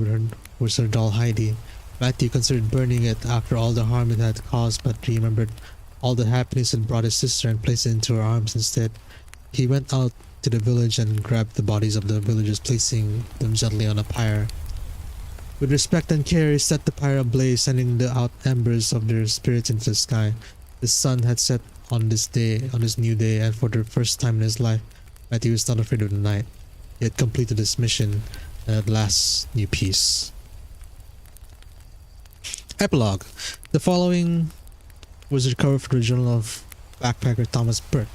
was her doll Heidi. Matthew considered burning it after all the harm it had caused, but he remembered all the happiness it brought his sister and placed it into her arms instead. He went out to the village and grabbed the bodies of the villagers, placing them gently on a pyre. With respect and care, he set the pyre ablaze, sending out embers of their spirits into the sky. The sun had set on this day, on this new day, and for the first time in his life, Matthew was not afraid of the night. He had completed his mission, and at last knew peace. Epilogue. The following was recovered from the journal of backpacker Thomas Burt.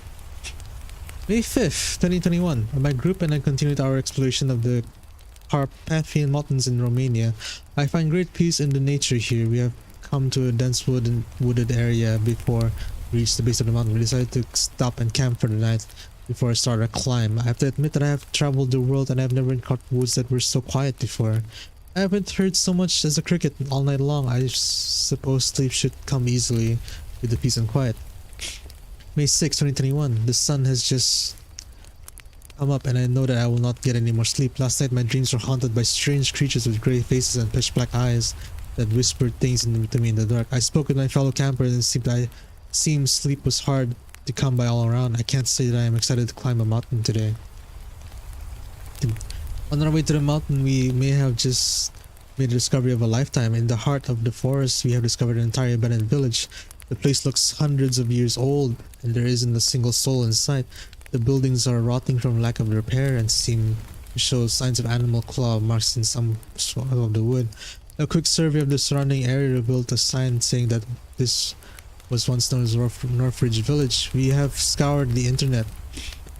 May 5th, 2021. My group and I continued our exploration of the Carpathian Mountains in Romania. I find great peace in the nature here. We have come to a dense wooded area before we reached the base of the mountain. We decided to stop and camp for the night before I started a climb. I have to admit that I have traveled the world and I have never encountered woods that were so quiet before. I haven't heard so much as a cricket all night long. I suppose sleep should come easily with the peace and quiet. May 6, 2021. The sun has just come up and I know that I will not get any more sleep. Last night my dreams were haunted by strange creatures with grey faces and pitch black eyes that whispered things to me in the dark. I spoke with my fellow campers and it seemed sleep was hard to come by all around. I can't say that I am excited to climb a mountain today. On our way to the mountain, we may have just made the discovery of a lifetime. In the heart of the forest, we have discovered an entire abandoned village. The place looks hundreds of years old, and there isn't a single soul in sight. The buildings are rotting from lack of repair and seem to show signs of animal claw marks in some of the wood. A quick survey of the surrounding area revealed a sign saying that this was once known as Northridge Village. We have scoured the internet,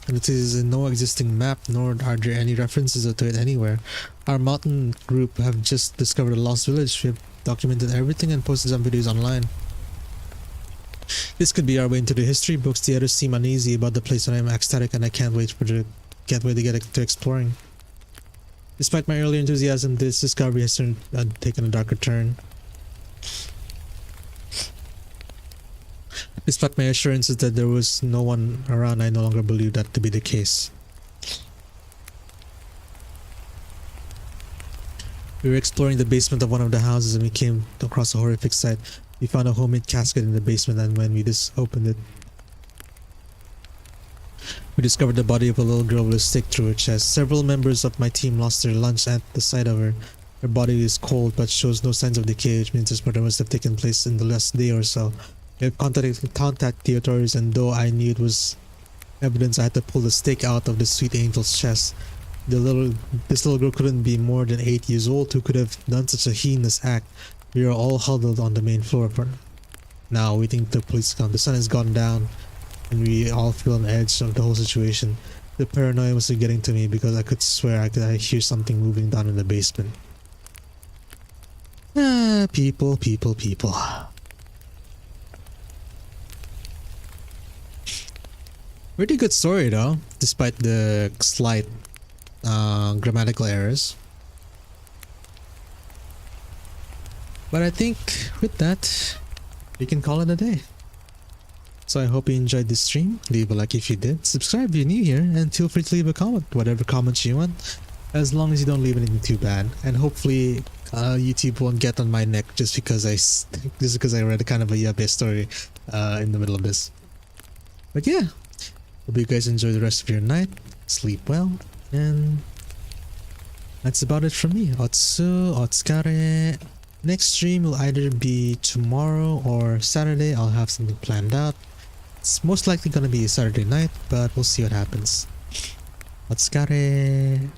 and it is no existing map, nor are there any references to it anywhere. Our mountain group have just discovered a lost village. We have documented everything and posted some videos online. This could be our way into the history books. The others seem uneasy about the place, and I'm ecstatic and I can't wait to get to exploring. Despite my earlier enthusiasm, this discovery has taken a darker turn. Despite my assurances that there was no one around, I no longer believe that to be the case. We were exploring the basement of one of the houses and we came across a horrific sight. We found a homemade casket in the basement, and when we just opened it, we discovered the body of a little girl with a stick through her chest. Several members of my team lost their lunch at the sight of her. Her body is cold but shows no signs of decay, which means this murder must have taken place in the last day or so. We have contacted the authorities, and though I knew it was evidence, I had to pull the stake out of the sweet angel's chest. This little girl couldn't be more than 8 years old. Who could have done such a heinous act? We are all huddled on the main floor now, waiting till the police come. The sun has gone down, and we all feel on edge of the whole situation. The paranoia was getting to me because I could swear I hear something moving down in the basement. People. Pretty good story though, despite the slight grammatical errors. But I think with that, we can call it a day. So I hope you enjoyed this stream. Leave a like if you did. Subscribe if you're new here, and feel free to leave a comment, whatever comments you want, as long as you don't leave anything too bad. And hopefully, YouTube won't get on my neck just because I read a kind of a yabe story in the middle of this. But yeah, hope you guys enjoy the rest of your night. Sleep well, and that's about it from me. Otsu, otsukare. Next stream will either be tomorrow or Saturday. I'll have something planned out. It's most likely gonna be a Saturday night, but we'll see what happens. Otsukare.